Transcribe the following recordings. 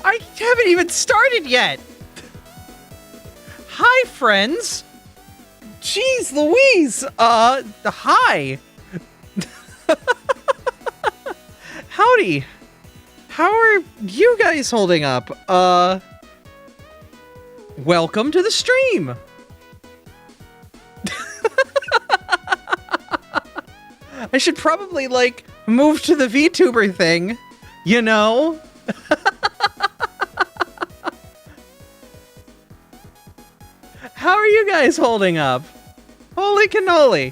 I haven't even started yet. Hi, friends. Jeez Louise. Hi. Howdy. How are you guys holding up? Welcome to the stream. I should probably, like, move to the VTuber thing, you know? How are you guys holding up? Holy cannoli.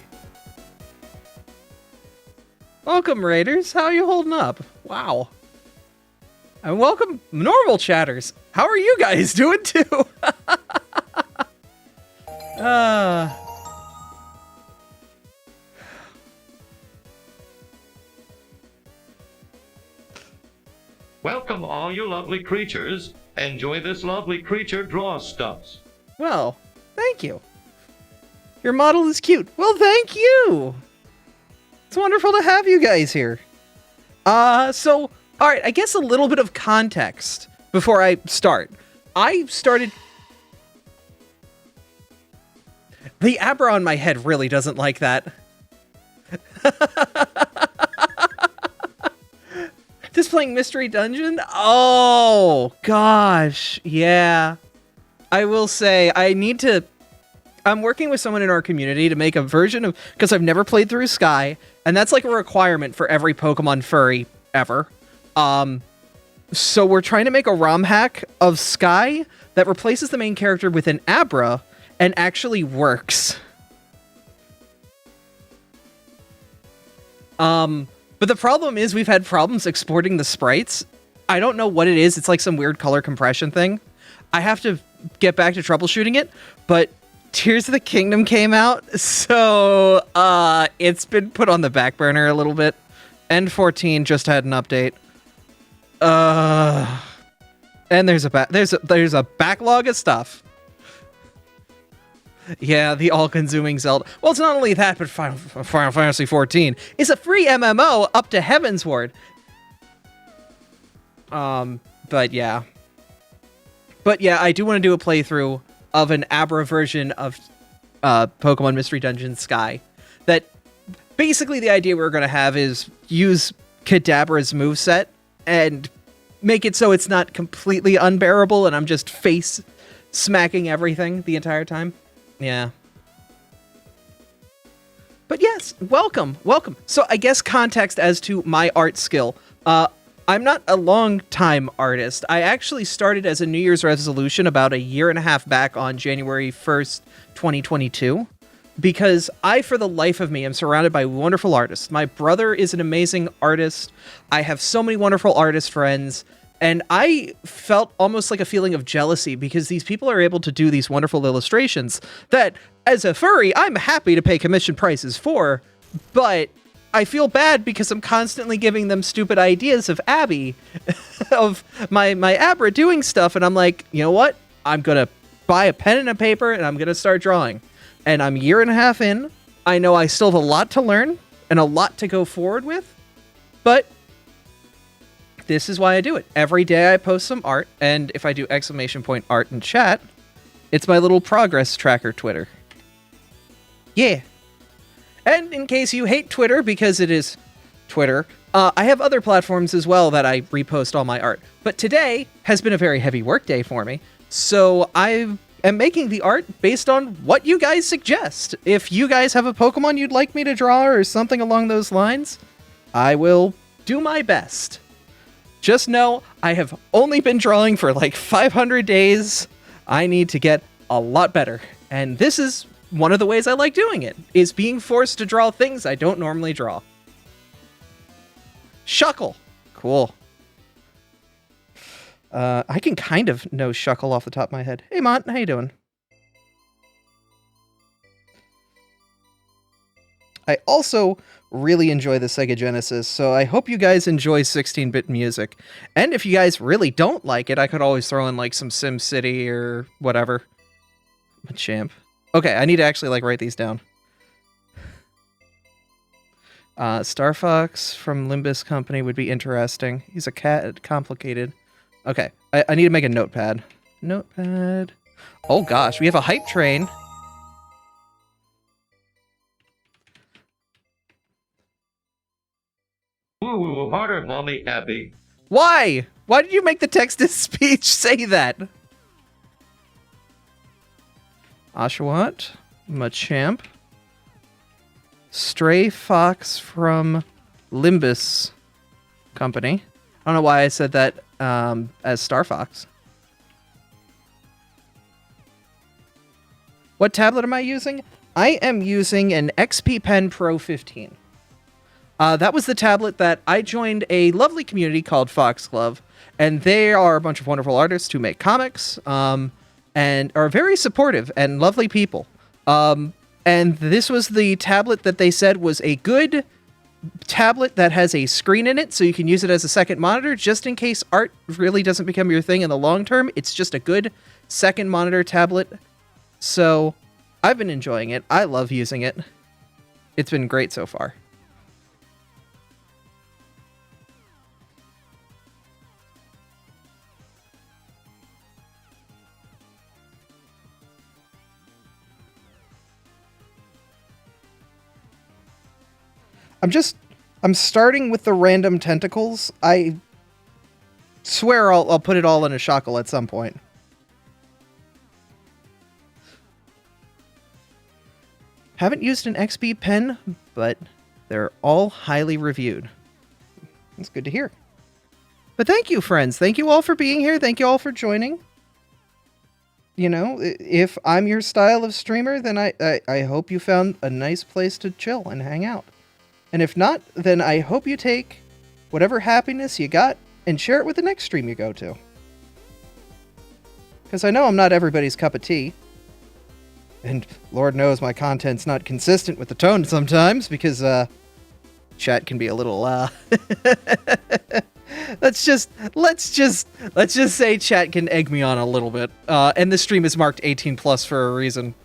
Welcome, Raiders. How are you holding up? Wow. And welcome, normal chatters. How are you guys doing, too? Welcome, all you lovely creatures. Enjoy this lovely creature draw stuffs. Well, thank you. Your model is cute. Well, thank you. It's wonderful to have you guys here. So, all right, I guess a little bit of context before I start. I started... The Abra on my head really doesn't like that. Just playing Mystery Dungeon? Oh, gosh. Yeah. I will say, I'm working with someone in our community to make a version of... Because I've never played through Sky, and that's like a requirement for every Pokemon furry ever. So we're trying to make a ROM hack of Sky that replaces the main character with an Abra and actually works. But the problem is we've had problems exporting the sprites. I don't know what it is. It's like some weird color compression thing. I have to get back to troubleshooting it, but Tears of the Kingdom came out, so it's been put on the back burner a little bit. N14 just had an update. And there's a backlog of stuff. Yeah, the all-consuming Zelda. Well, it's not only that, but Final Fantasy XIV is a free MMO up to Heavensward. But yeah. But yeah, I do want to do a playthrough of an Abra version of Pokemon Mystery Dungeon Sky. That basically the idea we're going to have is use Kadabra's moveset and make it so it's not completely unbearable and I'm just face smacking everything the entire time. Yeah. But yes, welcome. So I guess context as to my art skill. I'm not a long-time artist. I actually started as a New Year's resolution about a year and a half back on January 1st, 2022. Because I, for the life of me, am surrounded by wonderful artists. My brother is an amazing artist. I have so many wonderful artist friends. And I felt almost like a feeling of jealousy because these people are able to do these wonderful illustrations that, as a furry, I'm happy to pay commission prices for. But I feel bad because I'm constantly giving them stupid ideas of Abby, of my Abra doing stuff. And I'm like, you know what? I'm going to buy a pen and a paper and I'm going to start drawing. And I'm a year and a half in. I know I still have a lot to learn and a lot to go forward with. But this is why I do it. Every day I post some art, and if I do ! art in chat, it's my little progress tracker Twitter. Yeah. And in case you hate Twitter, because it is Twitter, I have other platforms as well that I repost all my art. But today has been a very heavy work day for me, so I am making the art based on what you guys suggest. If you guys have a Pokemon you'd like me to draw or something along those lines, I will do my best. Just know, I have only been drawing for like 500 days. I need to get a lot better. And this is one of the ways I like doing it, is being forced to draw things I don't normally draw. Shuckle. Cool. I can kind of know Shuckle off the top of my head. Hey, Mont, how you doing? I also really enjoy the Sega Genesis, so I hope you guys enjoy 16-bit music. And if you guys really don't like it, I could always throw in like some SimCity or whatever. Champ. Okay, I need to actually like write these down. Star Fox from Limbus Company would be interesting. He's a cat, complicated. Okay, I need to make a notepad. Notepad. Oh gosh, we have a hype train. Ooh, harder, Mommy Abby. Why? Why did you make the text-to-speech say that? Oshawott, Machamp, Stray Fox from Limbus Company. I don't know why I said that as Star Fox. What tablet am I using? I am using an XP Pen Pro 15. That was the tablet that I joined a lovely community called Foxglove, and they are a bunch of wonderful artists who make comics, and are very supportive and lovely people. And this was the tablet that they said was a good tablet that has a screen in it, so you can use it as a second monitor, just in case art really doesn't become your thing in the long term. It's just a good second monitor tablet. So I've been enjoying it. I love using it. It's been great so far. I'm starting with the random tentacles. I swear I'll put it all in a shackle at some point. Haven't used an XP pen, but they're all highly reviewed. That's good to hear. But thank you, friends. Thank you all for being here. Thank you all for joining. You know, if I'm your style of streamer, then I hope you found a nice place to chill and hang out. And if not, then I hope you take whatever happiness you got and share it with the next stream you go to. Because I know I'm not everybody's cup of tea. And Lord knows my content's not consistent with the tone sometimes, because chat can be a little let's just say chat can egg me on a little bit. And this stream is marked 18 plus for a reason.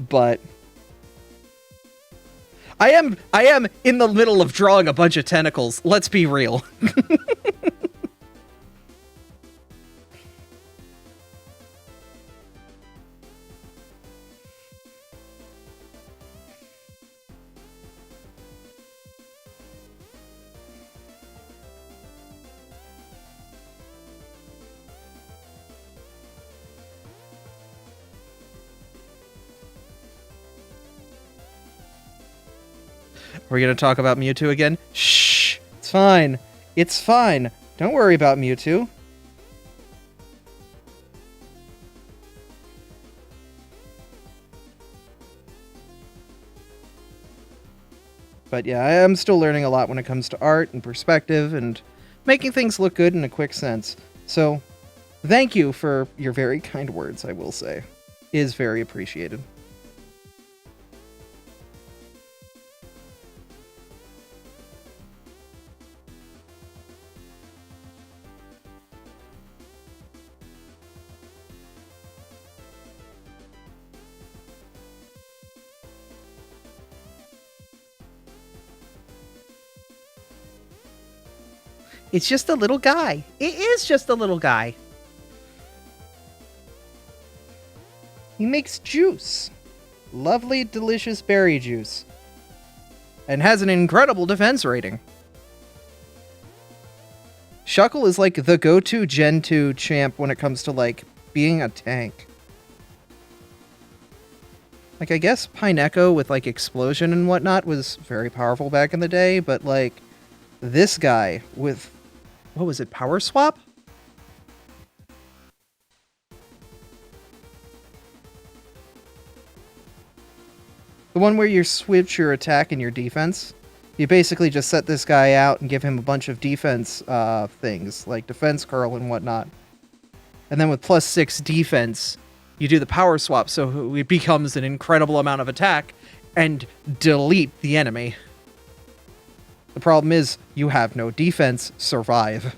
But I am in the middle of drawing a bunch of tentacles. Let's be real. We're going to talk about Mewtwo again? Shh! It's fine. It's fine. Don't worry about Mewtwo. But yeah, I am still learning a lot when it comes to art and perspective and making things look good in a quick sense. So, thank you for your very kind words, I will say. It is very appreciated. It's just a little guy. It is just a little guy. He makes juice. Lovely, delicious berry juice. And has an incredible defense rating. Shuckle is like the go-to Gen 2 champ when it comes to, like, being a tank. Like, I guess Pineco with, like, explosion and whatnot was very powerful back in the day, but, like, this guy with, what was it, Power Swap? The one where you switch your attack and your defense. You basically just set this guy out and give him a bunch of defense things, like defense curl and whatnot. And then with +6 defense, you do the power swap, so it becomes an incredible amount of attack and delete the enemy. The problem is, you have no defense, survive.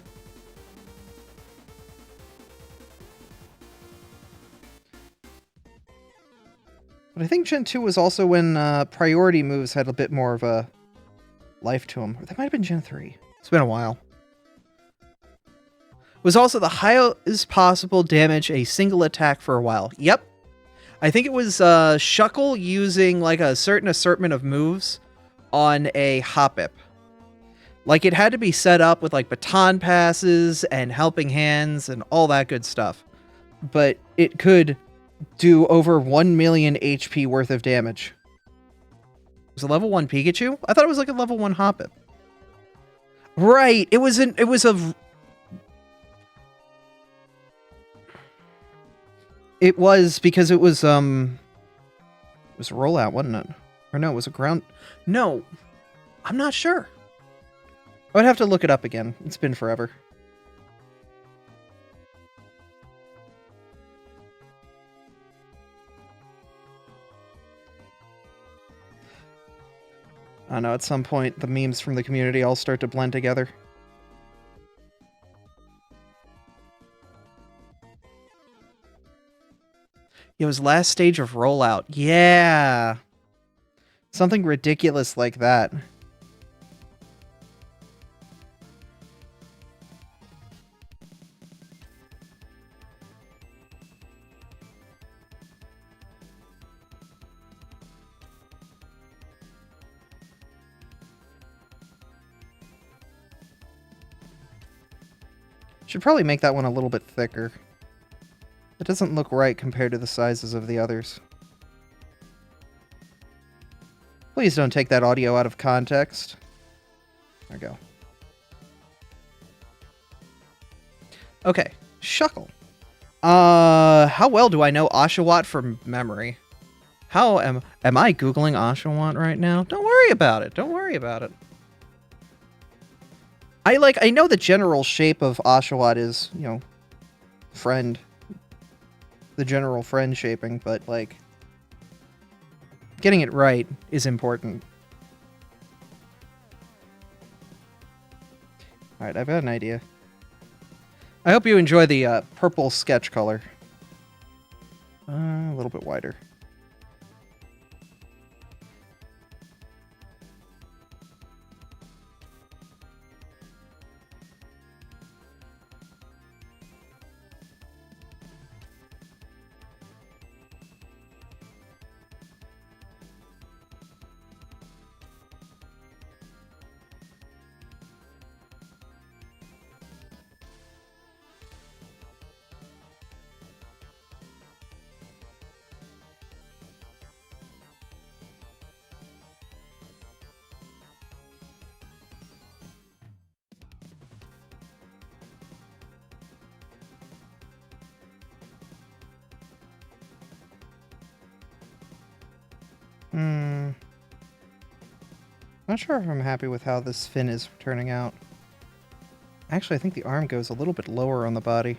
But I think Gen 2 was also when priority moves had a bit more of a life to them. Or that might have been Gen 3. It's been a while. Was also the highest possible damage a single attack for a while. Yep. I think it was Shuckle using like a certain assortment of moves on a Hoppip. Like it had to be set up with like baton passes and helping hands and all that good stuff. But it could do over 1 million HP worth of damage. It was a level 1 Pikachu? I thought it was like a level 1 Hoppip. Right, it was a It was because it was a rollout, wasn't it? Or no, it was a ground. No, I'm not sure. I would have to look it up again. It's been forever. I don't know, at some point the memes from the community all start to blend together. It was last stage of rollout. Yeah. Something ridiculous like that. Should probably make that one a little bit thicker. It doesn't look right compared to the sizes of the others. Please don't take that audio out of context. There we go. Okay, Shuckle. How well do I know Oshawott from memory? How am I Googling Oshawott right now? Don't worry about it. Don't worry about it. I know the general shape of Oshawott is, you know, friend. The general friend shaping, but like getting it right is important. Alright, I've got an idea. I hope you enjoy the purple sketch color. A little bit wider. Not sure if I'm happy with how this fin is turning out. Actually, I think the arm goes a little bit lower on the body.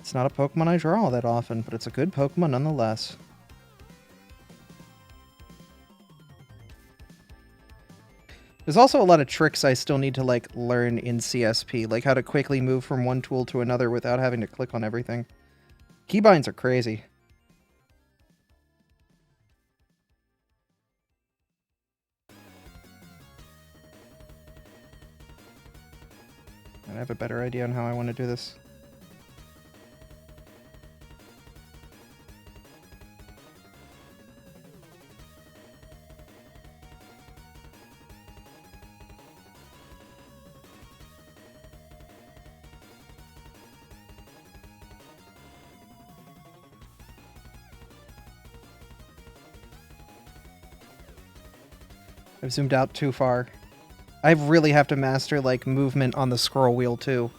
It's not a Pokemon I draw all that often, but it's a good Pokemon nonetheless. There's also a lot of tricks I still need to, like, learn in CSP, like how to quickly move from one tool to another without having to click on everything. Keybinds are crazy. I have a better idea on how I want to do this. I've zoomed out too far. I really have to master, like, movement on the scroll wheel, too.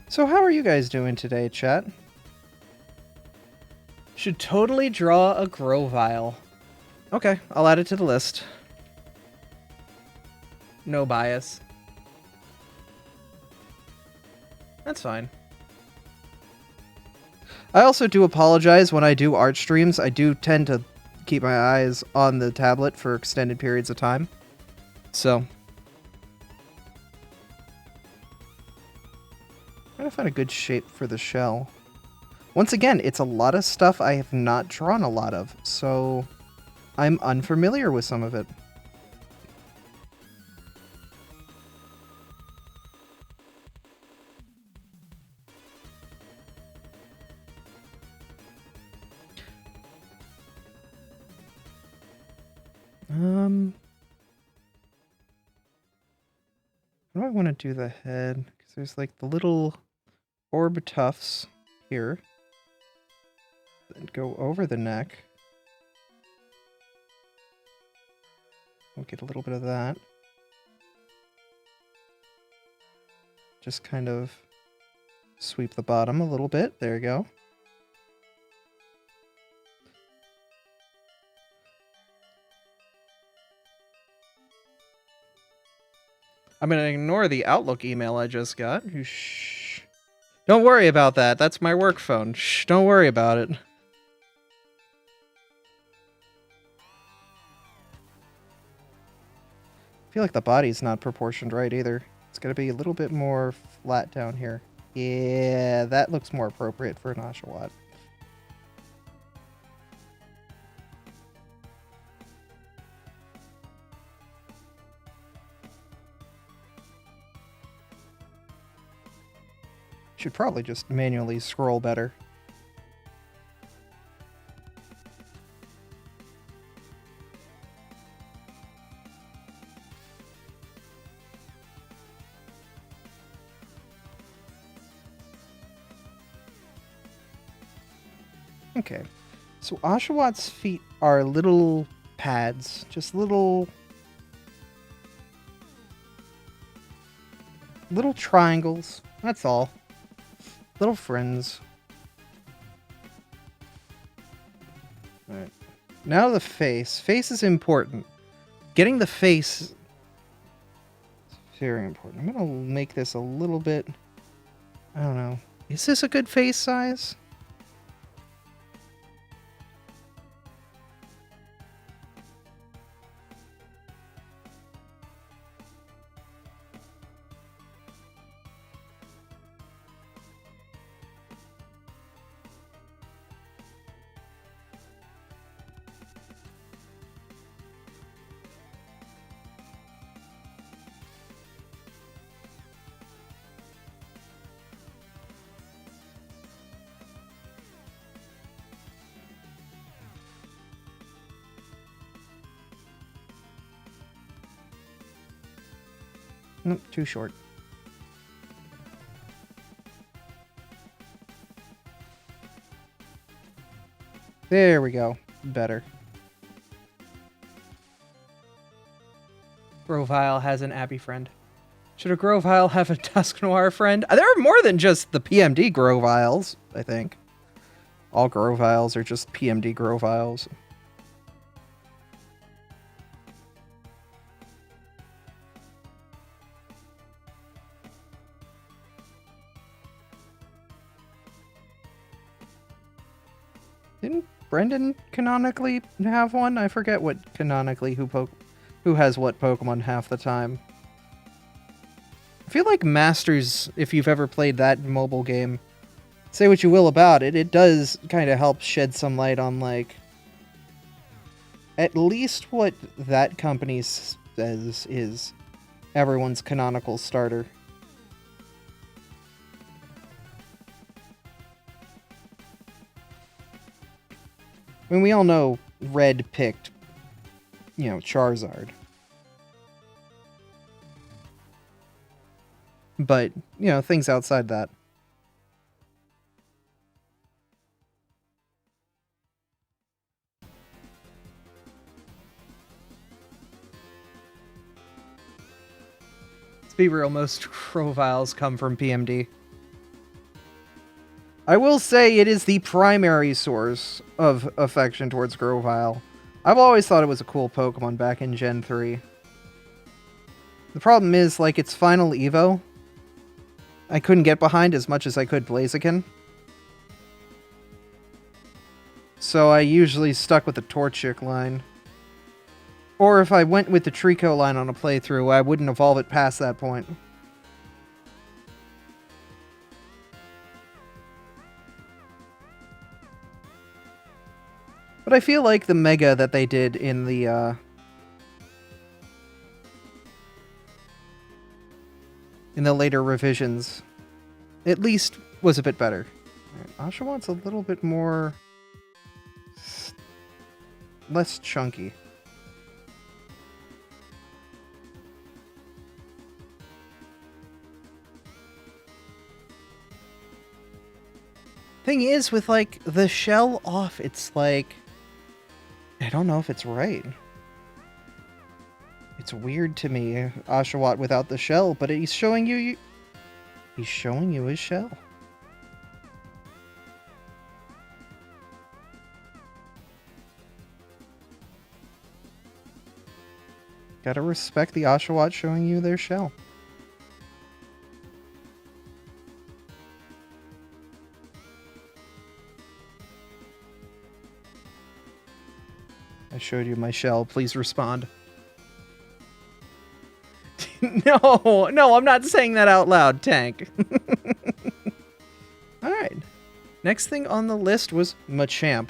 So how are you guys doing today, chat? Should totally draw a Grovyle. Okay, I'll add it to the list. No bias. That's fine. I also do apologize when I do art streams. I do tend to keep my eyes on the tablet for extended periods of time. So, Trying to find a good shape for the shell. Once again, it's a lot of stuff I have not drawn a lot of, so I'm unfamiliar with some of it. How do I want to do the head? Because there's like the little orb tufts here that go over the neck. We'll get a little bit of that. Just kind of sweep the bottom a little bit. There you go. I'm going to ignore the Outlook email I just got. Shh. Don't worry about that. That's my work phone. Shh, don't worry about it. I feel like the body's not proportioned right either. It's going to be a little bit more flat down here. Yeah, that looks more appropriate for an Oshawott. Should probably just manually scroll better. Okay, so Oshawott's feet are little pads, just little triangles, that's all. Little friends. Alright. Now the face. Face is important. Getting the face is very important. I'm gonna make this a little bit... I don't know. Is this a good face size? Nope, too short. There we go. Better. Grovile has an Abbey friend. Should a Grovile have a Dusk Noir friend? There are more than just the PMD Groviles, I think. All Groviles are just PMD Groviles. Didn't Brendan canonically have one? I forget what canonically who has what Pokemon half the time. I feel like Masters, if you've ever played that mobile game, say what you will about it, it does kind of help shed some light on, like, at least what that company says is everyone's canonical starter. I mean, we all know Red picked, you know, Charizard. But, you know, things outside that. Let's be real, most Groviles come from PMD. I will say it is the primary source of affection towards Grovile. I've always thought it was a cool Pokemon back in Gen 3. The problem is, like, its final Evo, I couldn't get behind as much as I could Blaziken. So I usually stuck with the Torchic line. Or if I went with the Trico line on a playthrough, I wouldn't evolve it past that point. But I feel like the mega that they did in the later revisions at least was a bit better. Right, Oshawott a little bit more less chunky. Thing is, with like the shell off, it's like I don't know if it's right. It's weird to me, Oshawott without the shell, but he's showing you he's showing you his shell. Gotta respect the Oshawott showing you their shell. I showed you my shell. Please respond. No, I'm not saying that out loud, Tank. Alright. Next thing on the list was Machamp.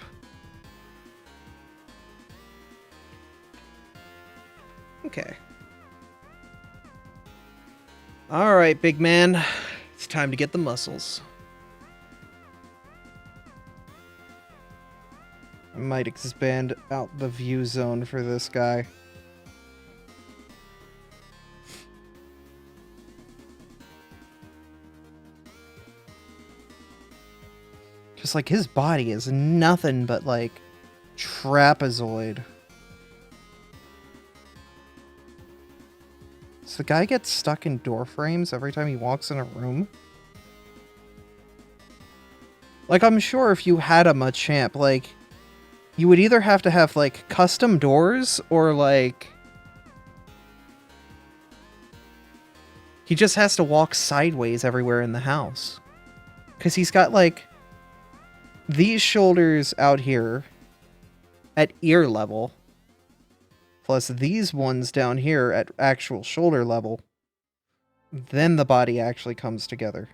Okay. Alright, big man. It's time to get the muscles. I might expand out the view zone for this guy. Just like his body is nothing but like trapezoid. So the guy gets stuck in door frames every time he walks in a room? Like, I'm sure if you had a Machamp, like, you would either have to have, like, custom doors, or, like, he just has to walk sideways everywhere in the house. Because he's got, like, these shoulders out here at ear level, plus these ones down here at actual shoulder level. Then the body actually comes together.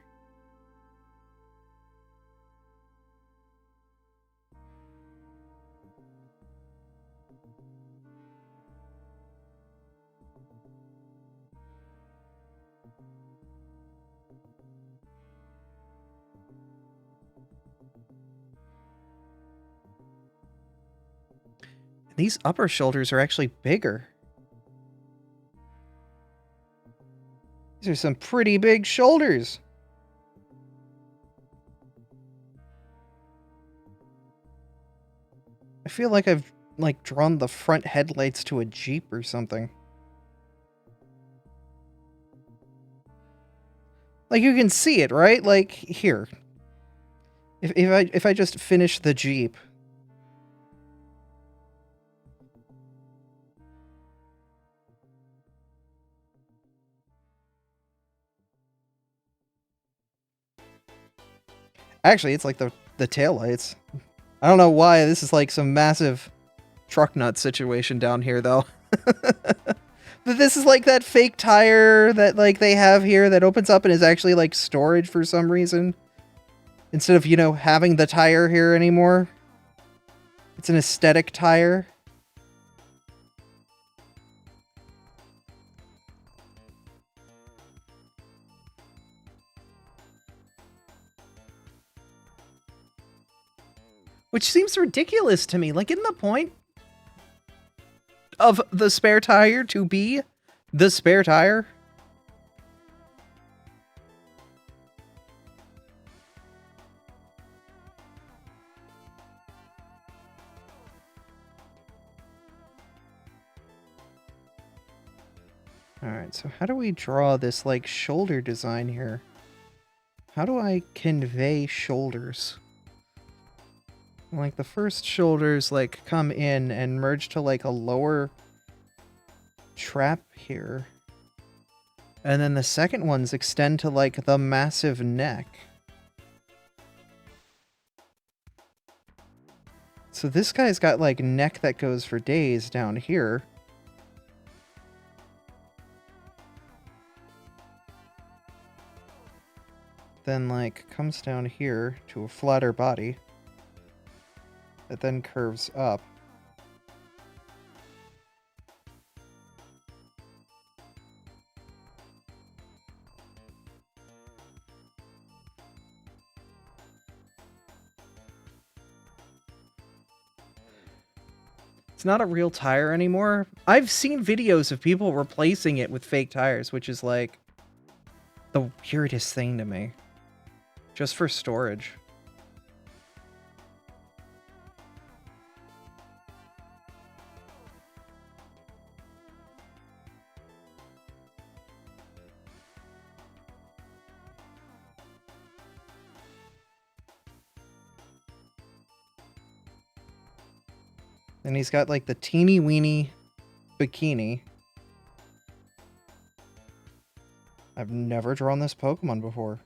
These upper shoulders are actually bigger. These are some pretty big shoulders. I feel like I've, like, drawn the front headlights to a Jeep or something. Like, you can see it, right? Like, here. If I just finish the Jeep. Actually, it's like the taillights. I don't know why this is like some massive truck nut situation down here, though. But this is like that fake tire that like they have here that opens up and is actually like storage for some reason. Instead of, you know, having the tire here anymore. It's an aesthetic tire. Which seems ridiculous to me. Like, isn't the point of the spare tire to be the spare tire? Alright, so how do we draw this, like, shoulder design here? How do I convey shoulders? Like, the first shoulders, like, come in and merge to, like, a lower trap here. And then the second ones extend to, like, the massive neck. So this guy's got, like, neck that goes for days down here. Then, like, comes down here to a flatter body. It then curves up. It's not a real tire anymore. I've seen videos of people replacing it with fake tires, which is like the weirdest thing to me. Just for storage. And he's got like the teeny weeny bikini. I've never drawn this Pokemon before.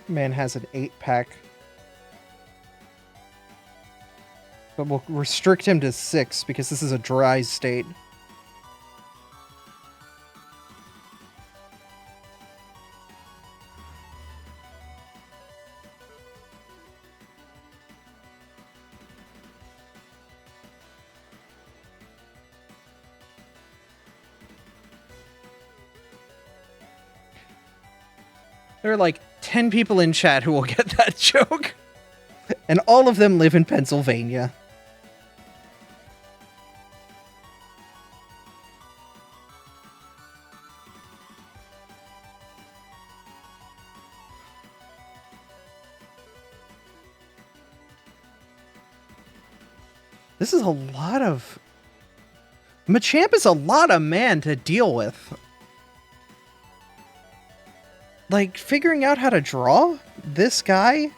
Man has an 8-pack. But we'll restrict him to 6 because this is a dry state. There are like 10 people in chat who will get that joke. And all of them live in Pennsylvania. This is a lot of... Machamp is a lot of man to deal with. Like, figuring out how to draw this guy?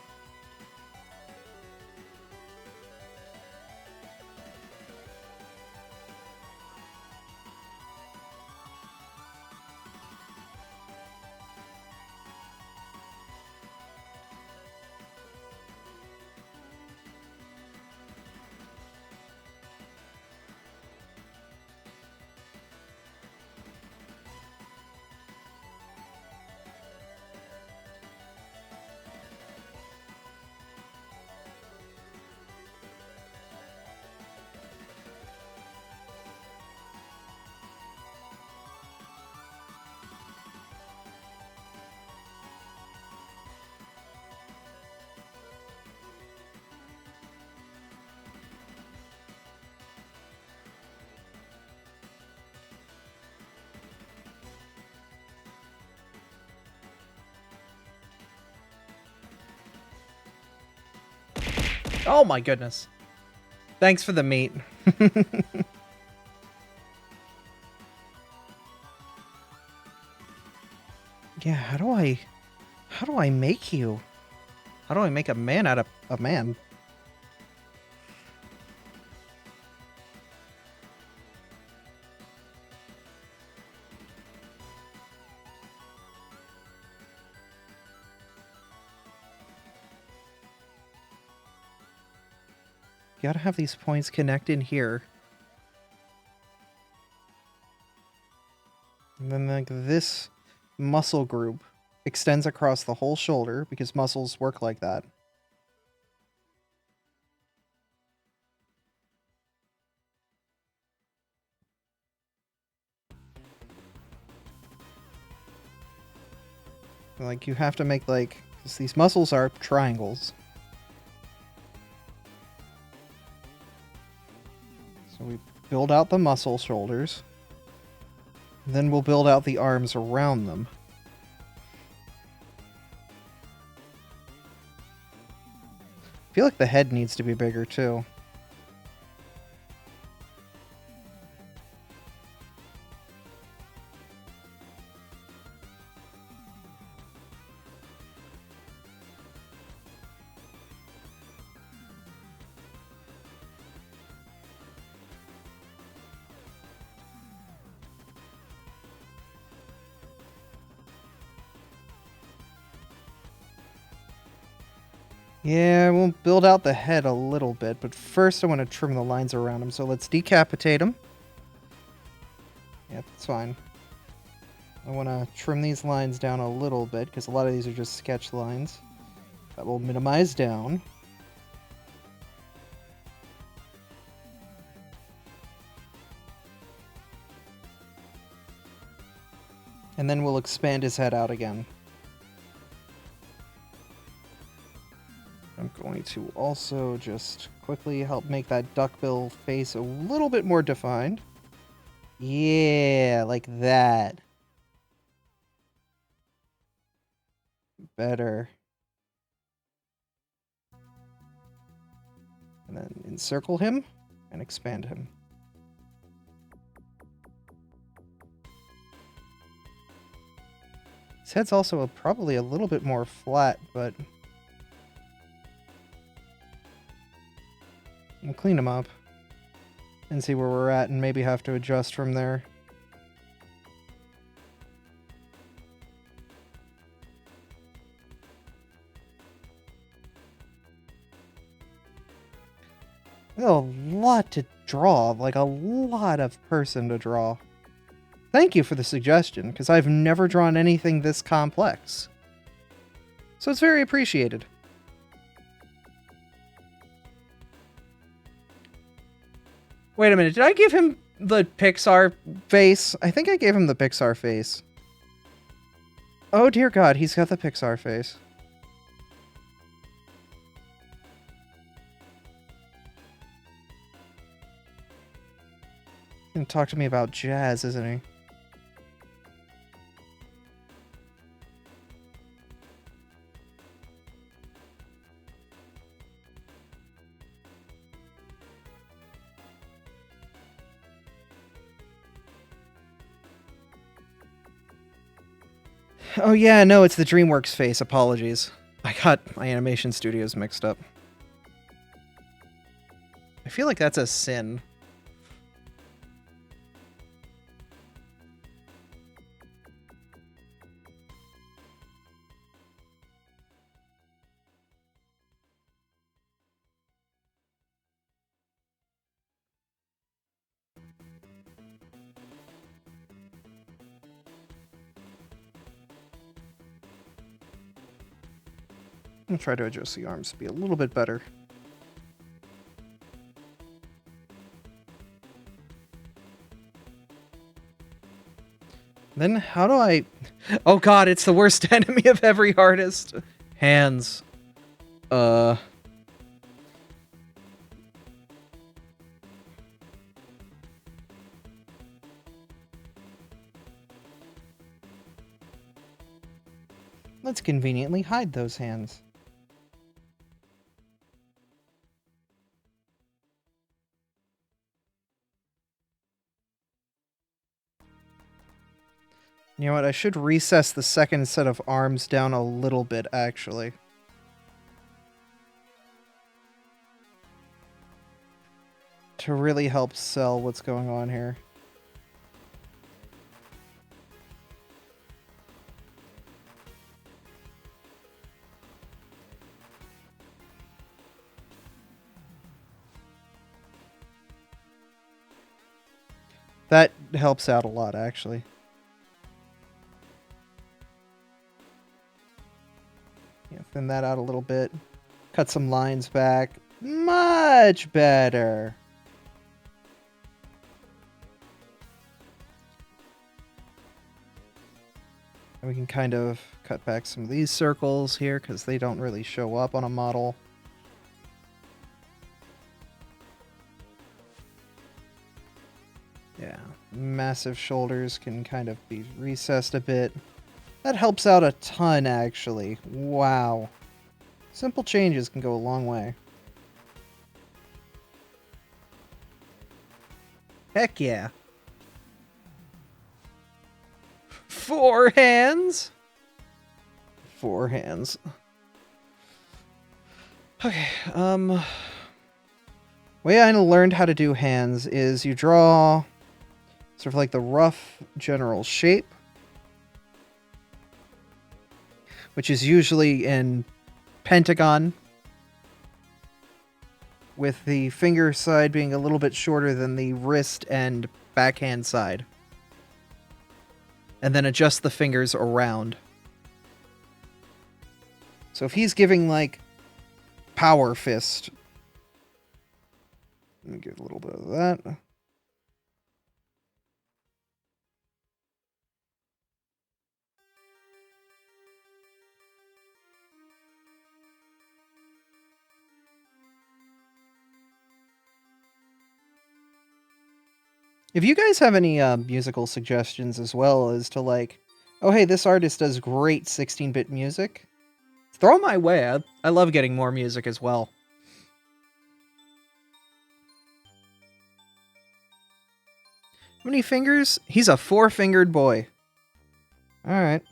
Oh my goodness. Thanks for the meat. Yeah, how do I make you? How do I make a man out of a man? You gotta have these points connect in here. And then like this muscle group extends across the whole shoulder because muscles work like that. Like you have to make like, 'cause these muscles are triangles. So we build out the muscle shoulders. Then we'll build out the arms around them. I feel like the head needs to be bigger too. Yeah, we'll build out the head a little bit, but first I want to trim the lines around him, so let's decapitate him. Yeah, that's fine. I want to trim these lines down a little bit, because a lot of these are just sketch lines. That will minimize down. And then we'll expand his head out again. I'm going to also just quickly help make that duckbill face a little bit more defined. Yeah, like that. Better. And then encircle him and expand him. His head's also probably a little bit more flat, but we'll clean him up and see where we're at and maybe have to adjust from there. There's a lot to draw, like a lot of person to draw. Thank you for the suggestion, because I've never drawn anything this complex. So it's very appreciated. Wait a minute, did I give him the Pixar face? I think I gave him the Pixar face. Oh dear God, he's got the Pixar face. He's gonna talk to me about jazz, isn't he? Oh yeah, no, it's the DreamWorks face. Apologies. I got my animation studios mixed up. I feel like that's a sin. I'll try to adjust the arms to be a little bit better. Then how do I... Oh God, it's the worst enemy of every artist. Hands. Let's conveniently hide those hands. You know what? I should recess the second set of arms down a little bit, actually. To really help sell what's going on here. That helps out a lot, actually. Yeah, thin that out a little bit. Cut some lines back. Much better. And we can kind of cut back some of these circles here because they don't really show up on a model. Yeah, massive shoulders can kind of be recessed a bit. That helps out a ton, actually. Wow. Simple changes can go a long way. Heck yeah. 4 hands? 4 hands. Okay, way I learned how to do hands is you draw sort of like the rough general shape, which is usually in pentagon with the finger side being a little bit shorter than the wrist and backhand side. And then adjust the fingers around. So if he's giving, like, power fist... Let me give a little bit of that. If you guys have any musical suggestions as well as to like, oh hey, this artist does great 16-bit music, throw my way. I love getting more music as well. How many fingers? He's a 4-fingered boy. Alright.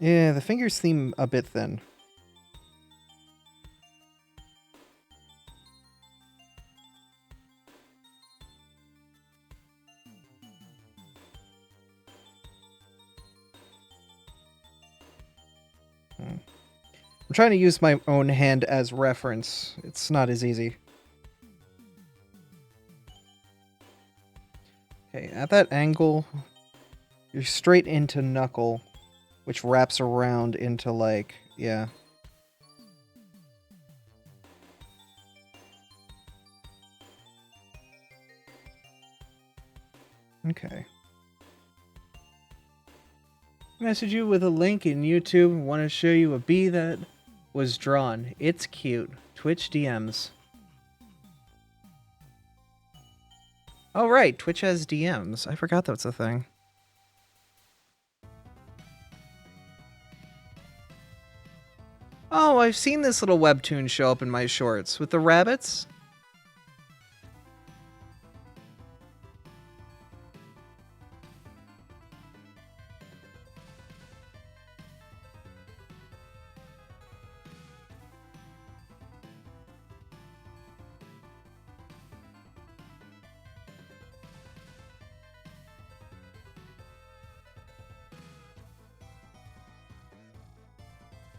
Yeah, the fingers seem a bit thin. I'm trying to use my own hand as reference. It's not as easy. Okay, at that angle, you're straight into knuckle, which wraps around into, like, yeah. Okay. Message you with a link in YouTube. Want to show you a bee that was drawn. It's cute. Twitch DMs. Oh, right. Twitch has DMs. I forgot that's a thing. Oh, I've seen this little webtoon show up in my shorts with the rabbits.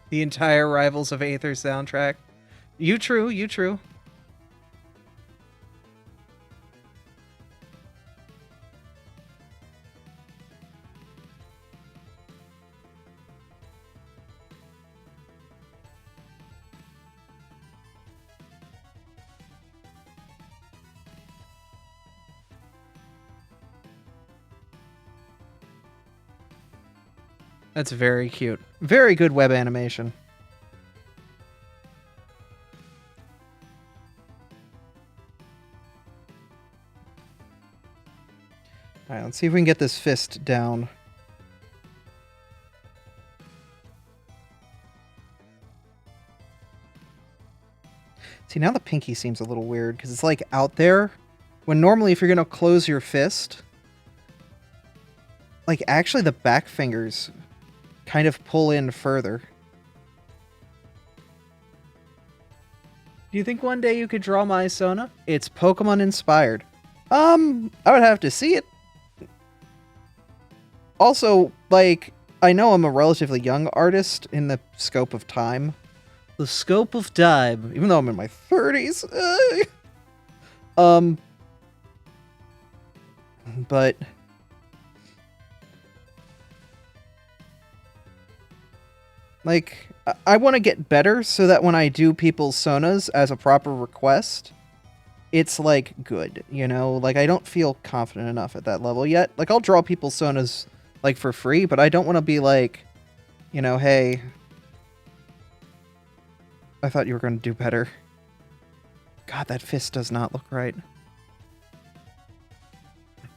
The entire Rivals of Aether soundtrack. You true, you true. That's very cute. Very good web animation. Alright, let's see if we can get this fist down. See, now the pinky seems a little weird, because it's like out there, when normally if you're going to close your fist, like actually the back fingers kind of pull in further. Do you think one day you could draw my Sona? It's Pokemon inspired. I would have to see it. Also, like, I know I'm a relatively young artist in the scope of time. The scope of time, even though I'm in my 30s. But like, I want to get better so that when I do people's Sonas as a proper request, it's, like, good, you know? Like, I don't feel confident enough at that level yet. Like, I'll draw people's Sonas, like, for free, but I don't want to be like, you know, hey, I thought you were going to do better. God, that fist does not look right.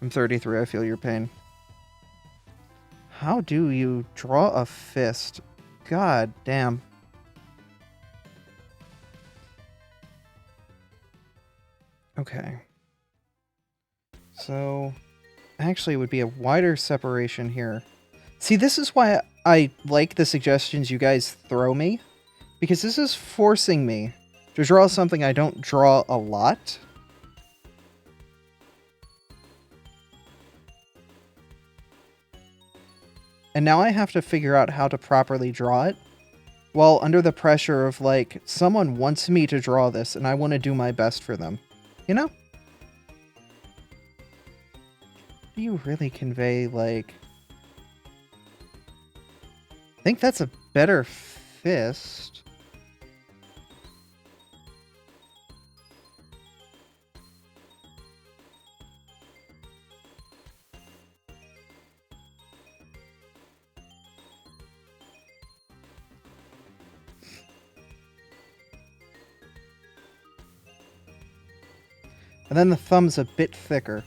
I'm 33, I feel your pain. How do you draw a fist? God damn. Okay. So, actually, it would be a wider separation here. See, this is why I like the suggestions you guys throw me. Because this is forcing me to draw something I don't draw a lot. And now I have to figure out how to properly draw it, while under the pressure of, like, someone wants me to draw this, and I want to do my best for them. You know? Do you really convey, like... I think that's a better fist. And then the thumb's a bit thicker.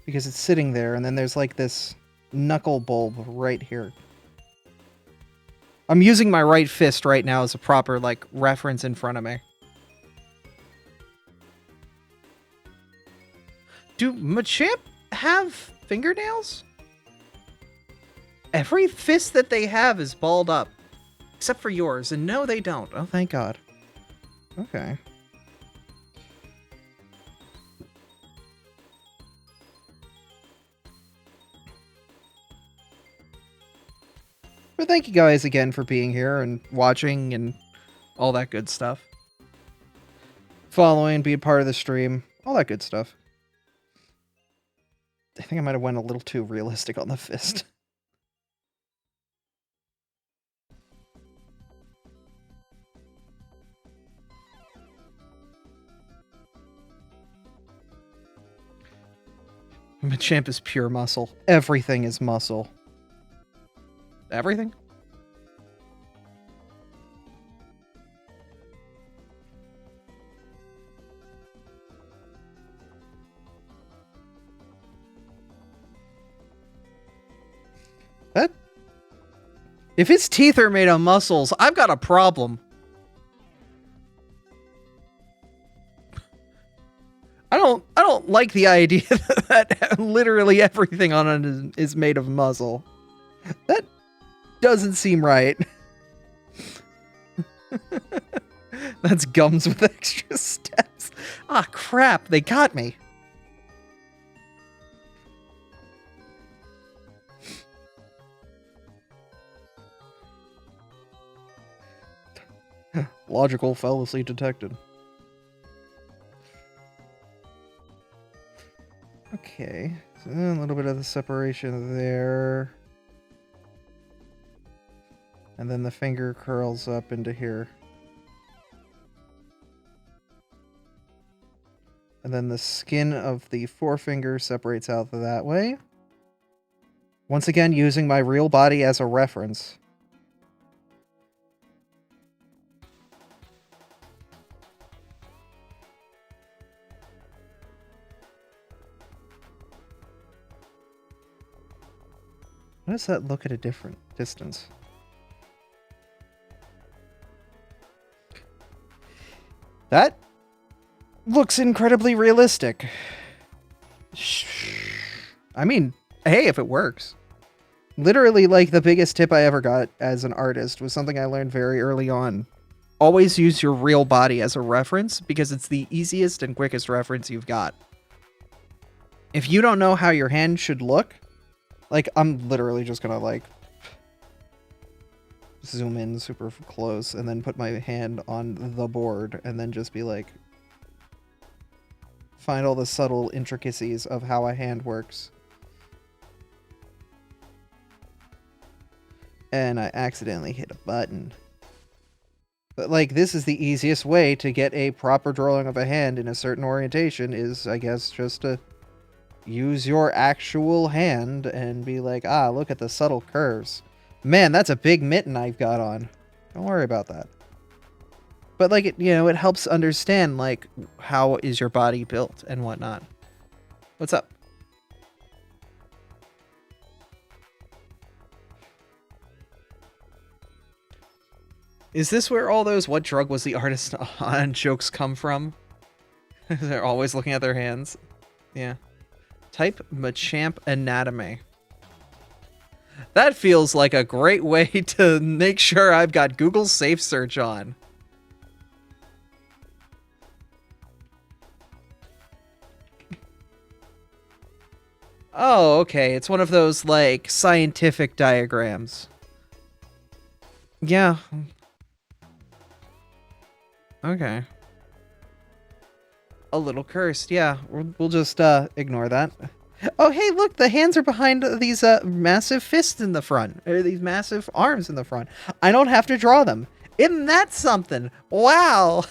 Because it's sitting there, and then there's like this knuckle bulb right here. I'm using my right fist right now as a proper, like, reference in front of me. Do Machamp have fingernails? Every fist that they have is balled up. Except for yours, and no, they don't. Oh, thank God. Okay. But thank you guys again for being here and watching and all that good stuff. Following, being part of the stream, all that good stuff. I think I might have went a little too realistic on the fist. Machamp is pure muscle. Everything is muscle. Everything? That... If his teeth are made of muscles, I've got a problem. I don't like the idea that literally everything on it is made of muscle. That doesn't seem right. That's gums with extra steps. Ah, crap, they got me. Logical fallacy detected. Okay, so a little bit of the separation there. And then the finger curls up into here. And then the skin of the forefinger separates out that way. Once again, using my real body as a reference. How does that look at a different distance? That looks incredibly realistic. I mean, hey, if it works. Literally, like, the biggest tip I ever got as an artist was something I learned very early on. Always use your real body as a reference, because it's the easiest and quickest reference you've got. If you don't know how your hand should look, like, I'm literally just gonna, like, zoom in super close and then put my hand on the board and then just be like, find all the subtle intricacies of how a hand works. And I accidentally hit a button. But, like, this is the easiest way to get a proper drawing of a hand in a certain orientation is, I guess, just to use your actual hand and be like, ah, look at the subtle curves. Man, that's a big mitten I've got on. Don't worry about that. But, like, it, you know, it helps understand, like, how is your body built and whatnot. What's up? Is this where all those "what drug was the artist on" jokes come from? They're always looking at their hands. Yeah. Type Machamp anatomy. That feels like a great way to make sure I've got Google Safe Search on. Oh, okay. It's one of those, like, scientific diagrams. Yeah. Okay. A little cursed, yeah. We'll just, ignore that. Oh, hey, look, the hands are behind these, massive fists in the front. Or these massive arms in the front. I don't have to draw them. Isn't that something? Wow!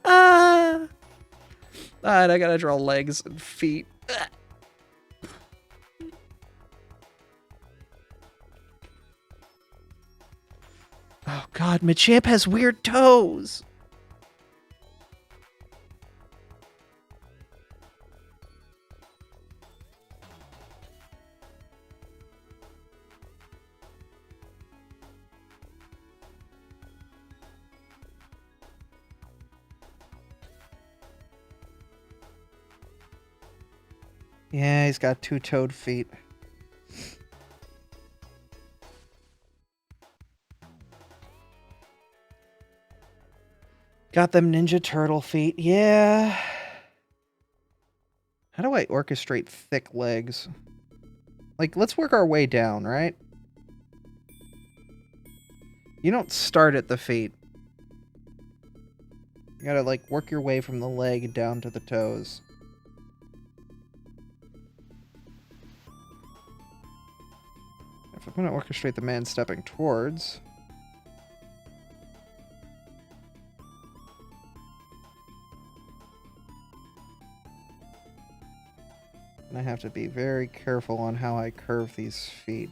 Alright, I gotta draw legs and feet. Oh god, Machamp has weird toes! Yeah, he's got two-toed feet. Got them Ninja Turtle feet, yeah. How do I orchestrate thick legs? Like, let's work our way down, right? You don't start at the feet. You gotta, like, work your way from the leg down to the toes. If I'm gonna orchestrate the man stepping towards... and I have to be very careful on how I curve these feet.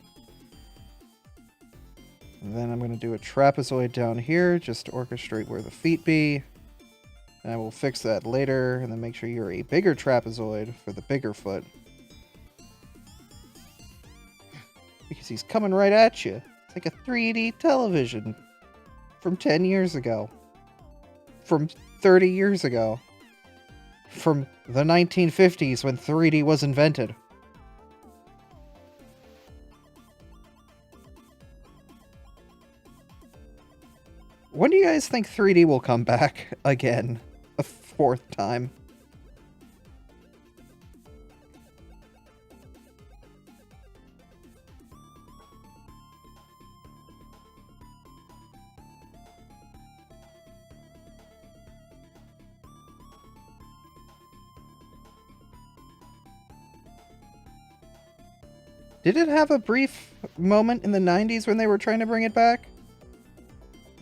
And then I'm going to do a trapezoid down here just to orchestrate where the feet be. And I will fix that later, and then make sure you're a bigger trapezoid for the bigger foot. Because he's coming right at you. It's like a 3D television from 10 years ago. From 30 years ago. From the 1950s when 3D was invented. When do you guys think 3D will come back again? A fourth time? Did it have a brief moment in the 90s when they were trying to bring it back?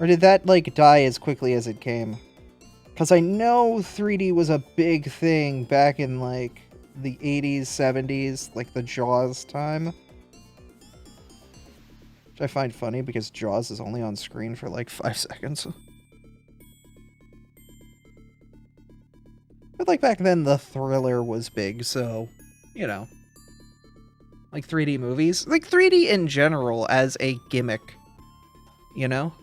Or did that, like, die as quickly as it came? Because I know 3D was a big thing back in, like, the 80s, 70s, like the Jaws time. Which I find funny because Jaws is only on screen for, like, 5 seconds. But, like, back then, the Thriller was big, so, you know. Like 3D movies. Like 3D in general as a gimmick. You know?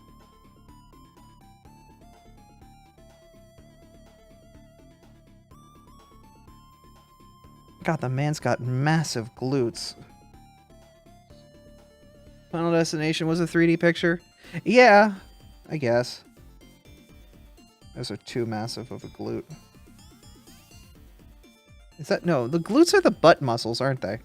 God, the man's got massive glutes. Final Destination was a 3D picture? Yeah, I guess. Those are too massive of a glute. Is that... no, the glutes are the butt muscles, aren't they?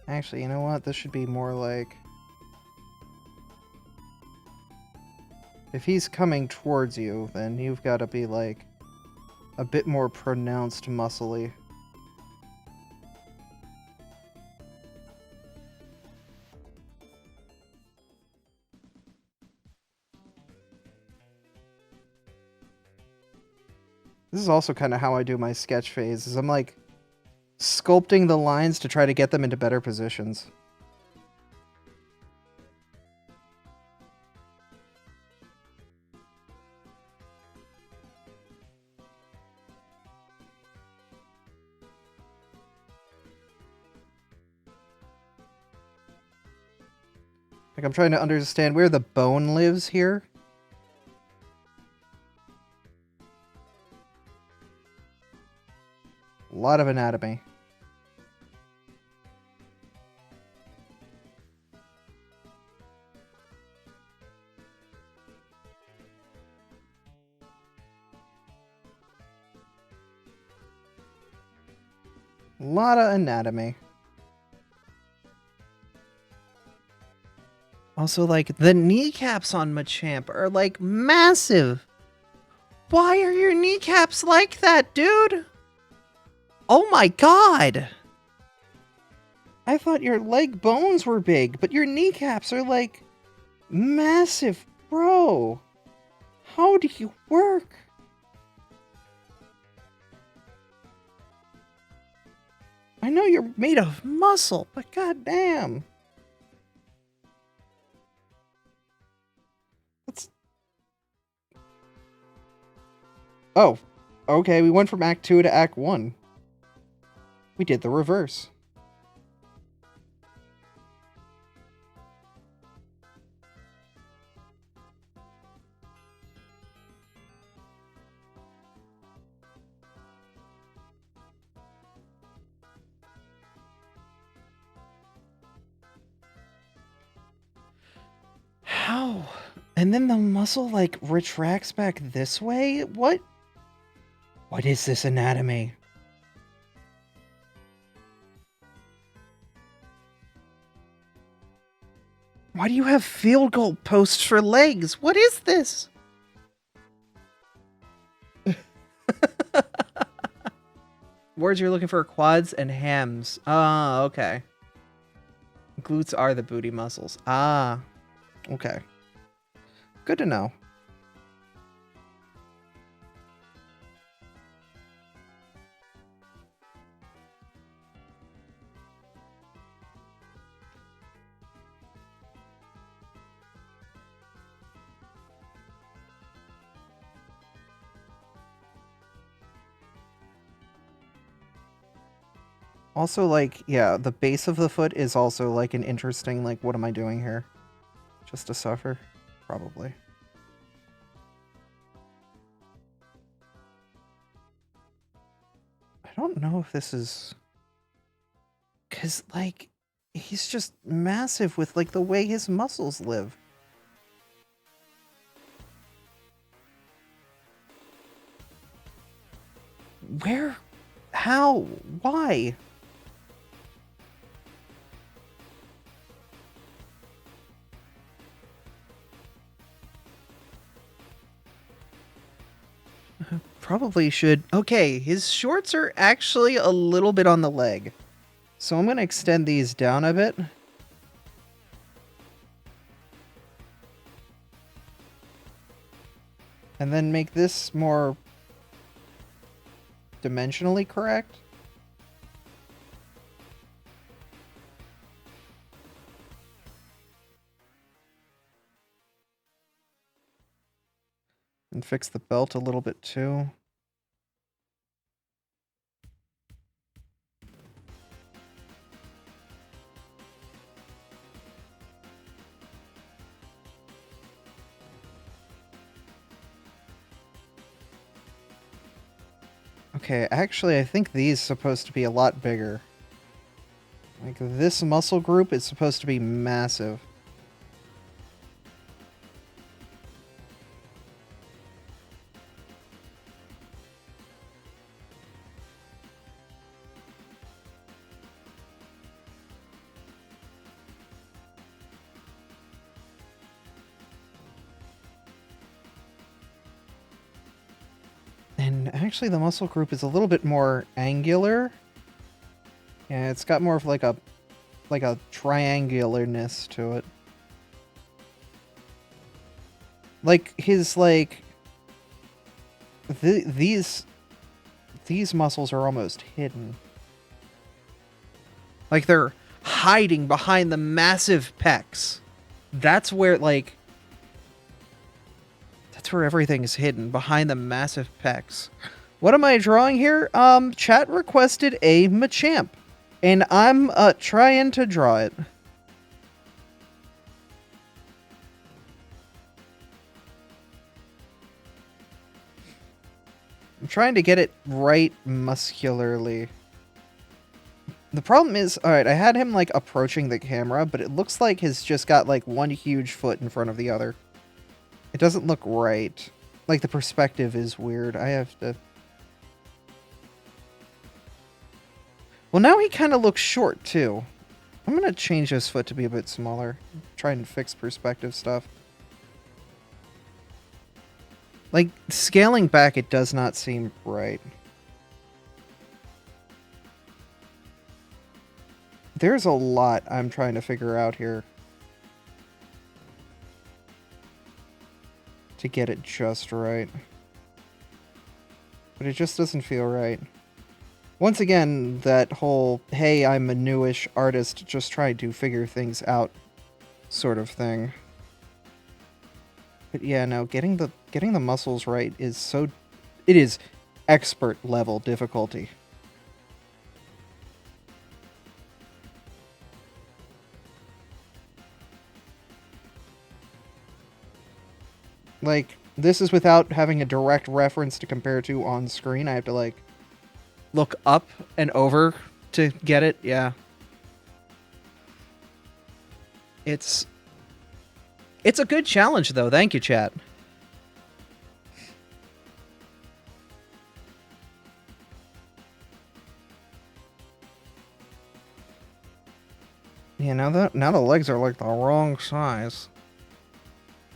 Actually, you know what? This should be more like... if he's coming towards you, then you've got to be, like, a bit more pronounced muscly. This is also kind of how I do my sketch phases. I'm like, sculpting the lines to try to get them into better positions. Like, I'm trying to understand where the bone lives here. A lot of anatomy. A lot of anatomy. Also, like, the kneecaps on Machamp are, like, massive. Why are your kneecaps like that, dude? Oh my god! I thought your leg bones were big, but your kneecaps are, like, massive. Bro, how do you work? I know you're made of muscle, but goddamn. Oh, okay, we went from Act 2 to Act 1. We did the reverse. How? And then the muscle, like, retracts back this way? What? What is this anatomy? Why do you have field goal posts for legs? What is this? Words you're looking for are quads and hams. Ah, okay. Glutes are the booty muscles. Ah, okay. Good to know. Also, like, yeah, the base of the foot is also, like, an interesting, like, what am I doing here? Just to suffer? Probably. I don't know if this is... Because, like, he's just massive with, like, the way his muscles live. Where? How? Why? Probably should... Okay, his shorts are actually a little bit on the leg. So I'm going to extend these down a bit. And then make this more dimensionally correct. And fix the belt a little bit too. Okay, actually, I think these supposed to be a lot bigger. Like, this muscle group is supposed to be massive. And actually, the muscle group is a little bit more angular. Yeah, it's got more of like a triangularness to it. Like his these muscles are almost hidden. Like they're hiding behind the massive pecs. That's where, like, that's where everything is hidden, behind the massive pecs. What am I drawing here? Chat requested a Machamp, and I'm trying to draw it. I'm trying to get it right muscularly. The problem is, alright, I had him, like, approaching the camera, but it looks like he's just got, like, one huge foot in front of the other. It doesn't look right. Like, the perspective is weird. I have to... Well, now he kind of looks short, too. I'm gonna change his foot to be a bit smaller. Try and fix perspective stuff. Like, scaling back, it does not seem right. There's a lot I'm trying to figure out here to get it just right. But it just doesn't feel right. Once again, that whole, hey, I'm a newish artist, just trying to figure things out sort of thing. But yeah, no, getting the muscles right is so... It is expert level difficulty. Like, this is without having a direct reference to compare to on screen. I have to, like, look up and over to get it. Yeah. It's a good challenge, though. Thank you, chat. Yeah, now the legs are, like, the wrong size.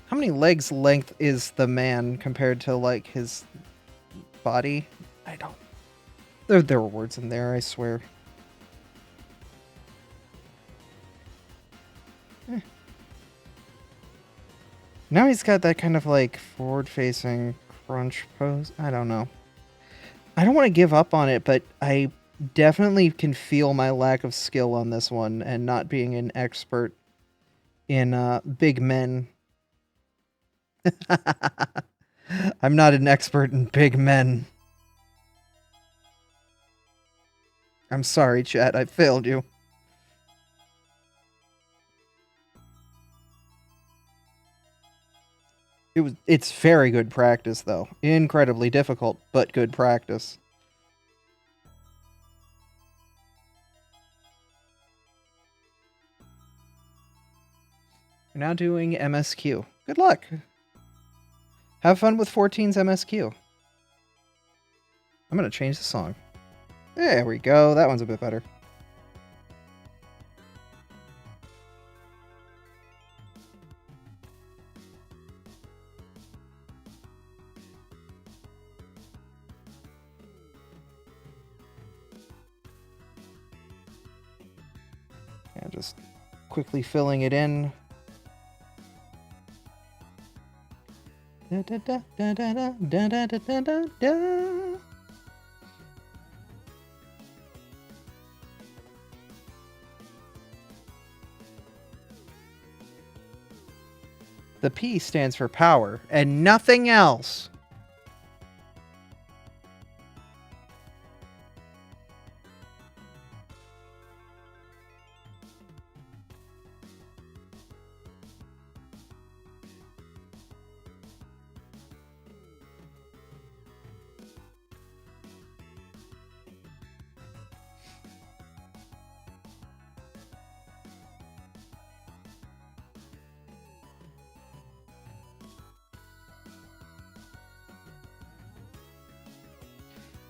How many legs length is the man compared to, like, his body? I don't... There were words in there, I swear. Now he's got that kind of, like, forward-facing crunch pose. I don't know. I don't want to give up on it, but I definitely can feel my lack of skill on this one and not being an expert in big men. I'm not an expert in big men. I'm sorry, chat. I failed you. It's very good practice, though. Incredibly difficult, but good practice. We're now doing MSQ. Good luck. Have fun with 14's MSQ. I'm gonna change the song. There we go. That one's a bit better. Yeah, just quickly filling it in. Da, da, da, da, da, da, da, da, da, da, da. The P stands for power, and nothing else.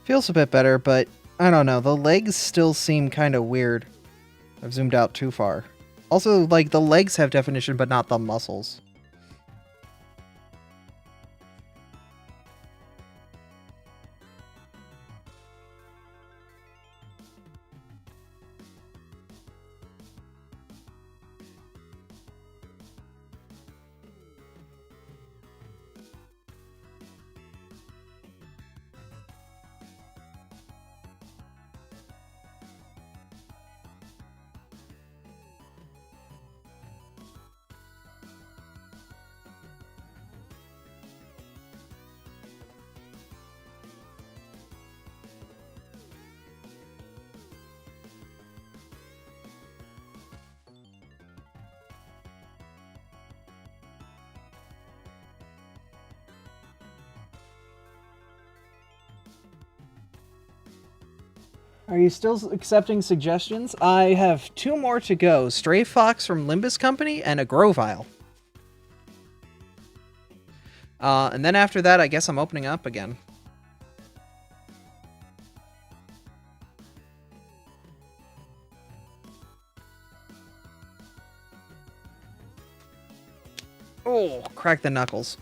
Feels a bit better, but I don't know. The legs still seem kind of weird. I've zoomed out too far. Also, like, the legs have definition, but not the muscles. Are you still accepting suggestions? I have 2 more to go. Stray Fox from Limbus Company and a Grovile. And then after that, I guess I'm opening up again. Oh, crack the knuckles.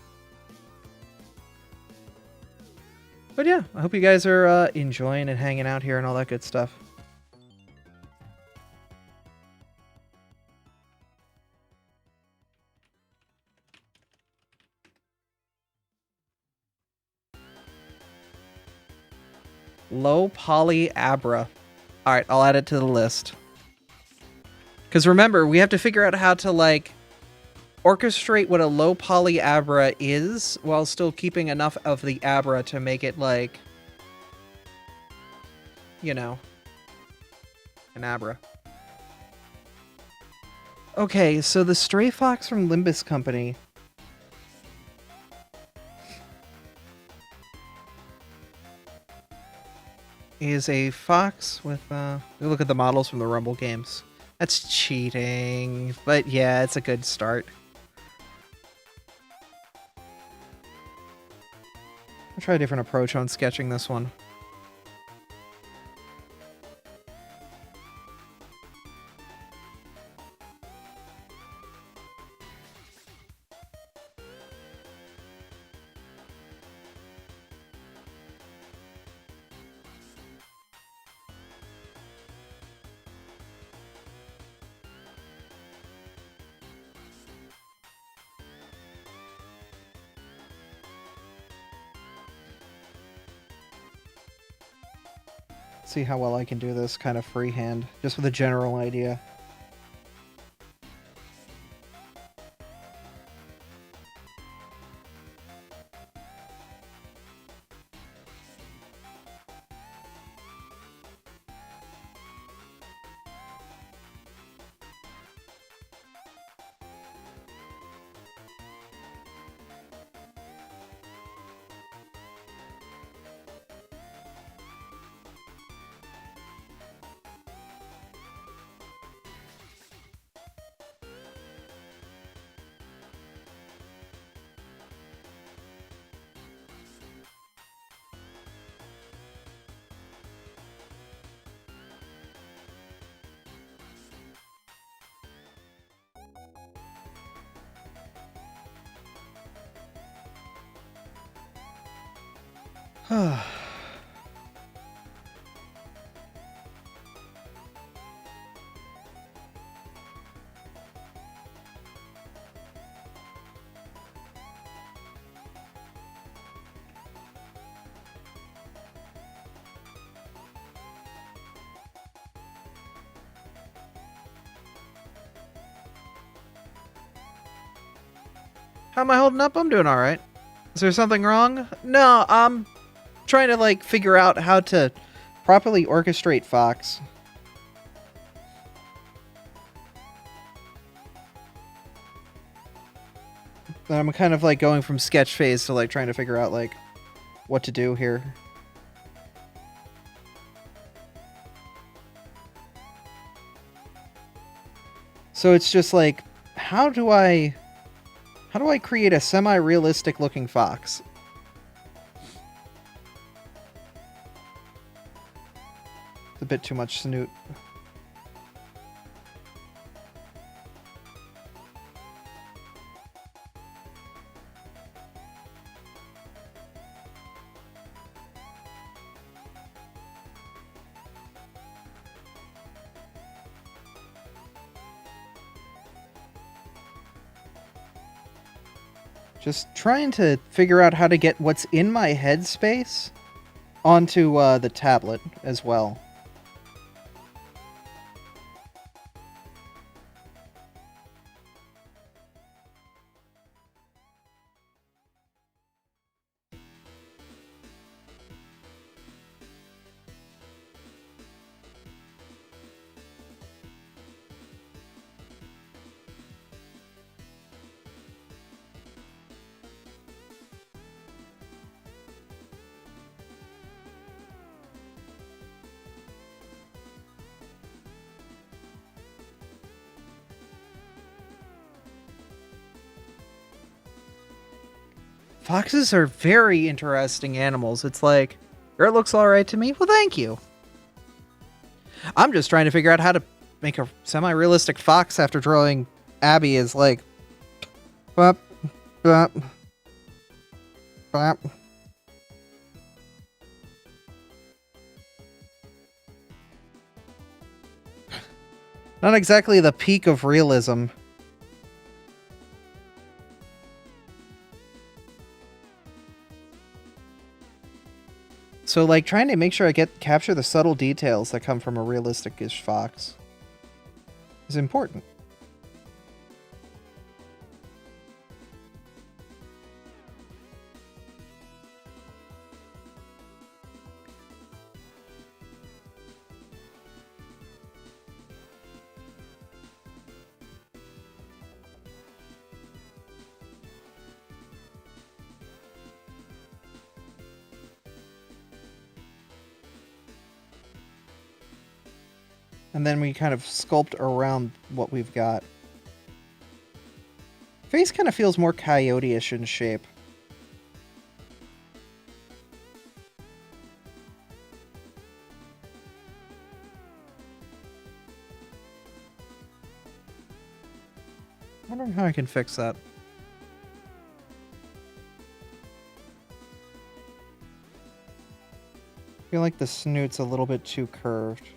But yeah, I hope you guys are enjoying and hanging out here and all that good stuff. Low poly abra. Alright, I'll add it to the list. Because remember, we have to figure out how to, like, orchestrate what a low poly abra is while still keeping enough of the abra to make it, like, you know, an abra. Okay, so the Stray Fox from Limbus Company. Is a fox with, look at the models from the Rumble games. That's cheating, but yeah, it's a good start. I'll try a different approach on sketching this one. See how well I can do this kind of freehand, just with a general idea. How am I holding up? I'm doing alright. Is there something wrong? No, I'm trying to, like, figure out how to properly orchestrate Fox. I'm kind of, like, going from sketch phase to, like, trying to figure out, like, what to do here. So it's just, like, how do I create a semi-realistic looking fox? It's a bit too much snoot. Just trying to figure out how to get what's in my headspace onto the tablet as well. Foxes are very interesting animals. It's like, it looks alright to me. Well, thank you. I'm just trying to figure out how to make a semi-realistic fox after drawing Abby as like... Bop, bop, bop. Not exactly the peak of realism. So, like, trying to make sure I capture the subtle details that come from a realistic-ish fox is important. And then we kind of sculpt around what we've got. Face kind of feels more coyote-ish in shape. I wonder how I can fix that. I feel like the snoot's a little bit too curved.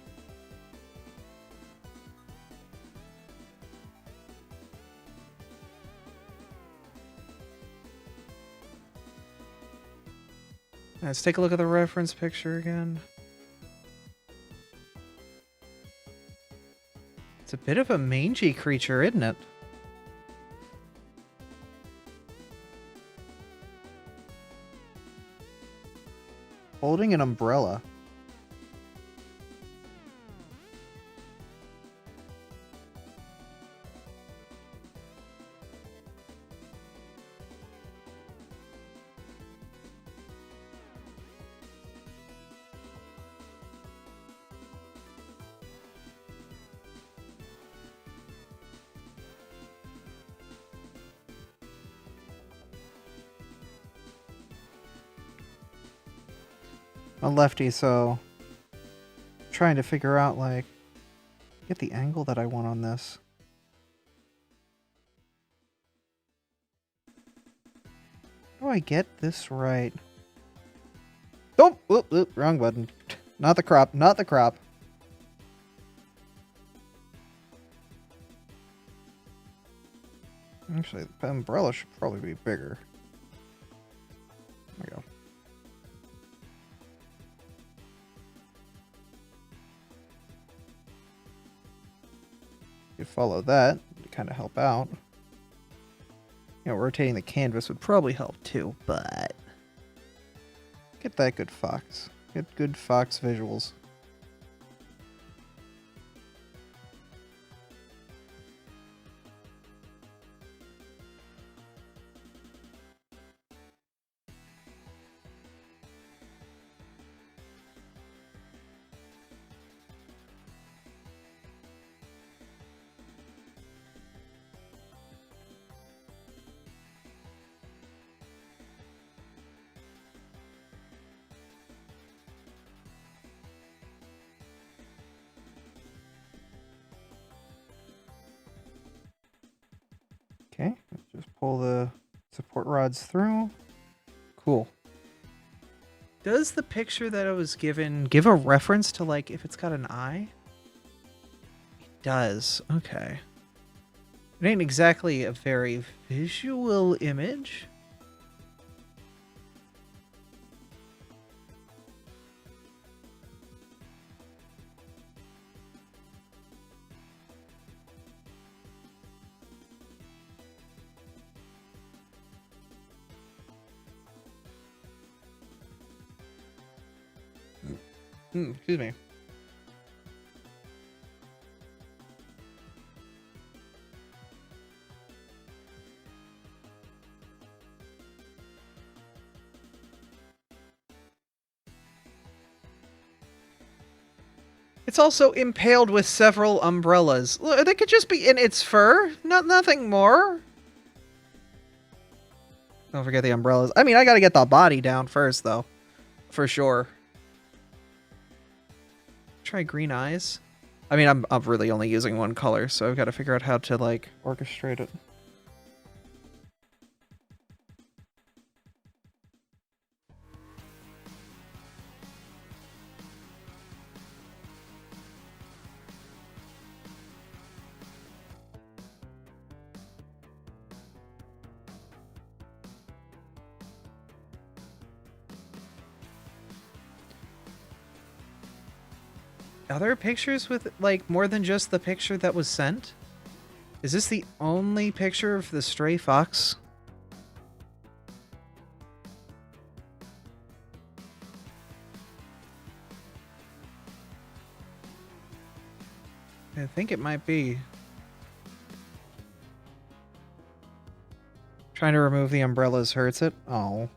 Let's take a look at the reference picture again. It's a bit of a mangy creature, isn't it? Holding an umbrella. I'm a lefty, so trying to figure out, like, get the angle that I want on this. How do I get this right? Oh, wrong button. Not the crop, not the crop. Actually, the umbrella should probably be bigger. There we go. Follow that to kind of help out. You know, rotating the canvas would probably help too, but get that good fox. Get good fox visuals. Okay, let's just pull the support rods through. Cool. Does the picture that I was given give a reference to, like, if it's got an eye? It does. Okay. It ain't exactly a very visual image. Excuse me. It's also impaled with several umbrellas. They could just be in its fur, nothing more. Don't forget the umbrellas. I mean, I gotta get the body down first, though. For sure. Try green eyes. I mean, I'm really only using one color, so I've got to figure out how to, like, orchestrate it. Are there pictures with, like, more than just the picture that was sent? Is this the only picture of the stray fox? I think it might be. Trying to remove the umbrellas hurts it? Oh.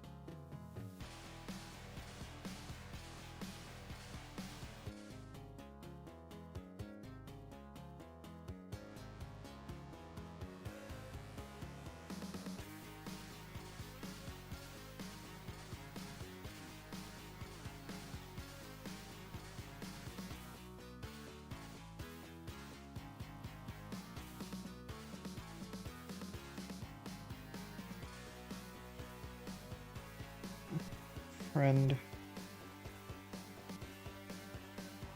Friend.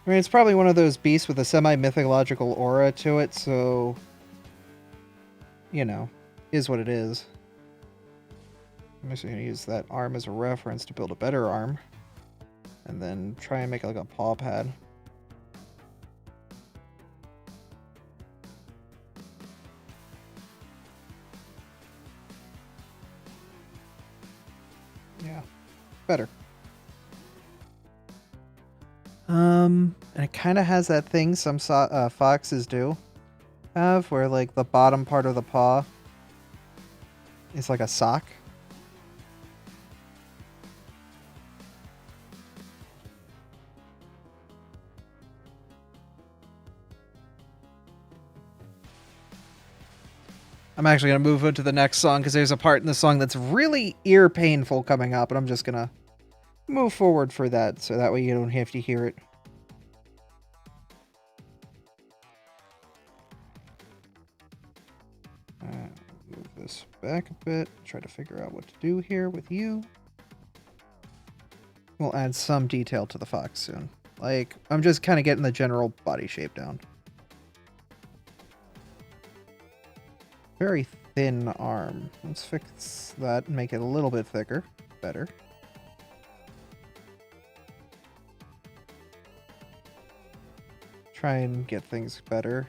I mean, it's probably one of those beasts with a semi-mythological aura to it, so... You know, is what it is. I'm just going to use that arm as a reference to build a better arm. And then try and make like a paw pad. Yeah, better. And it kind of has that thing some foxes do have, where like the bottom part of the paw is like a sock. I'm actually going to move into the next song because there's a part in the song that's really ear painful coming up, and I'm just going to move forward for that so that way you don't have to hear it. Move this back a bit, try to figure out what to do here with you. We'll add some detail to the fox soon. Like, I'm just kind of getting the general body shape down. Very thin arm. Let's fix that and make it a little bit thicker. Better. Try and get things better.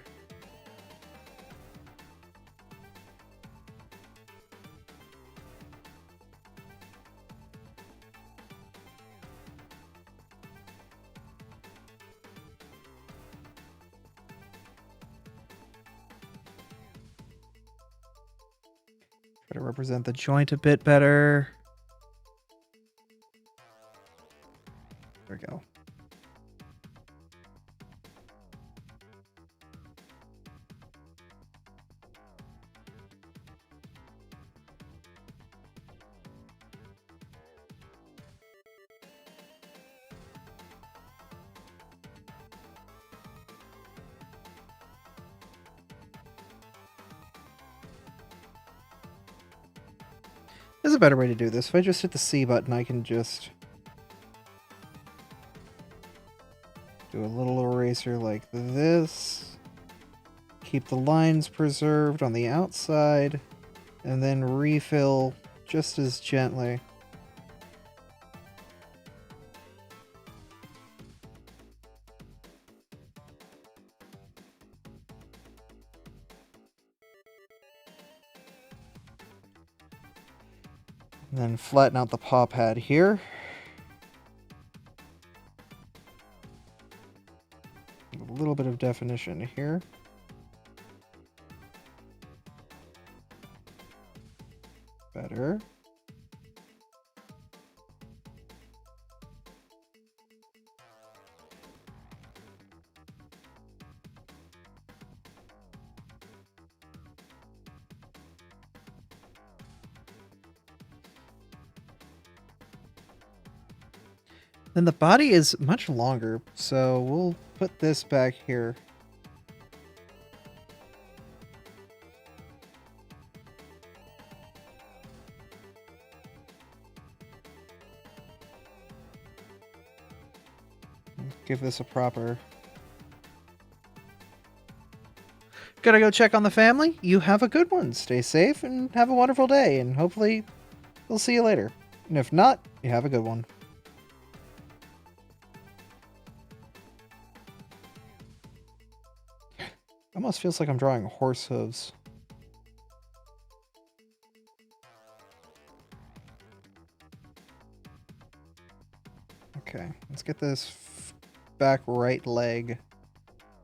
Try to represent the joint a bit better. There we go. There's a better way to do this. If I just hit the C button, I can just do a little eraser like this. Keep the lines preserved on the outside, and then refill just as gently. And then flatten out the paw pad here. A little bit of definition here. Better. Then the body is much longer, so we'll put this back here. Give this a proper... Gotta go check on the family. You have a good one. Stay safe and have a wonderful day, and hopefully we'll see you later. And if not, you have a good one. Almost feels like I'm drawing horse hooves. Okay, let's get this back right leg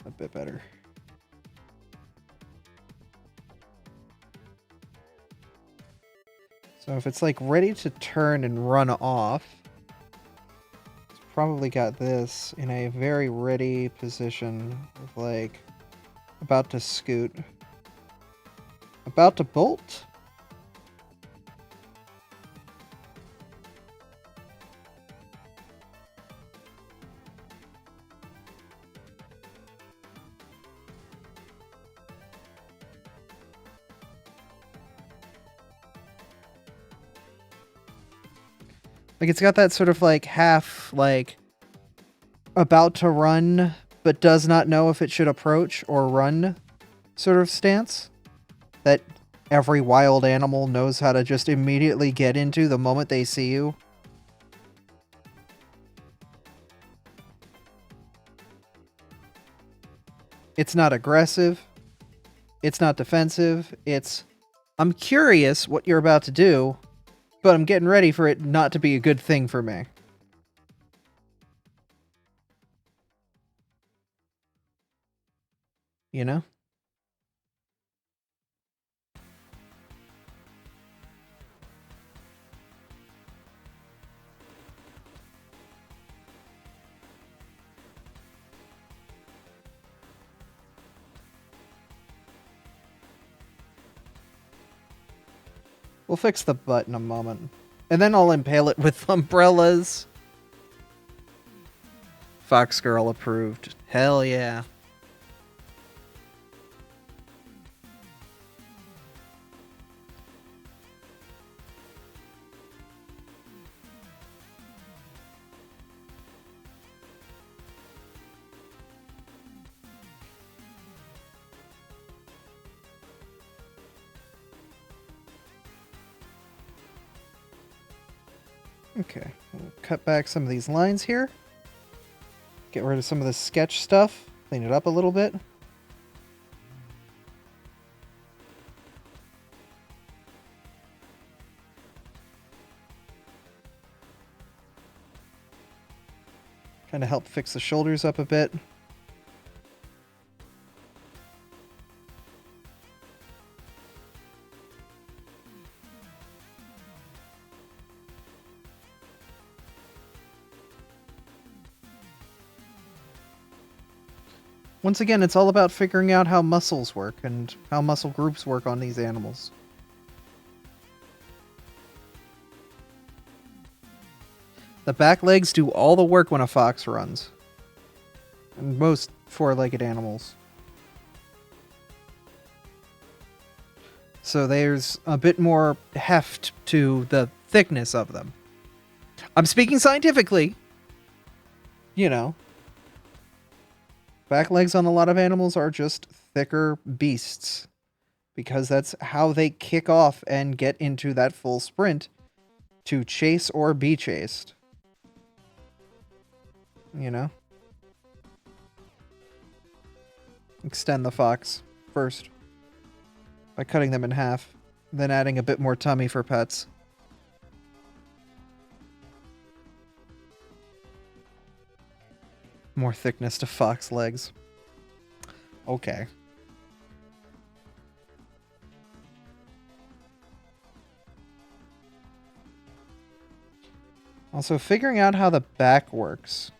a bit better. So if it's like ready to turn and run off, it's probably got this in a very ready position of like about to scoot, about to bolt. Like, it's got that sort of, like, half, like, about to run, but does not know if it should approach or run sort of stance that every wild animal knows how to just immediately get into the moment they see you. It's not aggressive. It's not defensive. It's, I'm curious what you're about to do, but I'm getting ready for it not to be a good thing for me. You know? We'll fix the butt in a moment. And then I'll impale it with umbrellas. Fox Girl approved. Hell yeah. Okay, we'll cut back some of these lines here. Get rid of some of the sketch stuff. Clean it up a little bit. Kind of help fix the shoulders up a bit. Once again, it's all about figuring out how muscles work and how muscle groups work on these animals. The back legs do all the work when a fox runs. And most four-legged animals. So there's a bit more heft to the thickness of them. I'm speaking scientifically. You know. Back legs on a lot of animals are just thicker beasts. Because that's how they kick off and get into that full sprint to chase or be chased. You know? Extend the fox first by cutting them in half, then adding a bit more tummy for pets. More thickness to fox legs. Okay. Also, figuring out how the back works.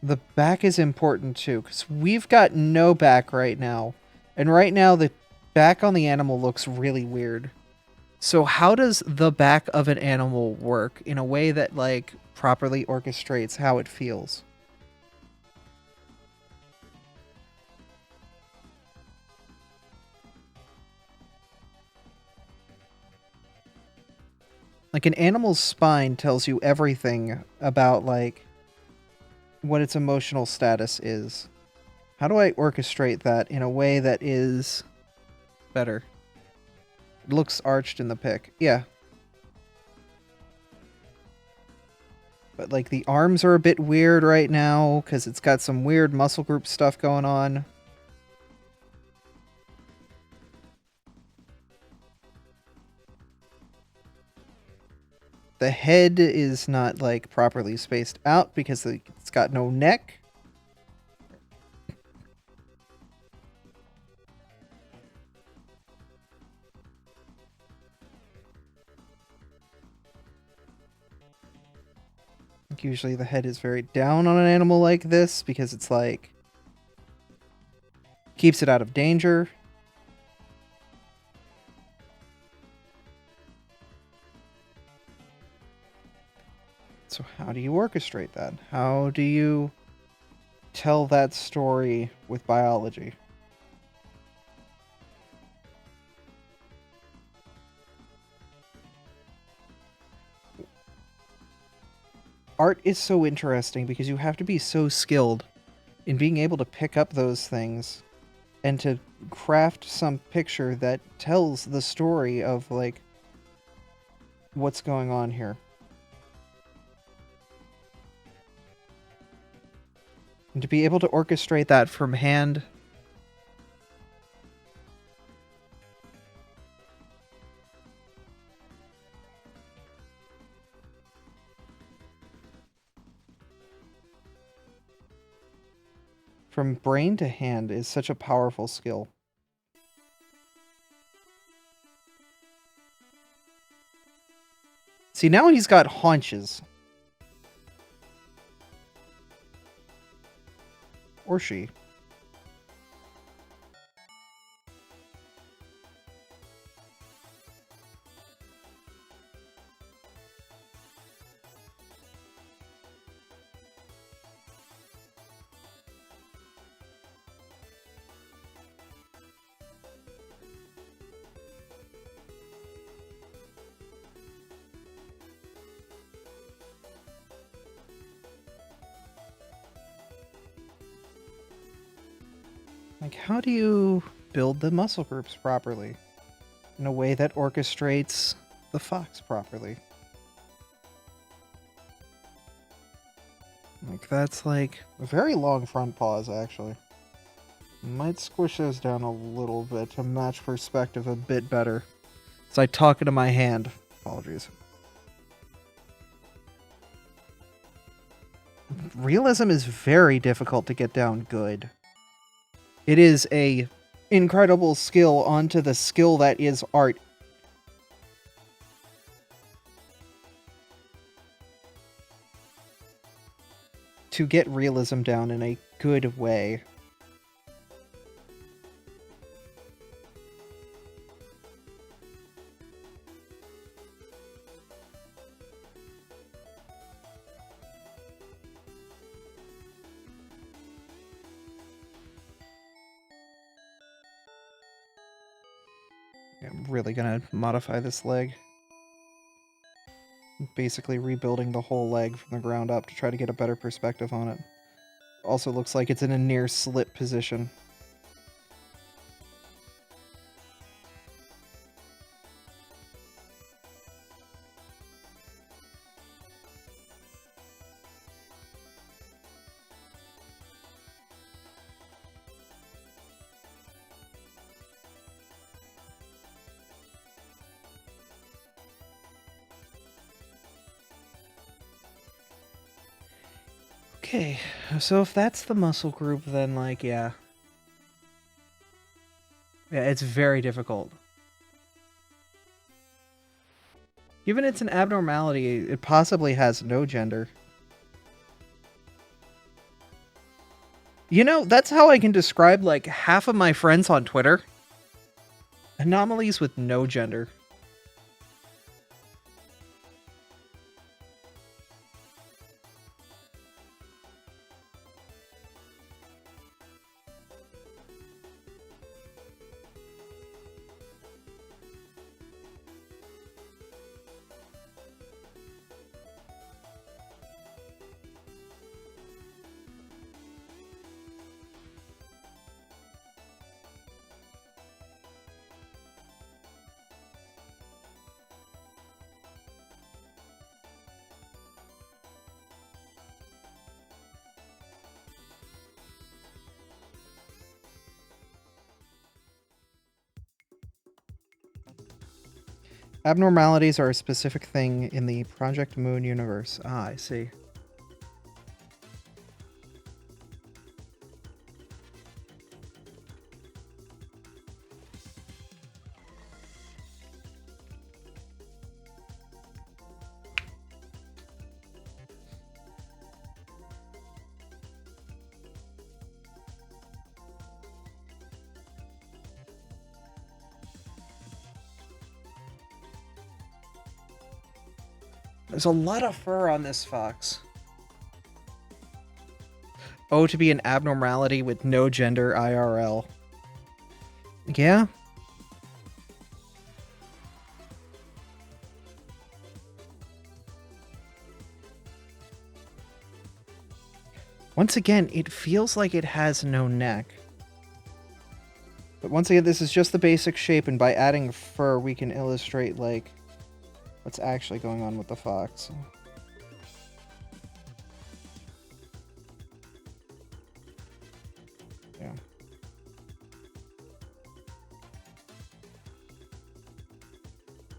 The back is important too, because we've got no back right now. And right now, the back on the animal looks really weird. So how does the back of an animal work in a way that like properly orchestrates how it feels? Like an animal's spine tells you everything about like what its emotional status is. How do I orchestrate that in a way that is better? It looks arched in the pic. Yeah. But like the arms are a bit weird right now because it's got some weird muscle group stuff going on. The head is not like properly spaced out because it's got no neck. Like usually the head is very down on an animal like this because it's like keeps it out of danger. So how do you orchestrate that? How do you tell that story with biology? Art is so interesting because you have to be so skilled in being able to pick up those things and to craft some picture that tells the story of like what's going on here. And to be able to orchestrate that from hand. From brain to hand is such a powerful skill. See, now he's got haunches. Or she. Like, how do you build the muscle groups properly in a way that orchestrates the fox properly? Like, that's like a very long front paws, actually. Might squish those down a little bit to match perspective a bit better. So I talk into my hand. Apologies. Realism is very difficult to get down good. It is a incredible skill onto the skill that is art. To get realism down in a good way. I'm really gonna modify this leg. Basically rebuilding the whole leg from the ground up to try to get a better perspective on it. Also looks like it's in a near slip position. Okay, so if that's the muscle group, then, like, yeah. Yeah, it's very difficult. Given it's an abnormality, it possibly has no gender. You know, that's how I can describe, like, half of my friends on Twitter. Anomalies with no gender. Abnormalities are a specific thing in the Project Moon universe. Ah, I see. There's a lot of fur on this fox. Oh, to be an abnormality with no gender IRL. Yeah? Once again, it feels like it has no neck. But once again, this is just the basic shape, and by adding fur, we can illustrate, like, what's actually going on with the fox. Yeah.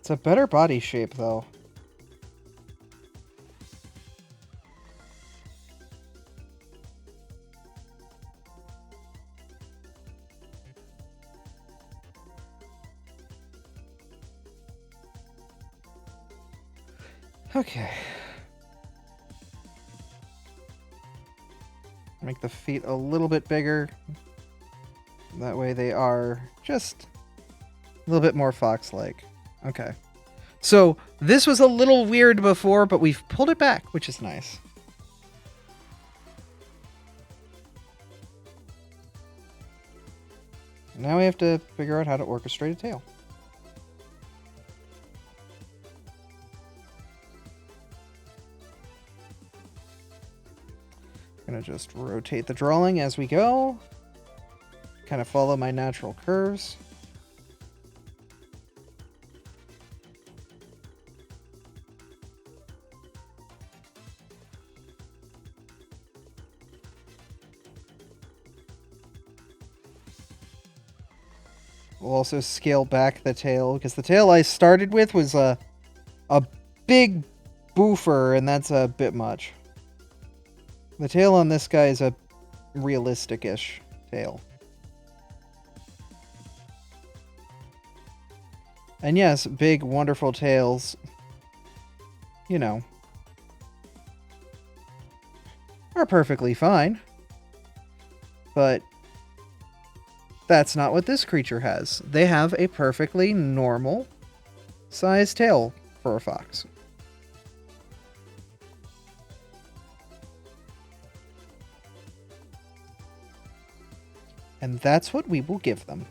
It's a better body shape, though. Okay. Make the feet a little bit bigger. That way they are just a little bit more fox-like. Okay. So this was a little weird before, but we've pulled it back, which is nice. Now we have to figure out how to orchestrate a tail. Gonna just rotate the drawing as we go. Kind of follow my natural curves. We'll also scale back the tail, because the tail I started with was a big boofer, and that's a bit much. The tail on this guy is a realistic-ish tail. And yes, big, wonderful tails, you know, are perfectly fine. But that's not what this creature has. They have a perfectly normal sized tail for a fox. And that's what we will give them.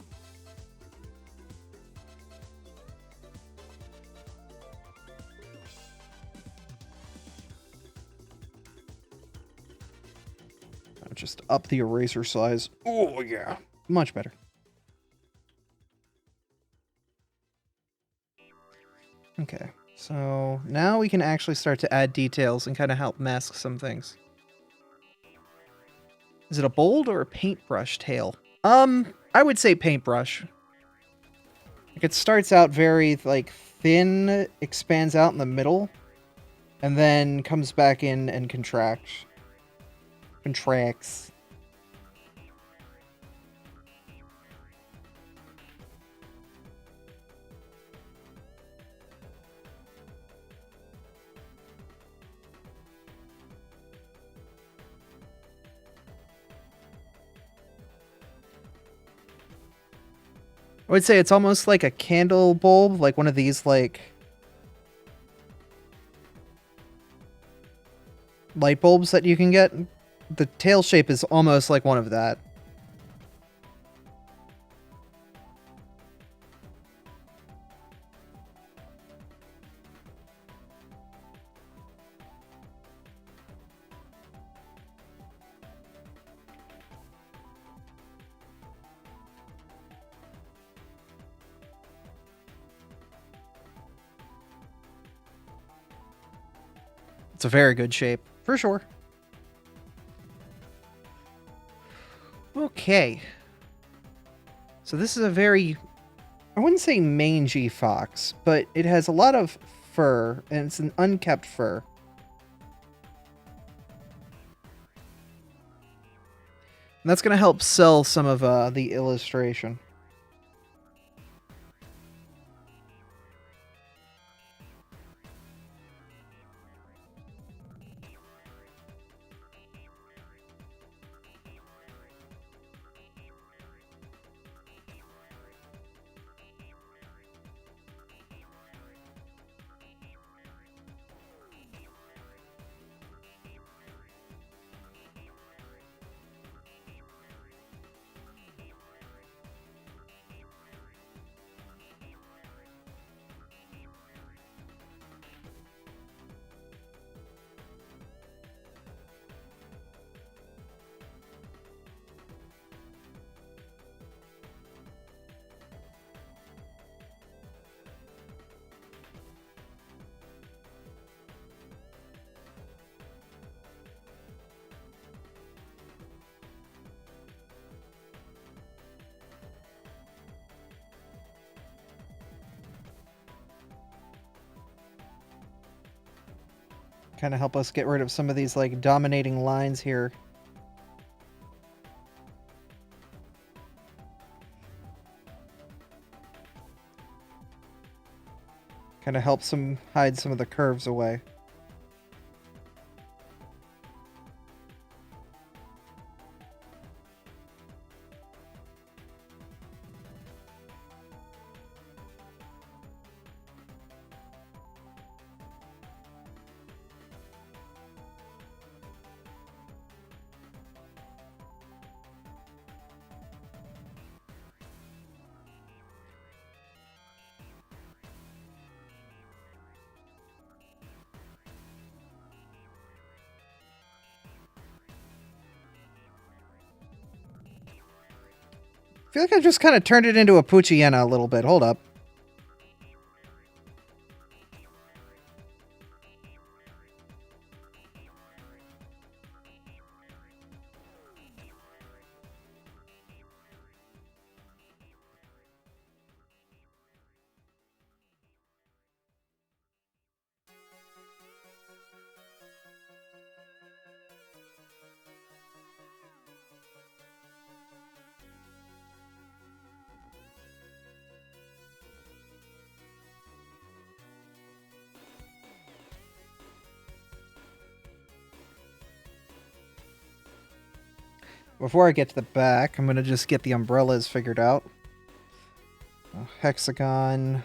I'll just up the eraser size. Oh, yeah. Much better. Okay, so now we can actually start to add details and kind of help mask some things. Is it a bold or a paintbrush tail? I would say paintbrush. Like, it starts out very, like, thin, expands out in the middle, and then comes back in and contracts. I would say it's almost like a candle bulb, like one of these, like, light bulbs that you can get. The tail shape is almost like one of that. It's a very good shape, for sure. Okay. So this is a very I wouldn't say mangy fox, but it has a lot of fur, and it's an unkept fur. And that's going to help sell some of the illustration. Kind of help us get rid of some of these like dominating lines here. Kind of helps them hide some of the curves away. I feel like I just kind of turned it into a Poochyena a little bit. Hold up. Before I get to the back, I'm going to just get the umbrellas figured out. A hexagon.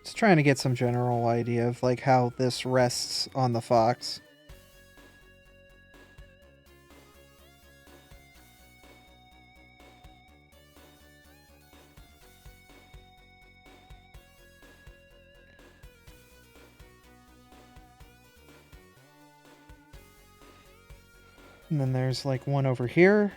Just trying to get some general idea of like how this rests on the fox. And then there's like one over here.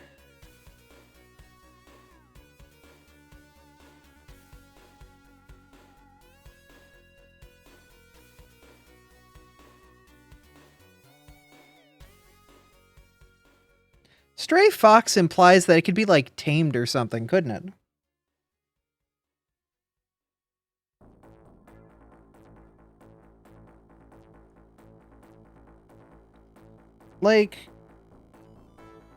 Stray fox implies that it could be like tamed or something, couldn't it? Like,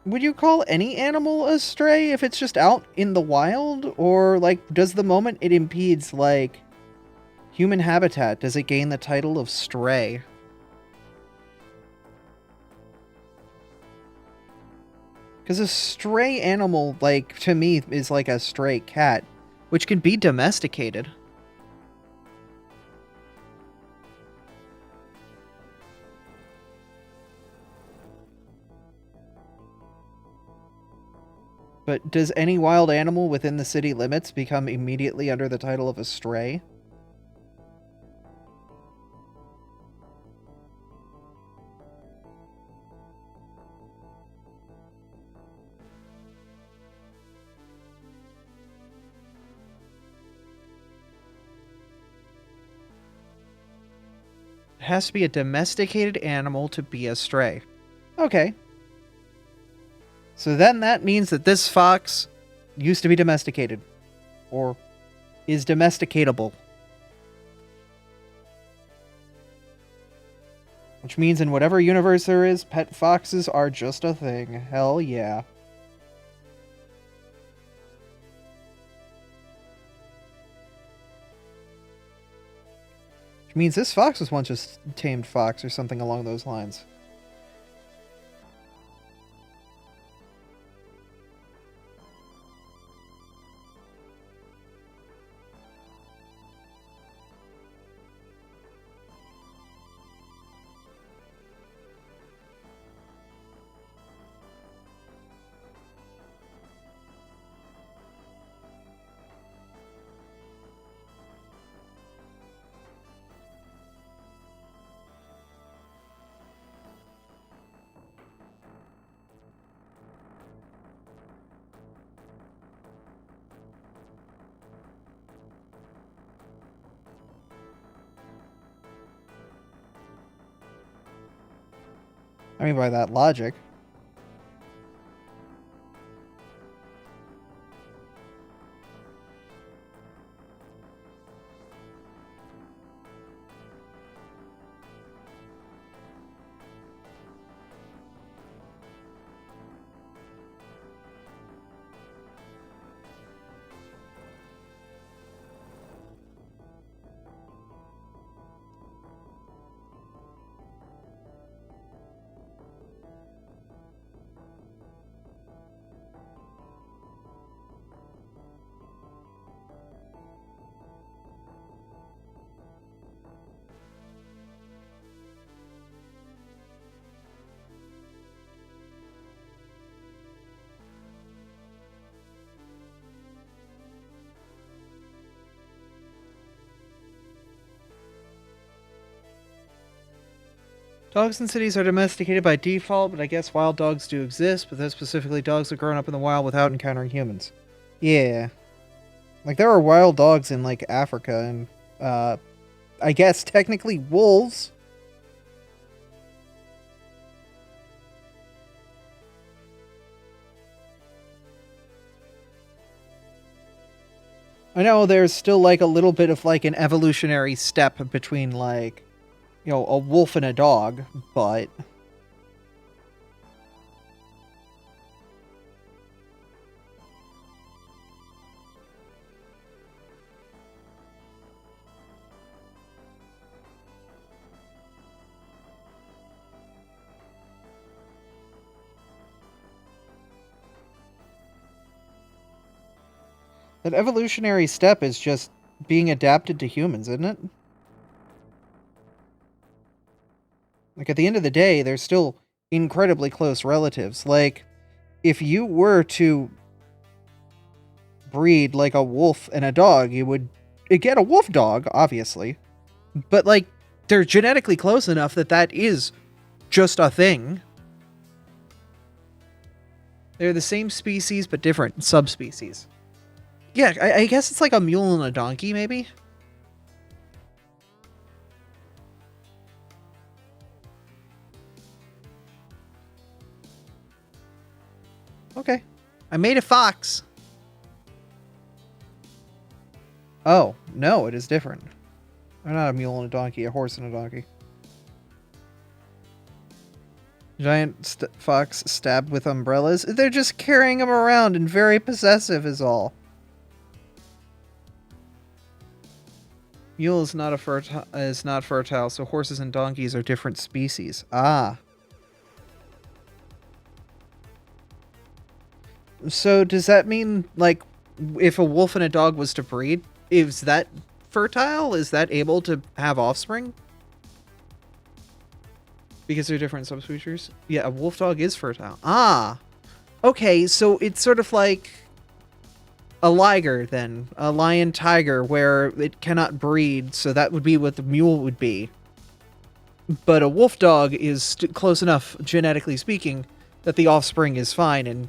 would you call any animal a stray if it's just out in the wild? Or, like, does the moment it impedes, like, human habitat, does it gain the title of stray? Because a stray animal, like, to me, is like a stray cat. which can be domesticated. But does any wild animal within the city limits become immediately under the title of a stray? It has to be a domesticated animal to be a stray. Okay. So then that means that this fox used to be domesticated. Or is domesticatable. Which means in whatever universe there is, pet foxes are just a thing. Hell yeah. Which means this fox was once just a tamed fox or something along those lines. I mean, by that logic. Dogs in cities are domesticated by default, but I guess wild dogs do exist, but they're specifically dogs that grown up in the wild without encountering humans. Yeah. Like, there are wild dogs in, like, Africa, and, I guess technically wolves. I know there's still, like, a little bit of, like, an evolutionary step between, like, you know, a wolf and a dog, but... that evolutionary step is just being adapted to humans, isn't it? Like, at the end of the day, they're still incredibly close relatives. Like, if you were to breed, like, a wolf and a dog, you would get a wolf dog, obviously. But, like, they're genetically close enough that that is just a thing. They're the same species, but different subspecies. Yeah, I guess it's like a mule and a donkey, maybe? Okay. I made a fox. Oh, no, it is different. Or not a mule and a donkey, a horse and a donkey. Giant fox stabbed with umbrellas. They're just carrying them around and very possessive is all. Mule is not fertile, so horses and donkeys are different species. Ah. So does that mean, like, if a wolf and a dog was to breed, is that fertile? Is that able to have offspring? Because they're different subspecies? Yeah, a wolf dog is fertile. Ah! Okay, so it's sort of like a liger, then. A lion tiger, where it cannot breed, so that would be what the mule would be. But a wolf dog is close enough, genetically speaking, that the offspring is fine and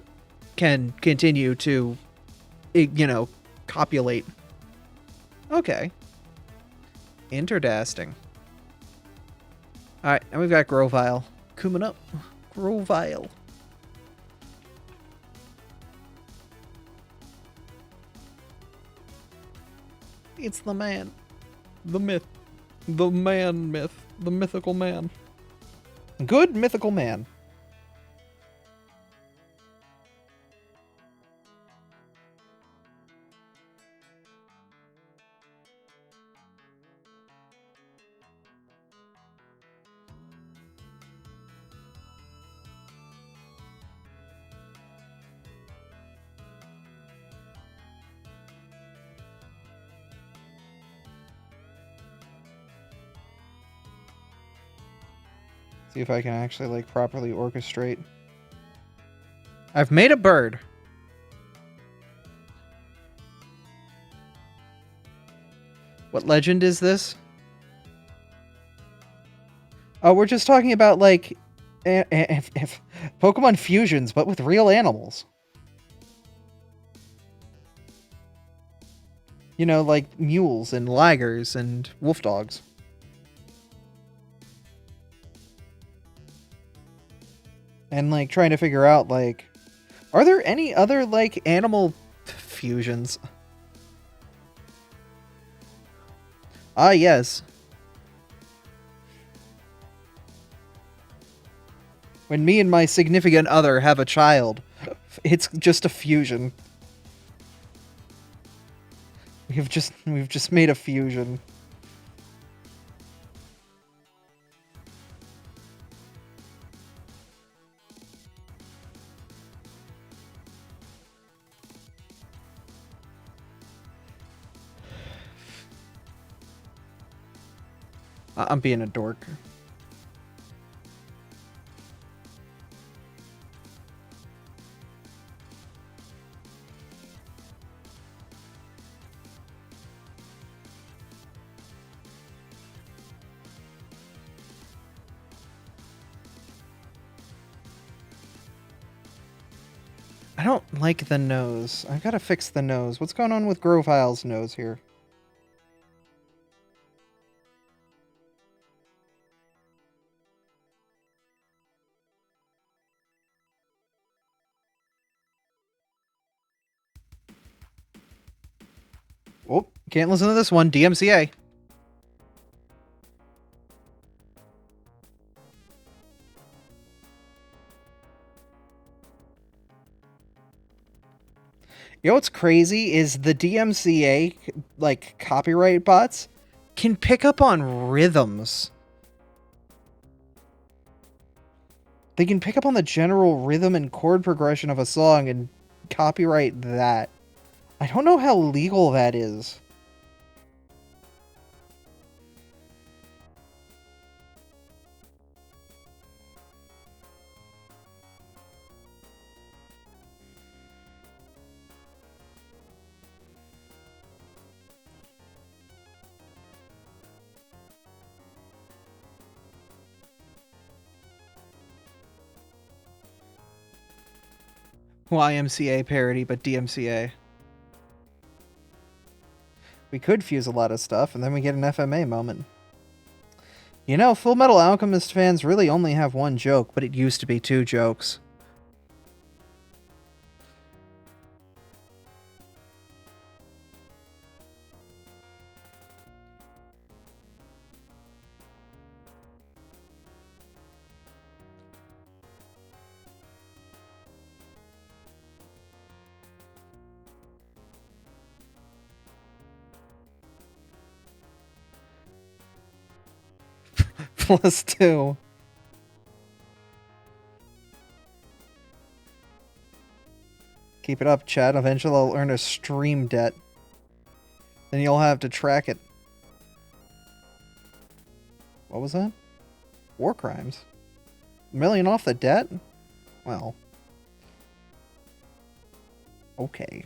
can continue to, copulate. Okay. Interdasting. Alright, and we've got Grovile. Coming up. Grovile. It's the man. The myth. The man myth. The mythical man. Good mythical man. See if I can actually, like, properly orchestrate. I've made a bird. What legend is this? Oh, we're just talking about, like, if Pokemon fusions, but with real animals. You know, like mules and ligers and wolf dogs. And, like, trying to figure out, like, are there any other, like, animal fusions? Ah, yes. When me and my significant other have a child, it's just a fusion. We've just made a fusion. I'm being a dork. I don't like the nose. I've got to fix the nose. What's going on with Grovile's nose here? Oh, can't listen to this one. DMCA. You know what's crazy is the DMCA, like, copyright bots can pick up on rhythms. They can pick up on the general rhythm and chord progression of a song and copyright that. I don't know how legal that is. YMCA parody, but DMCA. We could fuse a lot of stuff, and then we get an FMA moment. You know, Full Metal Alchemist fans really only have one joke, but it used to be 2 jokes. +2. Keep it up, Chad. Eventually I'll earn a stream debt. Then you'll have to track it. What was that? War crimes. $1 million off the debt? Well. Okay.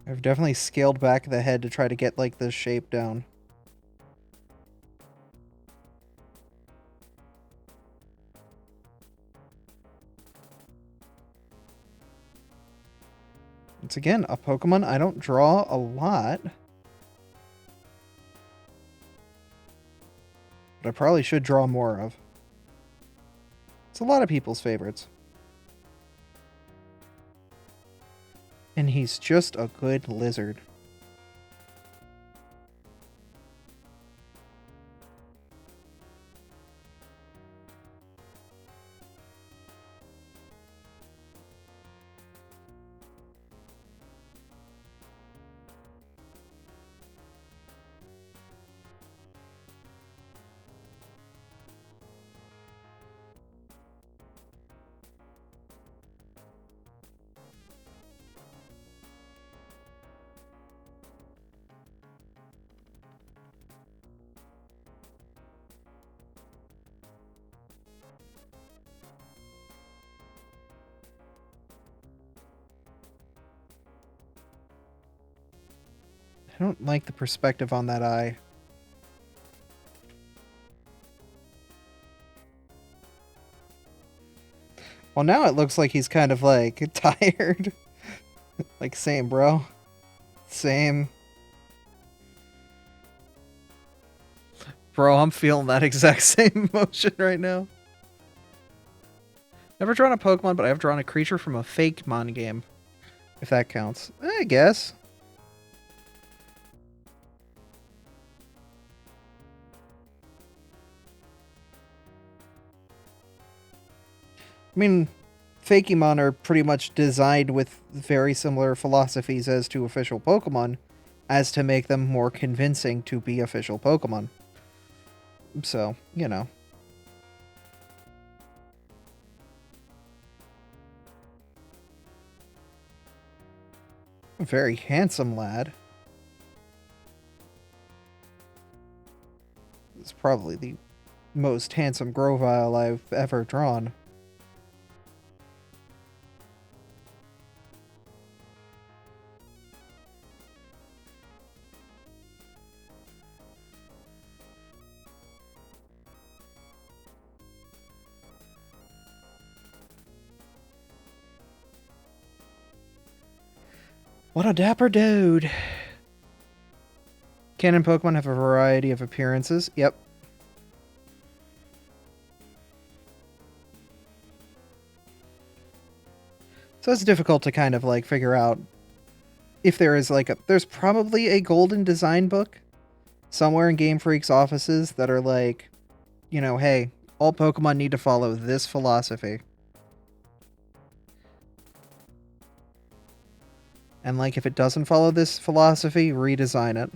I've definitely scaled back the head to try to get, like, the shape down. Once again, a Pokemon I don't draw a lot. But I probably should draw more of. It's a lot of people's favorites. And he's just a good lizard. I don't like the perspective on that eye. Well, now it looks like he's kind of, like, tired. Like, same, bro. Same. Bro, I'm feeling that exact same emotion right now. Never drawn a Pokemon, but I've drawn a creature from a fake Mon game. If that counts. I guess. I mean, Fakemon are pretty much designed with very similar philosophies as to official Pokemon, as to make them more convincing to be official Pokemon. So, you know. A very handsome lad. It's probably the most handsome Grovyle I've ever drawn. What a dapper dude. Canon Pokemon have a variety of appearances. Yep. So it's difficult to kind of like figure out if there is like there's probably a golden design book somewhere in Game Freak's offices that are like, you know, hey, all Pokemon need to follow this philosophy. And, like, if it doesn't follow this philosophy, redesign it.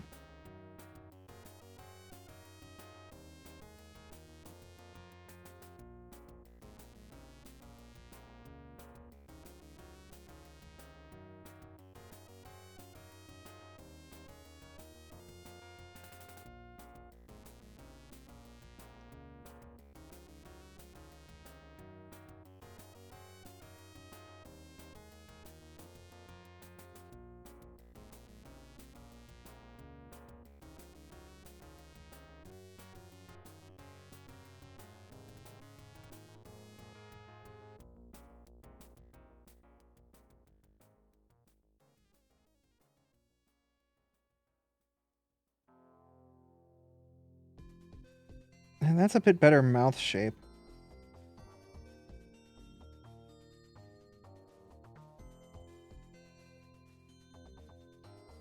And that's a bit better mouth shape.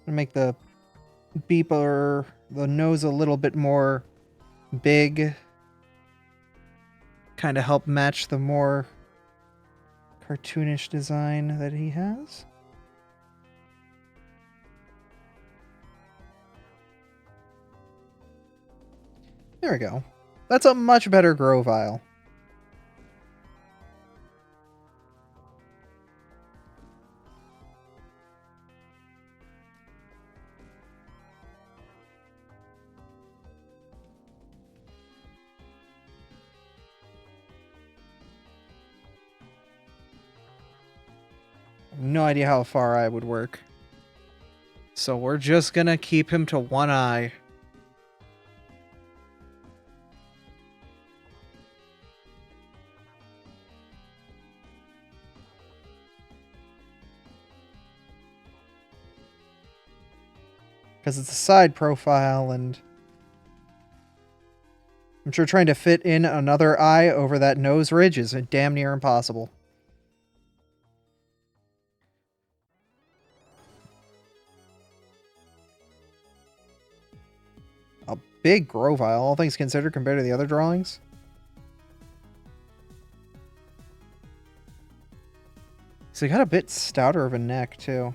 Make the beeper, the nose a little bit more big. Kind of help match the more cartoonish design that he has. There we go. That's a much better Grovile. No idea how far eye would work. So we're just gonna keep him to one eye. Because it's a side profile, and I'm sure trying to fit in another eye over that nose ridge is damn near impossible. A big Grovile, all things considered, compared to the other drawings. So he got a bit stouter of a neck, too.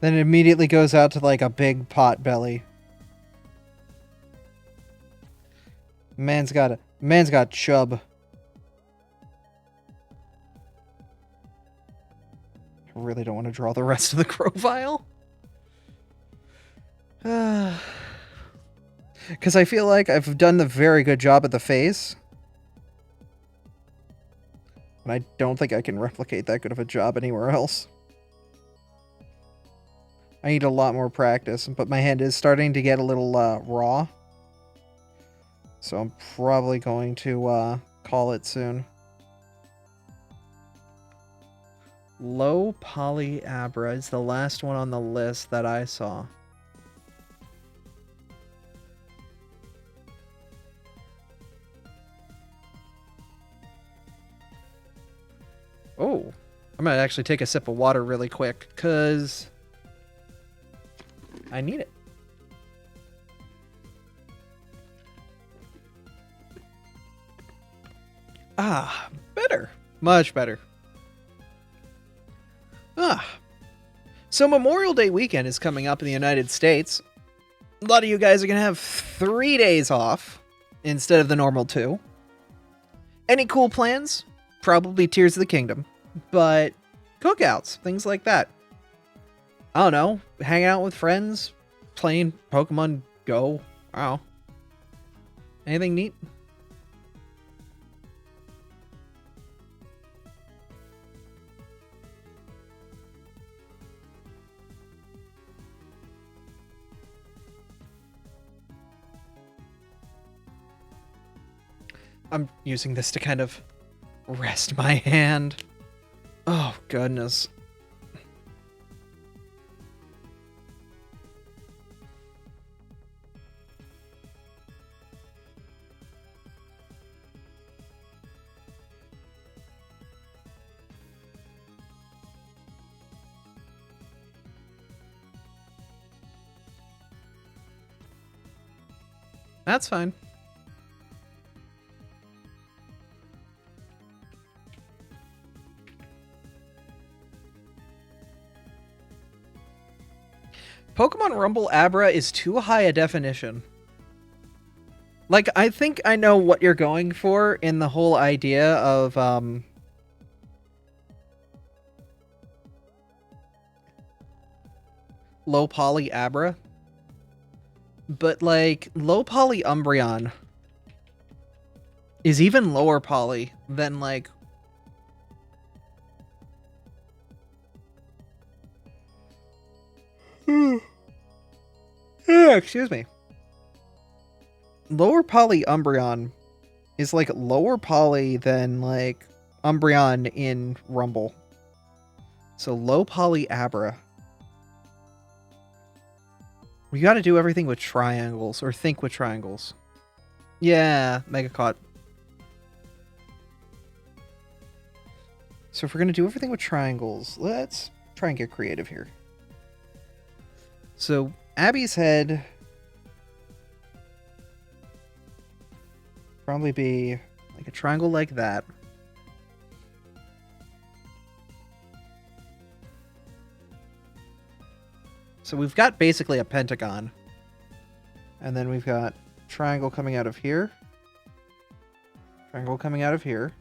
Then it immediately goes out to like a big pot belly. Man's got chub. I really don't want to draw the rest of the Grovile. Because I feel like I've done a very good job at the face. And I don't think I can replicate that good of a job anywhere else. I need a lot more practice, but my hand is starting to get a little raw. So I'm probably going to call it soon. Low Poly Abra is the last one on the list that I saw. Oh, I'm going to actually take a sip of water really quick, because I need it. Ah, better. Much better. So Memorial Day weekend is coming up in the United States. A lot of you guys are going to have 3 days off instead of the normal 2. Any cool plans? Probably Tears of the Kingdom. But cookouts, things like that. I don't know, hanging out with friends, playing Pokemon Go. I don't know. Anything neat? I'm using this to kind of rest my hand. Oh, goodness. That's fine. Pokemon Rumble Abra is too high a definition. Like, I think I know what you're going for in the whole idea of, low poly Abra. But, like, low poly Umbreon is even lower poly than, like, Excuse me. Lower poly Umbreon is like lower poly than like Umbreon in Rumble. So low poly Abra. We gotta do everything with triangles, or think with triangles. Yeah, Megacaught. So if we're gonna do everything with triangles, let's try and get creative here. So Abby's head probably be like a triangle like that. So we've got basically a pentagon. And then we've got triangle coming out of here. Triangle coming out of here.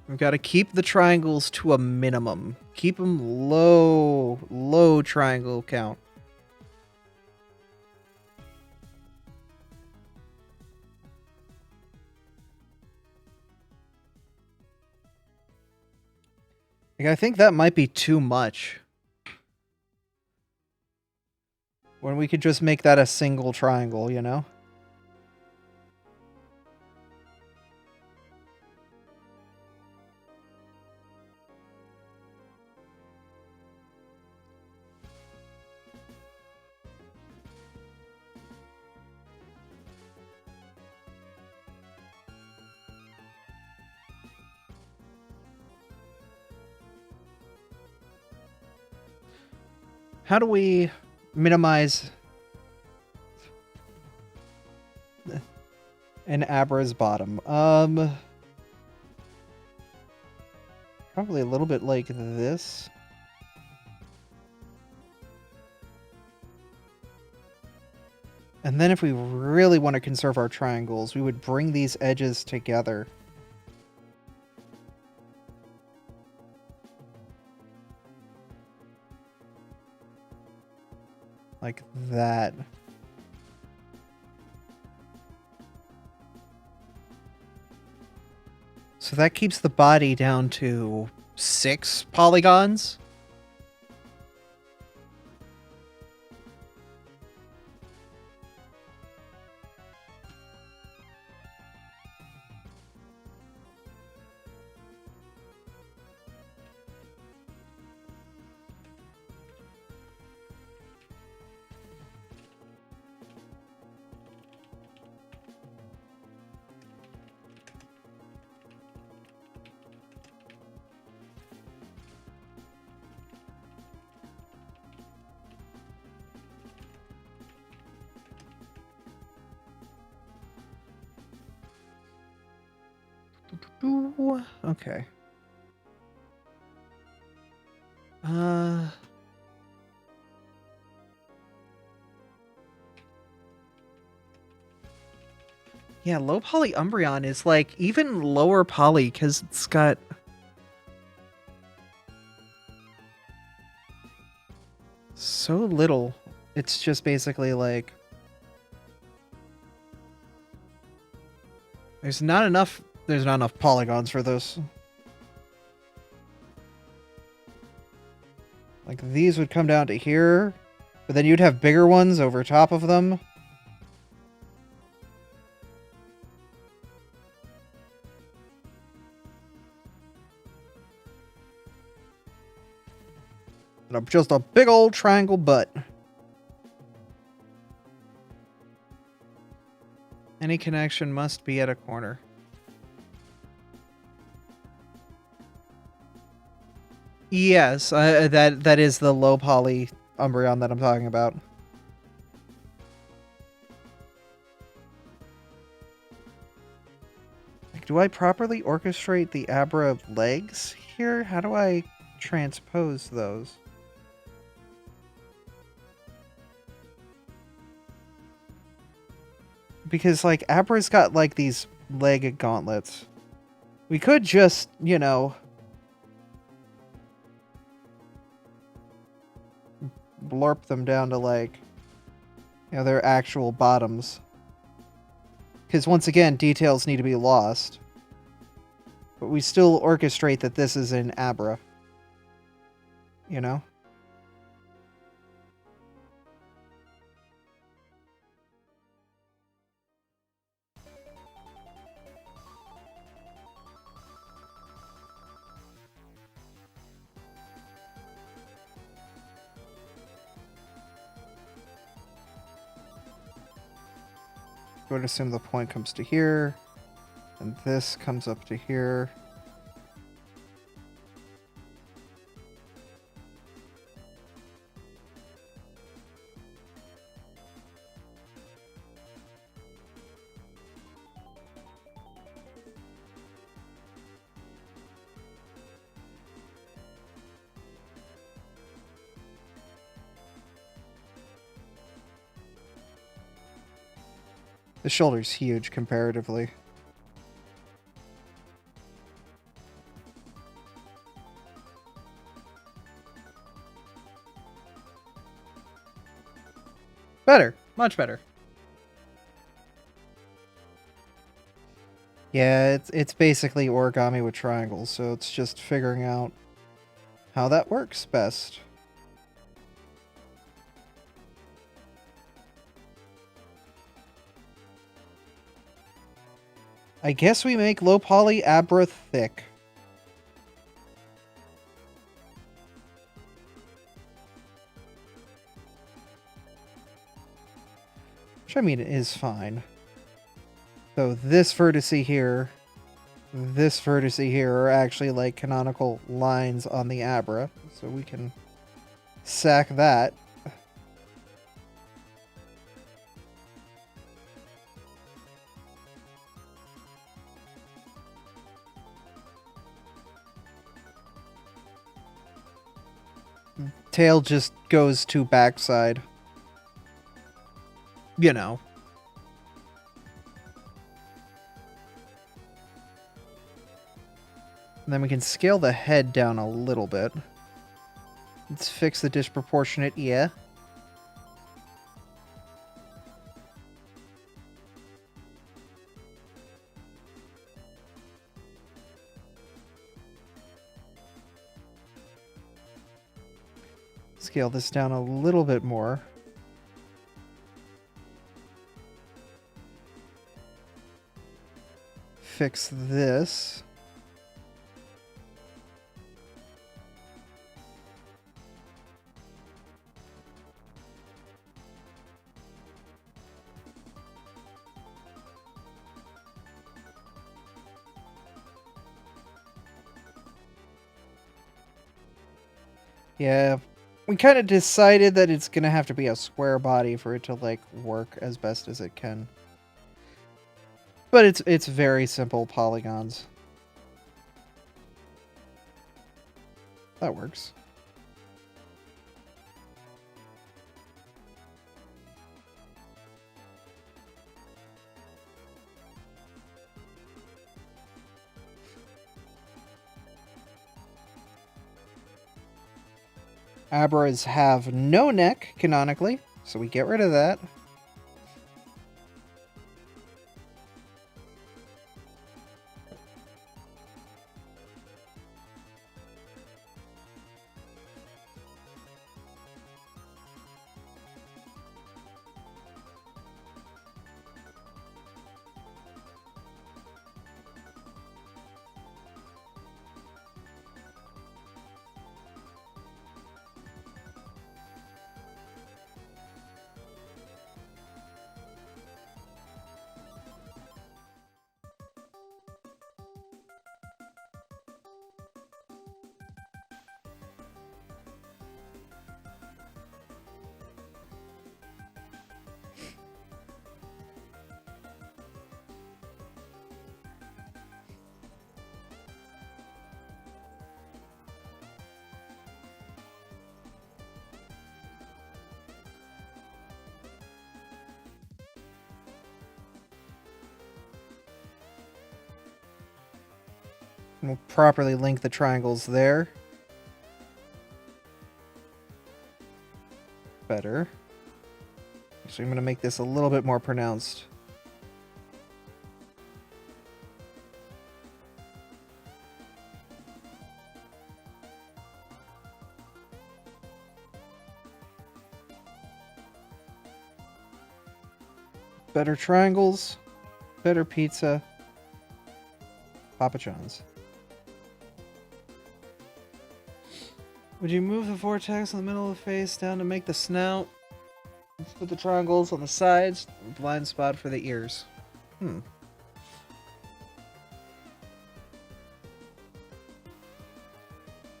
We've got to keep the triangles to a minimum. Keep them low triangle count. Like, I think that might be too much. When we could just make that a single triangle, you know? How do we minimize an Abra's bottom? Probably a little bit like this. And then if we really want to conserve our triangles, we would bring these edges together. Like that. So that keeps the body down to 6 polygons. Okay. Yeah, low poly Umbreon is like even lower poly because it's got so little. It's just basically like there's not enough polygons for this. Like these would come down to here, but then you'd have bigger ones over top of them. And just a big old triangle butt. Any connection must be at a corner. Yes, that is the low poly Umbreon that I'm talking about. Like, do I properly orchestrate the Abra legs here? How do I transpose those? Because, like, Abra's got, like, these leg gauntlets. We could just, you know, blurp them down to, like, you know, their actual bottoms. Because, once again, details need to be lost. But we still orchestrate that this is in Abra. You know? I would assume the point comes to here, and this comes up to here. The shoulder's huge comparatively. Better. Much better. Yeah, it's basically origami with triangles, so it's just figuring out how that works best. I guess we make low poly Abra thick. Which, I mean, it is fine. So this vertice here, this vertice here are actually like canonical lines on the Abra. So we can sack that. Tail just goes to backside. You know. And then we can scale the head down a little bit. Let's fix the disproportionate ear. Scale this down a little bit more. Fix this. Yeah, we kind of decided that it's going to have to be a square body for it to, like, work as best as it can. But it's very simple polygons. That works. Abras have no neck, canonically, so we get rid of that. And we'll properly link the triangles there. Better. So I'm going to make this a little bit more pronounced. better triangles, better pizza, Papa John's. Would you move the vortex in the middle of the face down to make the snout? Let's put the triangles on the sides, blind spot for the ears.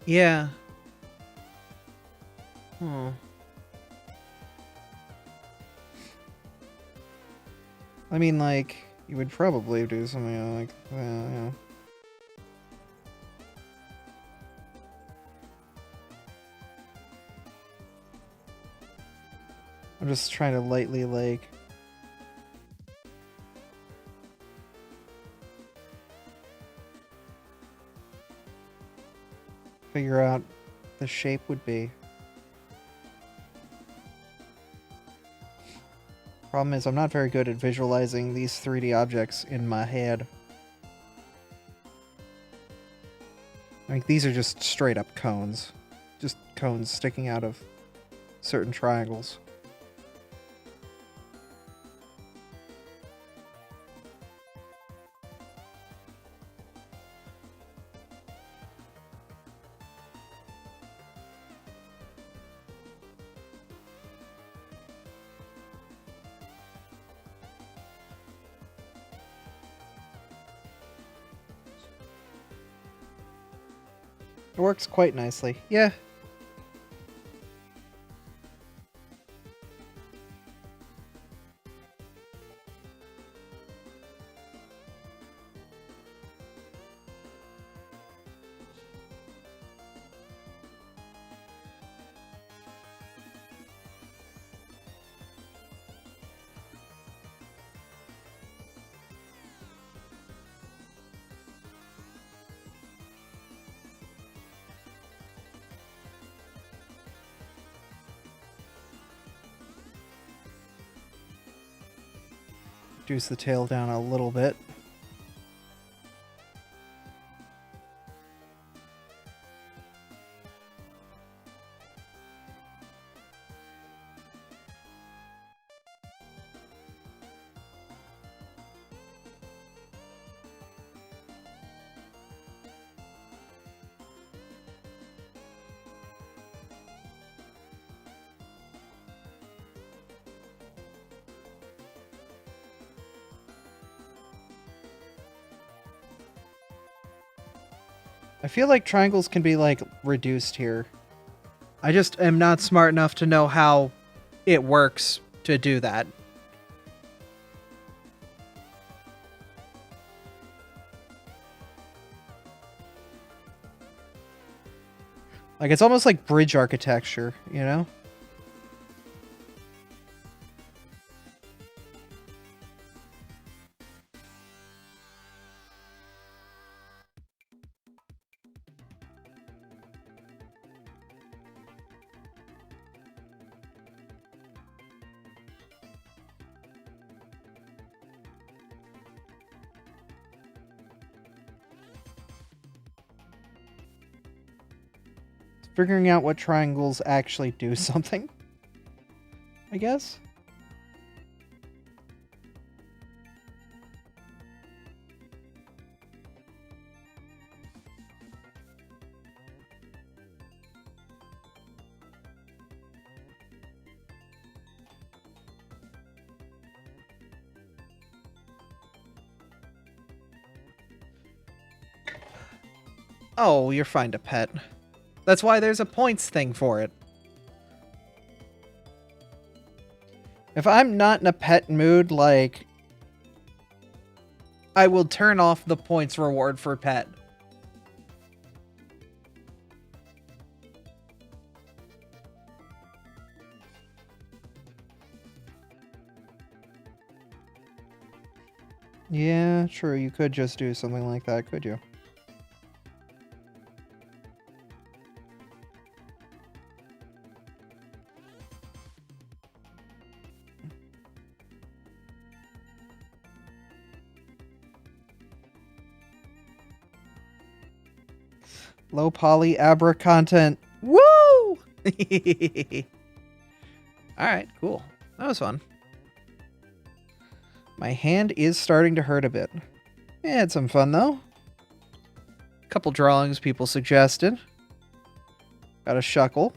Yeah. I mean, like, you would probably do something like that, yeah. I'm just trying to lightly, like... figure out the shape would be. Problem is, I'm not very good at visualizing these 3D objects in my head. Like, these are just straight up cones. Just cones sticking out of certain triangles. It works quite nicely. Yeah. Reduce the tail down a little bit. I feel like triangles can be, like, reduced here. I just am not smart enough to know how it works to do that. Like, it's almost like bridge architecture, you know? Figuring out what triangles actually do something, I guess. Oh, you're fine to pet. That's why there's a points thing for it. If I'm not in a pet mood, like, I will turn off the points reward for pet. Yeah, true. You could just do something like that, could you? Low poly Abra content. Woo! Alright, cool. That was fun. My hand is starting to hurt a bit. I had some fun, though. A couple drawings people suggested. Got a Shuckle.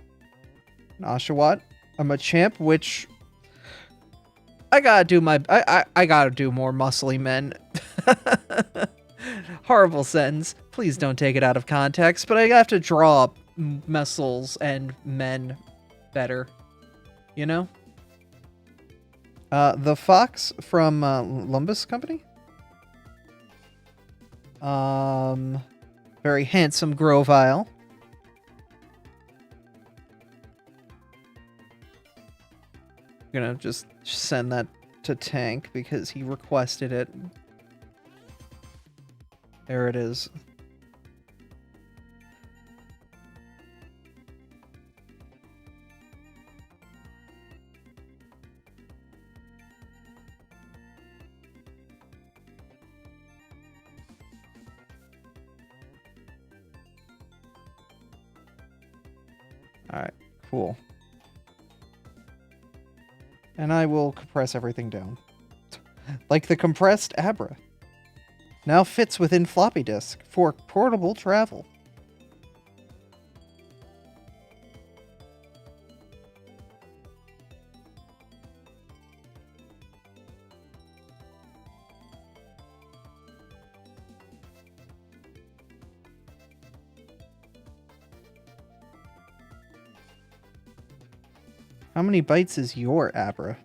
An Oshawott. A Machamp, which... I gotta do my... I gotta do more muscly men. Horrible sentence. Please don't take it out of context, but I have to draw muscles and men better. You know? The Fox from Lumbus Company. Very handsome Grovyle. I'm gonna just send that to Tank because he requested it. There it is. Alright, cool. And I will compress everything down. Like the compressed Abra. Now fits within floppy disk for portable travel. How many bytes is your Abra?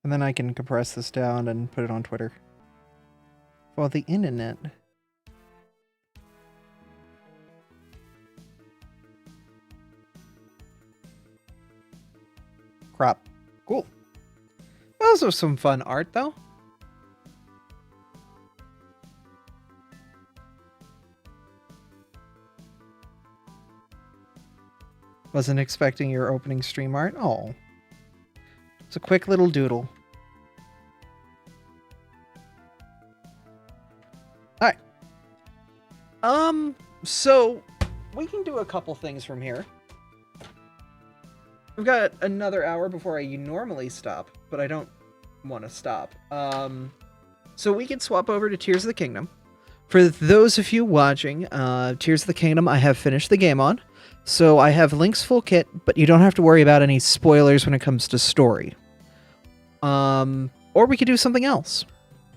And then I can compress this down and put it on Twitter. For the internet. Crop. Cool. Those are some fun art, though. Wasn't expecting your opening stream art. Oh. It's a quick little doodle. Alright. So we can do a couple things from here. We've got another hour before I normally stop, but I don't want to stop. So we can swap over to Tears of the Kingdom. For those of you watching, Tears of the Kingdom I have finished the game on. So I have Link's full kit, but you don't have to worry about any spoilers when it comes to story. Or we could do something else.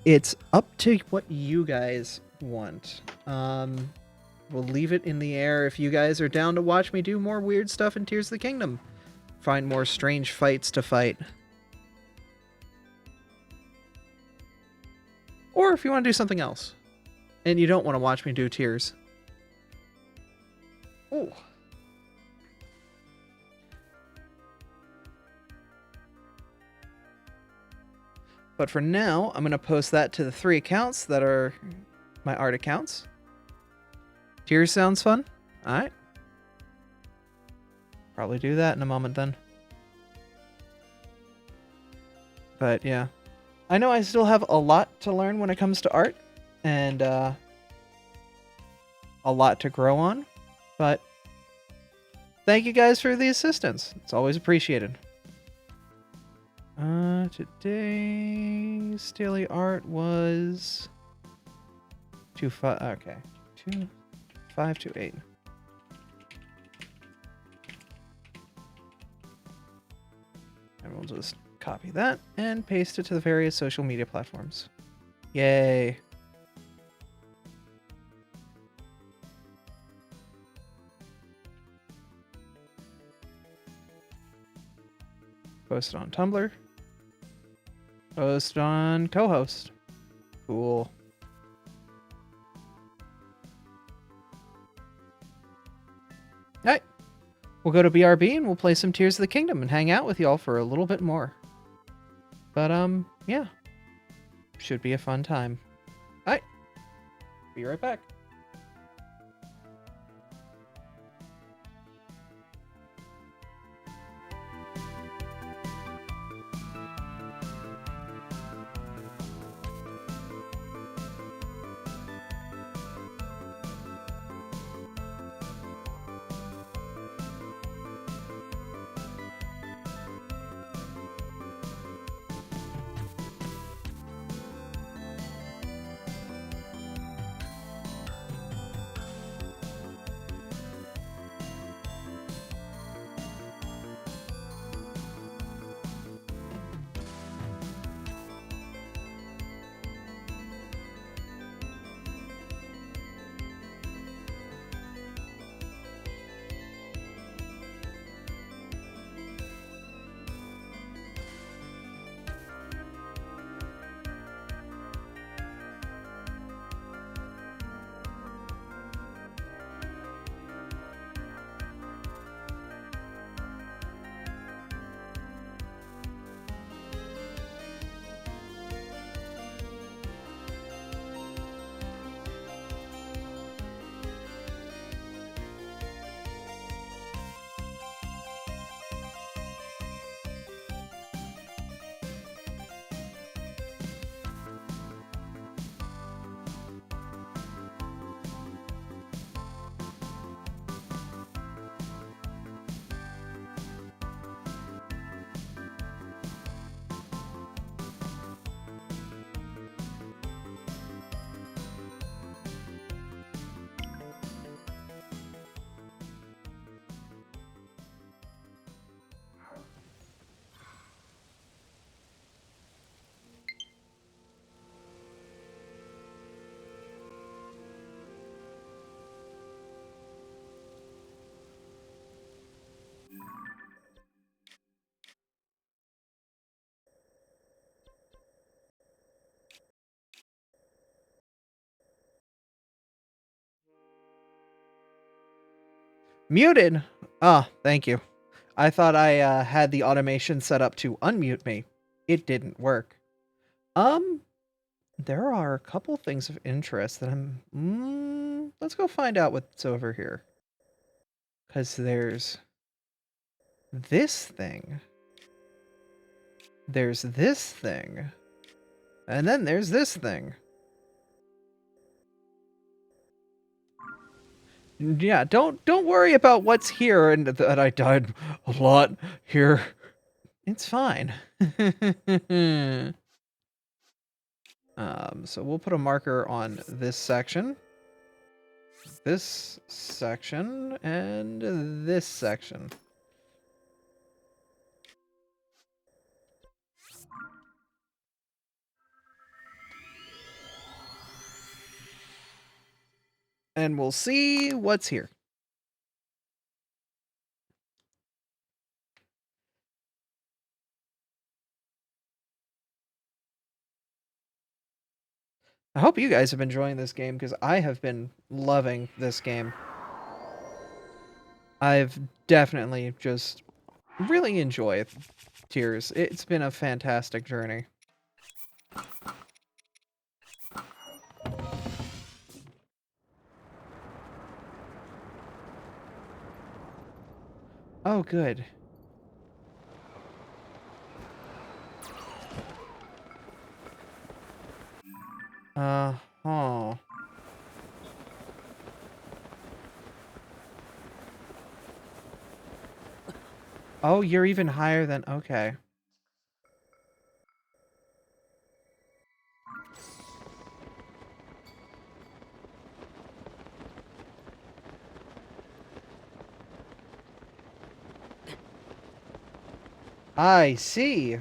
It's up to what you guys want. We'll leave it in the air if you guys are down to watch me do more weird stuff in Tears of the Kingdom. Find more strange fights to fight. Or if you want to do something else. And you don't want to watch me do Tears. Ooh. But for now, I'm going to post that to the 3 accounts that are my art accounts. Tears sounds fun? Alright. Probably do that in a moment then. But yeah. I know I still have a lot to learn when it comes to art. And a lot to grow on. But thank you guys for the assistance. It's always appreciated. Today's daily art was 2-5. Okay, 2-5-8. And we'll just copy that and paste it to the various social media platforms. Yay! Post it on Tumblr. Post on co-host. Cool. Alright. We'll go to BRB and we'll play some Tears of the Kingdom and hang out with y'all for a little bit more. But, yeah. Should be a fun time. Alright. Be right back. Muted? Ah, thank you. I thought I had the automation set up to unmute me. It didn't work. There are a couple things of interest that let's go find out what's over here. Because there's this thing. There's this thing. And then there's this thing. Yeah, don't worry about what's here and that I died a lot here. It's fine. So we'll put a marker on this section, and this section. And we'll see what's here. I hope you guys have been enjoying this game, because I have been loving this game. I've definitely just really enjoyed Tears. It's been a fantastic journey. Oh, good. Uh-huh. Oh, you're even higher than... Okay. I see.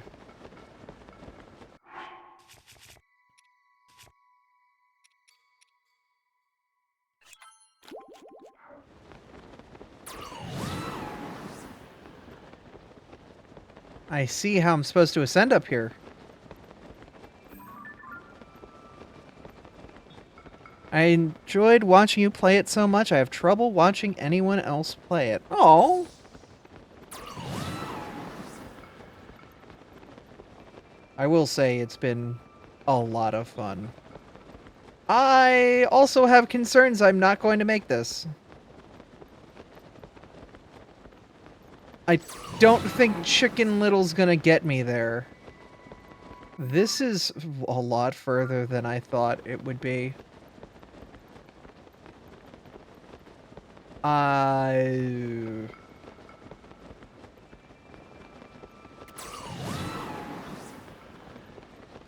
I see how I'm supposed to ascend up here. I enjoyed watching you play it so much, I have trouble watching anyone else play it. Oh. I will say it's been a lot of fun. I also have concerns I'm not going to make this. I don't think Chicken Little's gonna get me there. This is a lot further than I thought it would be.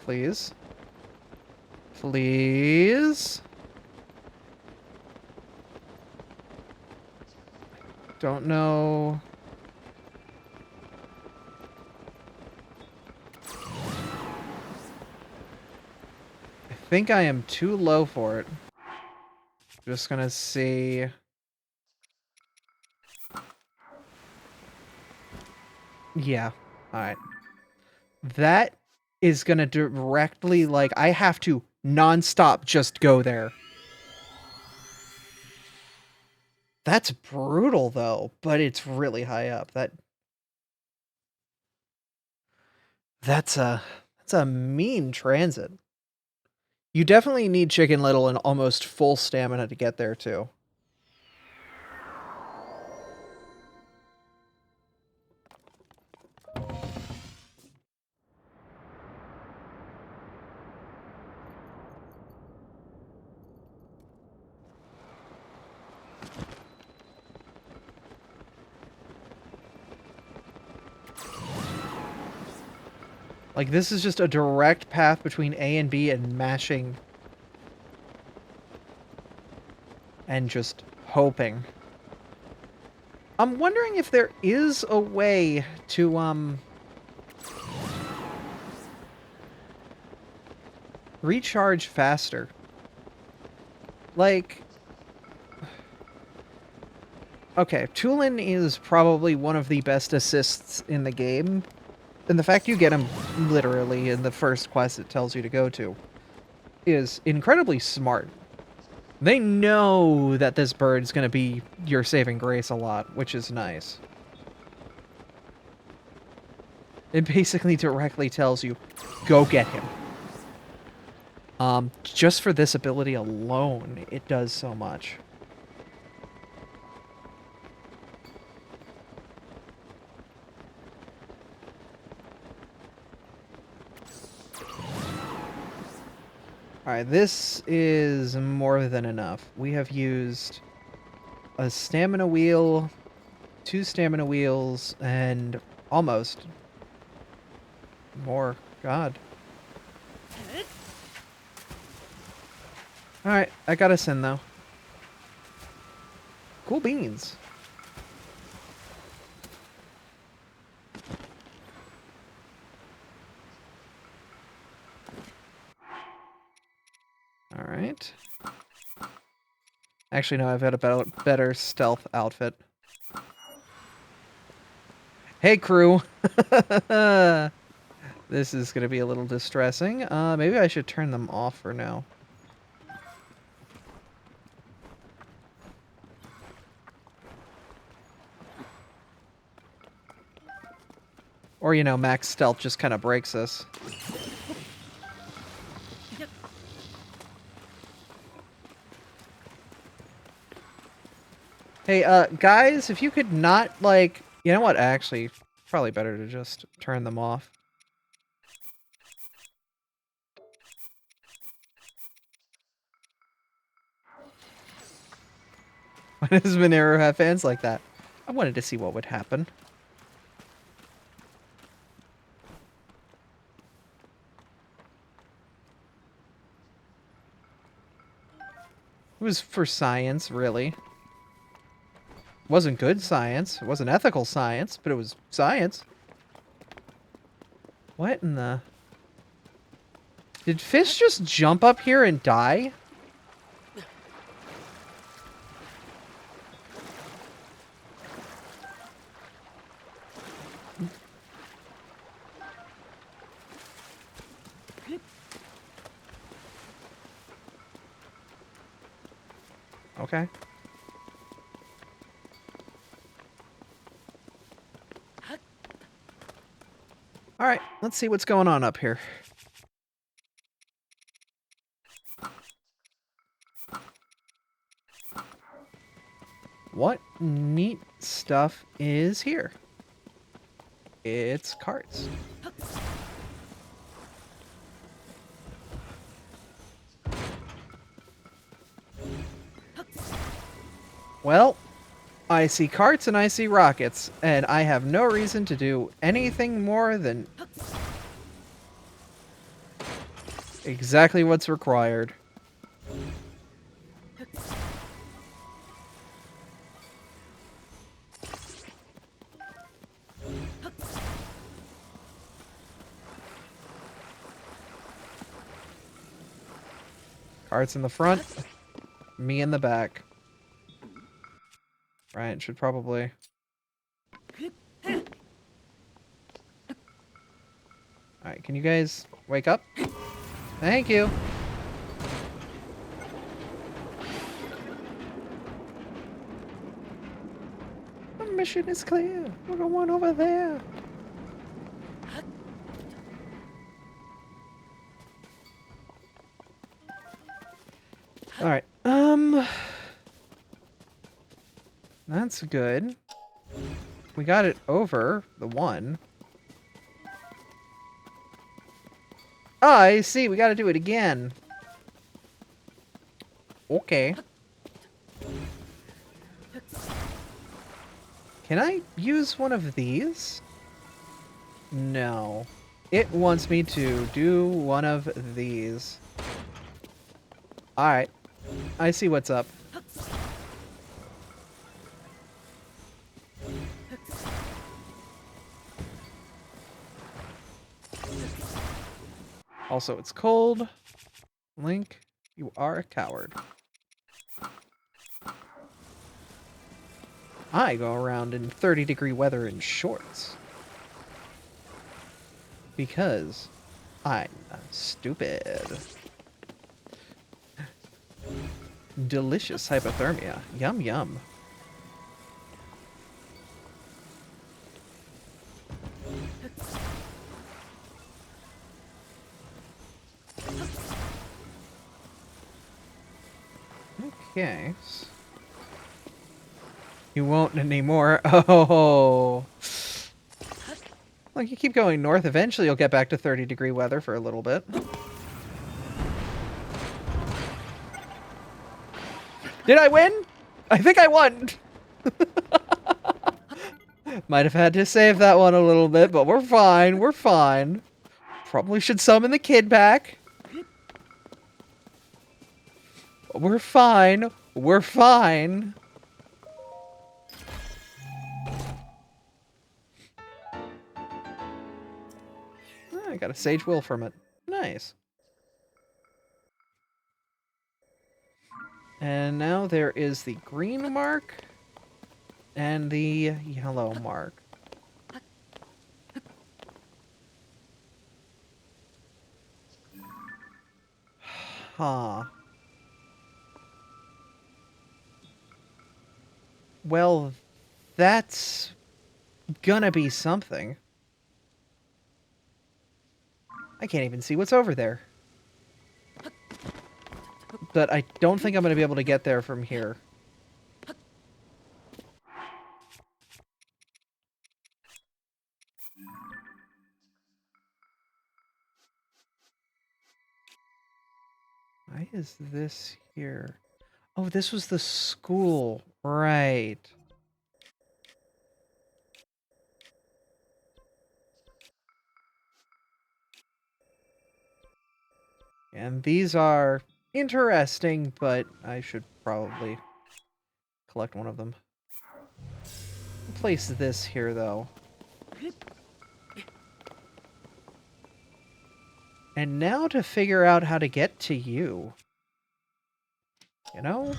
Please. Please. Don't know. I think I am too low for it. Just gonna see. Yeah. Alright. That is gonna directly, like, I have to non-stop just go there. That's brutal, though, but it's really high up. That's a mean transit. You definitely need Chicken Little and almost full stamina to get there, too. Like, this is just a direct path between A and B and mashing. And just hoping. I'm wondering if there is a way to, recharge faster. Like... Okay, Tulin is probably one of the best assists in the game. And the fact you get him literally in the first quest it tells you to go to is incredibly smart. They know that this bird's gonna be your saving grace a lot, which is nice. It basically directly tells you, go get him. Just for this ability alone, it does so much. Alright, this is more than enough. We have used a stamina wheel, 2 stamina wheels, and almost more. God. Alright, I got us in, though. Cool beans. Alright. Actually, no, I've got a better stealth outfit. Hey, crew! This is going to be a little distressing. Maybe I should turn them off for now. Or, you know, max stealth just kind of breaks us. Hey, guys, if you could not, like... You know what? Actually, probably better to just turn them off. Why does Monero have fans like that? I wanted to see what would happen. It was for science, really. It wasn't good science. It wasn't ethical science, but it was science. What in the... Did fish just jump up here and die? Okay. Alright, let's see what's going on up here. What neat stuff is here? It's carts. Well, I see carts and I see rockets, and I have no reason to do anything more than exactly what's required. Carts in the front, me in the back. Right, should probably... Alright, can you guys wake up? Thank you! The mission is clear. We're going over there. Alright, that's good. We got it over the one. Oh, I see. We gotta do it again. Okay. Can I use one of these? No. It wants me to do one of these. Alright. I see what's up. Also, it's cold. Link, you are a coward. I go around in 30-degree weather in shorts. Because I'm stupid. Delicious hypothermia. Yum, yum. Okay. You won't anymore. Oh. Like, you keep going north, eventually you'll get back to 30-degree weather for a little bit. Did I win? I think I won! Might have had to save that one a little bit, but we're fine, we're fine. Probably should summon the kid back. We're fine, we're fine. Oh, I got a Sage Will from it. Nice. And now there is the green mark and the yellow mark. Huh. Well, that's gonna be something. I can't even see what's over there. But I don't think I'm gonna be able to get there from here. Why is this here? Oh, this was the school. Right. And these are interesting, but I should probably collect one of them. I'll place this here, though. And now to figure out how to get to you. You know?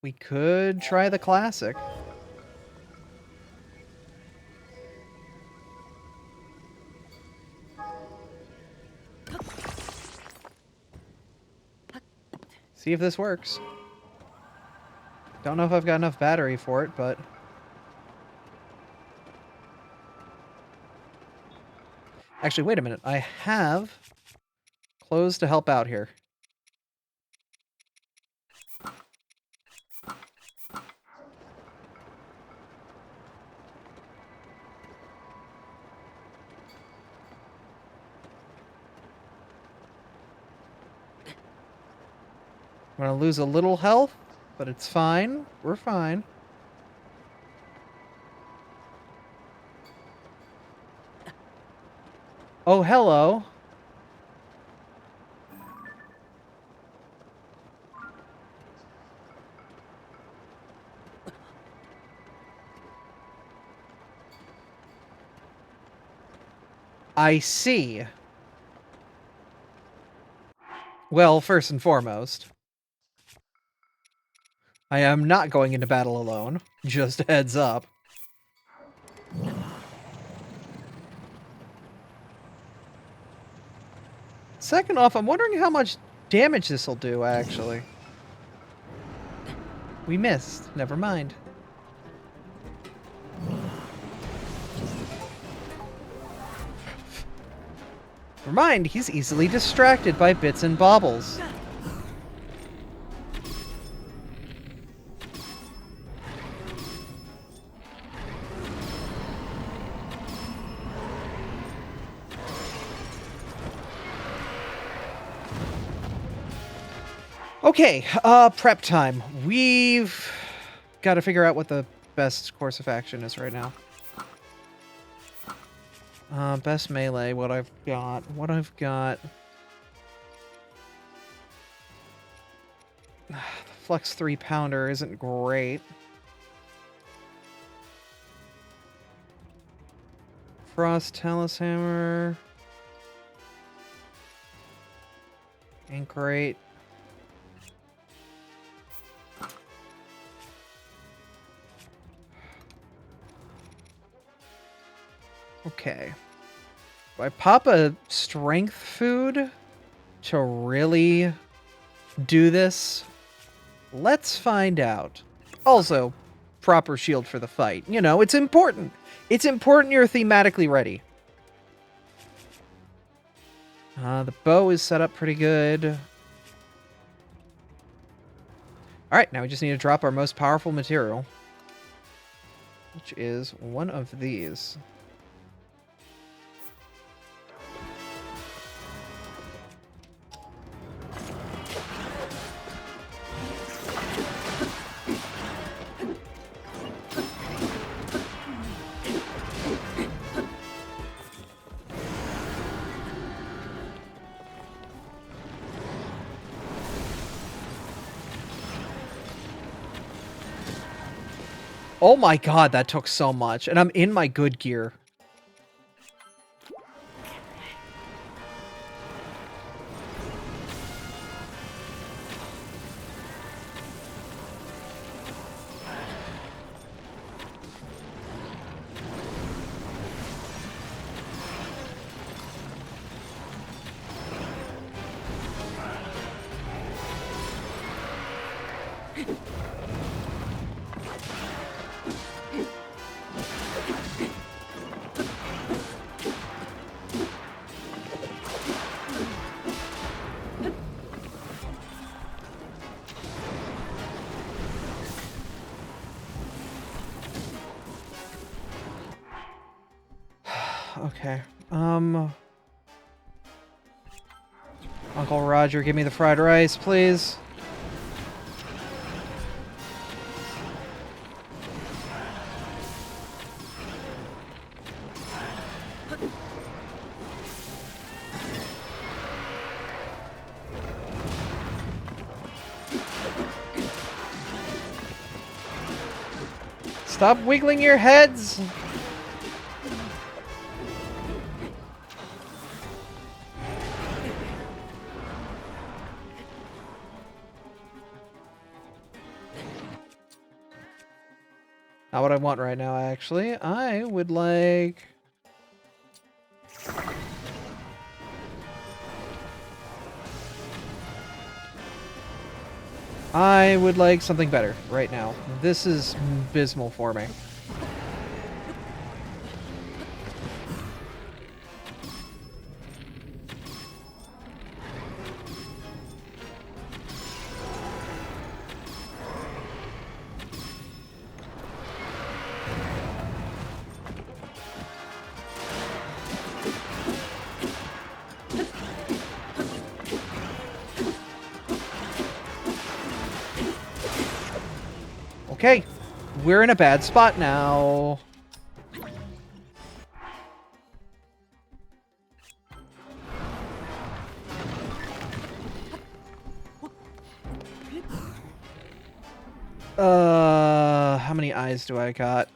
We could try the classic. See if this works. Don't know if I've got enough battery for it, but... Actually, wait a minute. I have clothes to help out here. I'm gonna lose a little health, but it's fine. We're fine. Oh, hello. I see. Well, first and foremost, I am not going into battle alone. Just a heads up. Second off, I'm wondering how much damage this will do, actually. We missed. Never mind. Never mind, he's easily distracted by bits and baubles. Okay, prep time. We've got to figure out what the best course of action is right now. Best melee, what I've got. The Flux 3-pounder isn't great. Frost Talus Hammer ain't great. Okay. Do I pop a strength food to really do this? Let's find out. Also, proper shield for the fight. You know, it's important. It's important you're thematically ready. The bow is set up pretty good. Alright, now we just need to drop our most powerful material. Which is one of these. Oh my god, that took so much. And I'm in my good gear. Okay. Uncle Roger, give me the fried rice, please. Stop wiggling your heads! Not what I want right now, actually. I would like... I would like something better right now. This is abysmal for me. Okay, we're in a bad spot now. How many eyes do I got?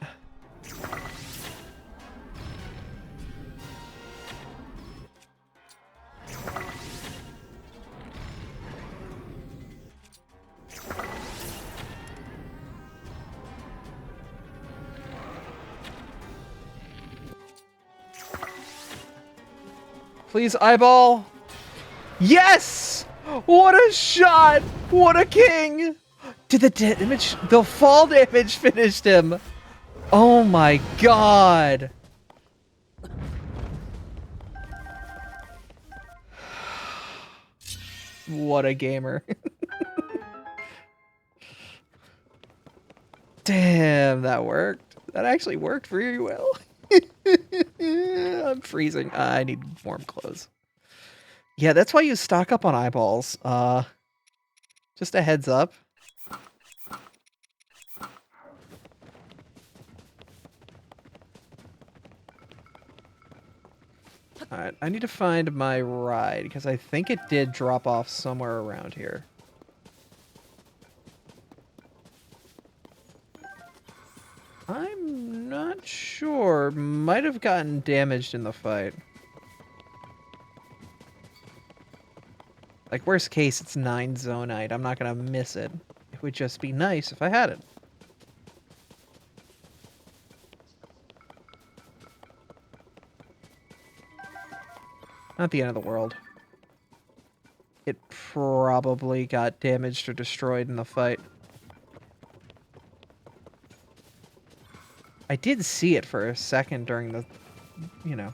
Please, eyeball. Yes! What a shot! What a king! Did the damage, the fall damage finished him? Oh my god! What a gamer. Damn, that worked. That actually worked very well. I'm freezing. I need warm clothes. Yeah, that's why you stock up on eyeballs. Just a heads up. Alright, I need to find my ride, because I think it did drop off somewhere around here. I'm not sure. Might have gotten damaged in the fight. Like, worst case, it's 9 Zonite. I'm not gonna miss it. It would just be nice if I had it. Not the end of the world. probably got damaged or destroyed in the fight. I did see it for a second during the, you know,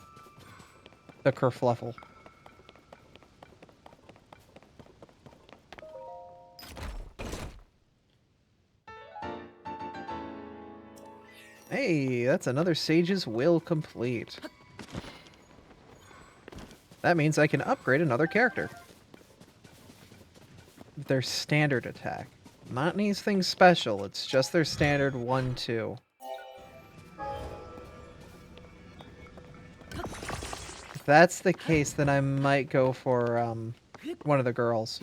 the kerfluffle. Hey, that's another Sage's Will complete. That means I can upgrade another character. Their standard attack. Not anything special, it's just their standard 1-2. If that's the case, then I might go for one of the girls.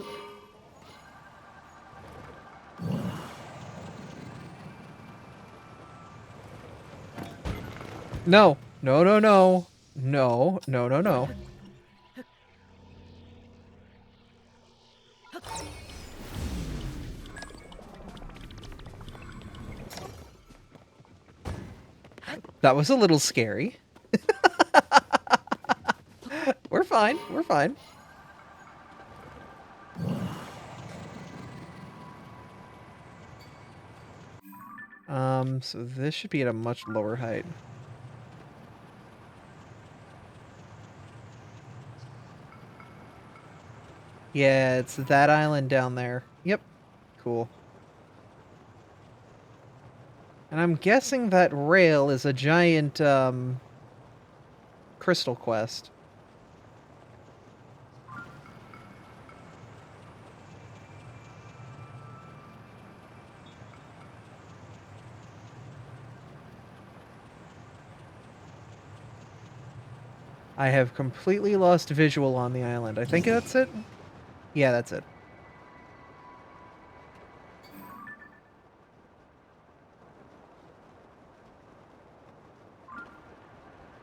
No. No, no, no. No, no, no, no. That was a little scary. We're fine. We're fine. So this should be at a much lower height. Yeah, it's that island down there. Yep. Cool. And I'm guessing that rail is a giant, crystal quest. I have completely lost visual on the island. I think that's it? Yeah, that's it.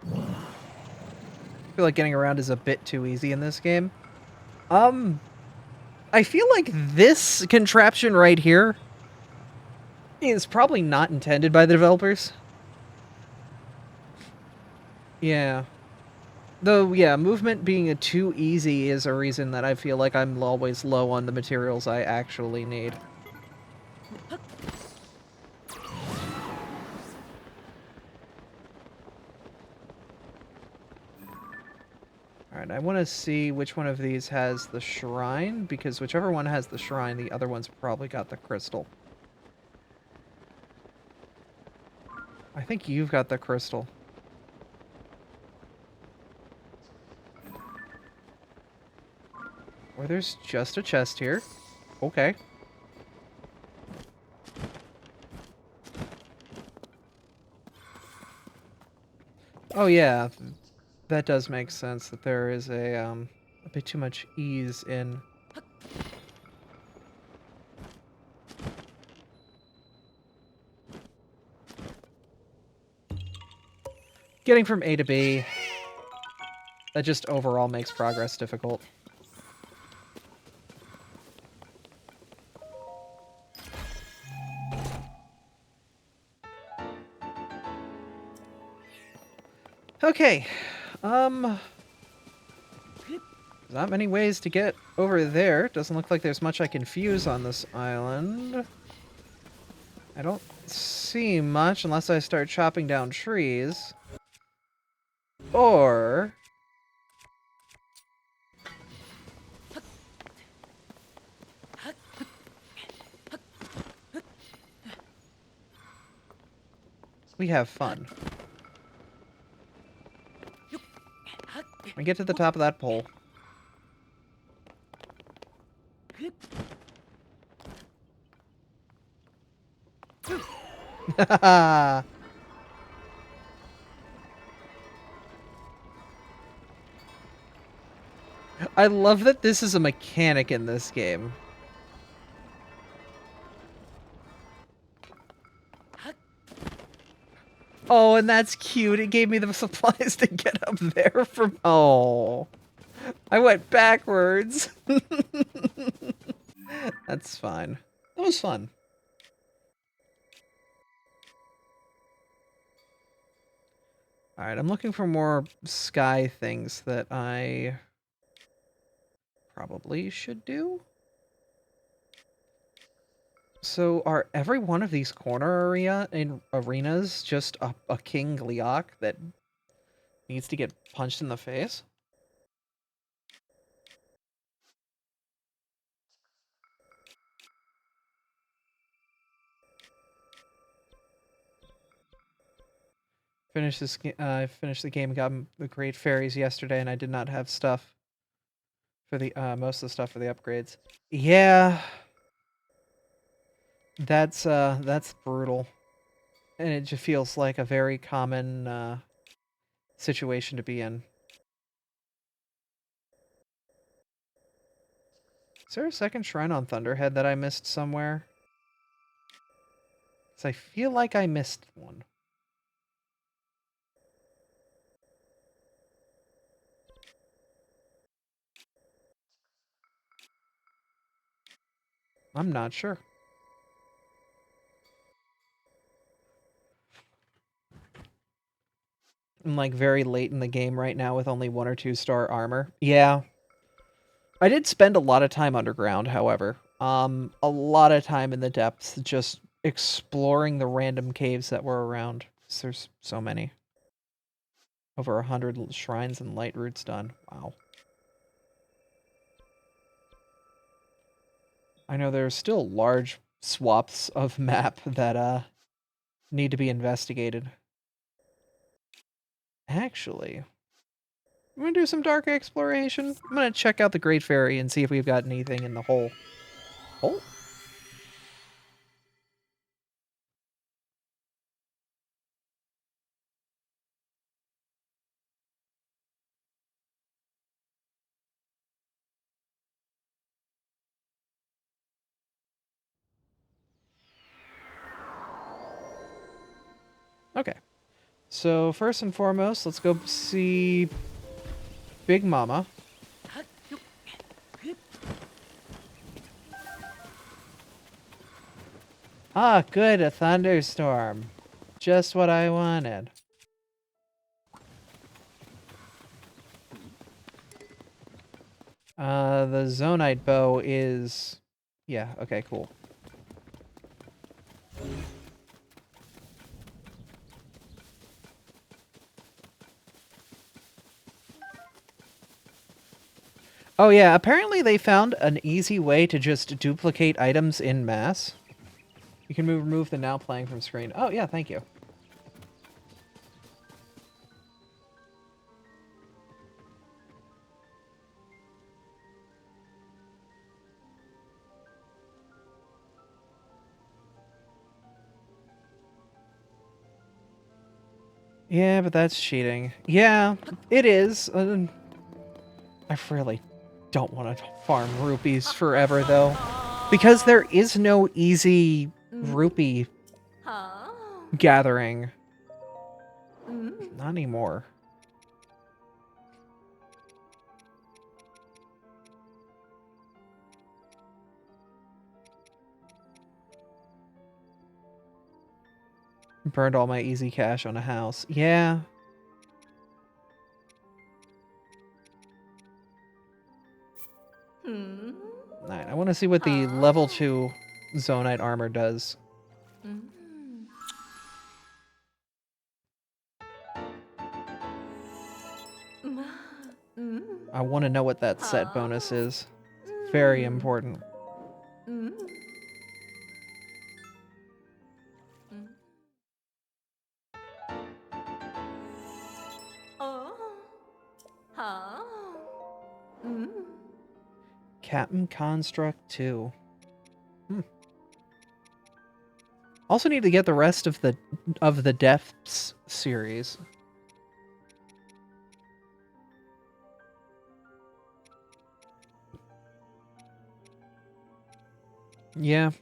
I feel like getting around is a bit too easy in this game. I feel like this contraption right here is probably not intended by the developers. Yeah. Though, yeah, movement being too easy is a reason that I feel like I'm always low on the materials I actually need. Alright, I want to see which one of these has the shrine, because whichever one has the shrine, the other one's probably got the crystal. I think you've got the crystal. Or there's just a chest here. Okay. Oh yeah, that does make sense that there is a bit too much ease in... getting from A to B. That just overall makes progress difficult. Okay. Not many ways to get over there. Doesn't look like there's much I can fuse on this island. I don't see much unless I start chopping down trees. Or... we have fun. We get to the top of that pole. I love that this is a mechanic in this game. Oh, and that's cute. It gave me the supplies to get up there from... Oh. I went backwards. That's fine. That was fun. Alright, I'm looking for more sky things that I probably should do. So are every one of these corner arenas just a King Gliok that needs to get punched in the face? I finished the game, got the great fairies yesterday, and I did not have stuff for the most of the stuff for the upgrades. Yeah, that's brutal, and it just feels like a very common situation to be in. Is there a second shrine on Thunderhead that I missed somewhere? Because I feel like I missed one. I'm not sure. I'm like very late in the game right now with only 1 or 2 star armor. Yeah. I did spend a lot of time underground, however. A lot of time in the depths just exploring the random caves that were around. 'Cause there's so many. Over 100 shrines and light roots done. Wow. I know there's still large swaths of map that need to be investigated. Actually, I'm gonna do some dark exploration. I'm gonna check out the Great Fairy and see if we've got anything in the hole. Oh. Okay. So first and foremost, let's go see Big Mama. Ah, good, a thunderstorm. Just what I wanted. The Zonite bow is... Yeah, okay, cool. Oh yeah, apparently they found an easy way to just duplicate items in mass. You can remove the now playing from screen. Oh yeah, thank you. Yeah, but that's cheating. Yeah, it is. I really don't want to farm rupees forever, though. Because there is no easy rupee gathering. Not anymore. Burned all my easy cash on a house. Yeah. Alright, I want to see what the level 2 Zonite armor does. I want to know what that set bonus is. Very important. Captain Construct 2. Also need to get the rest of the Depths series. Yeah.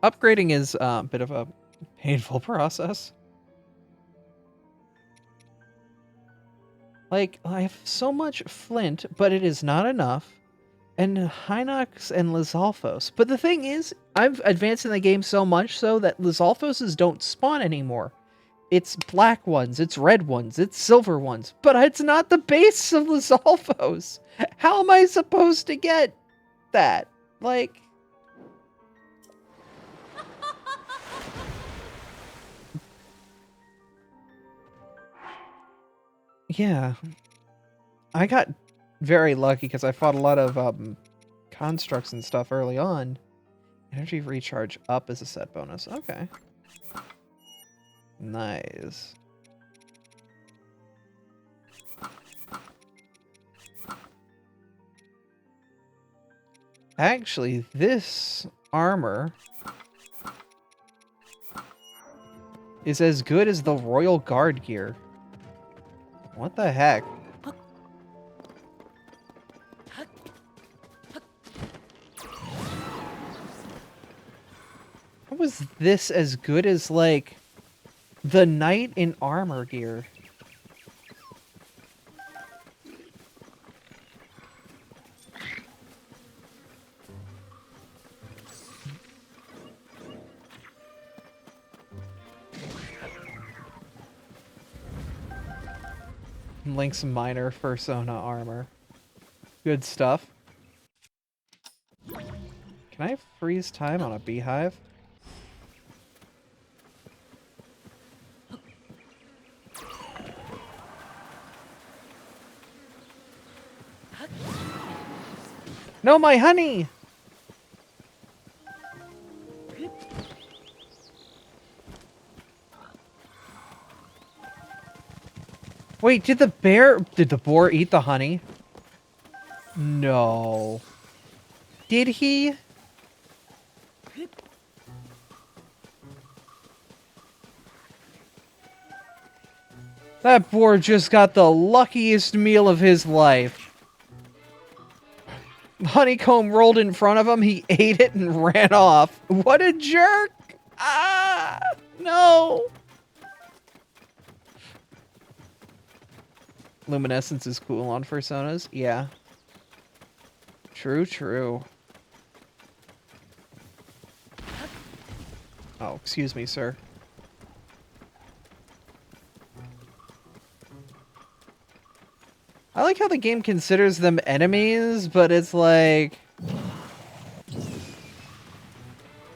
Upgrading is a bit of a painful process. Like, I have so much flint, but it is not enough. And Hinox and Lizalfos. But the thing is, I've advanced in the game so much so that Lizalfoses don't spawn anymore. It's black ones, it's red ones, it's silver ones, but it's not the base of Lizalfos. How am I supposed to get that? Like... Yeah. I got very lucky because I fought a lot of constructs and stuff early on. Energy recharge up is a set bonus. Okay. Nice. Actually, this armor is as good as the Royal Guard gear. What the heck? How was this as good as, like, the knight in armor gear? Link's minor persona armor. Good stuff. Can I freeze time on a beehive? No, my honey! Wait, did the boar eat the honey? No. Did he? That boar just got the luckiest meal of his life. Honeycomb rolled in front of him, he ate it and ran off. What a jerk! Ah! No! Luminescence is cool on personas? Yeah. True, true. Oh, excuse me, sir. I like how the game considers them enemies, but it's like...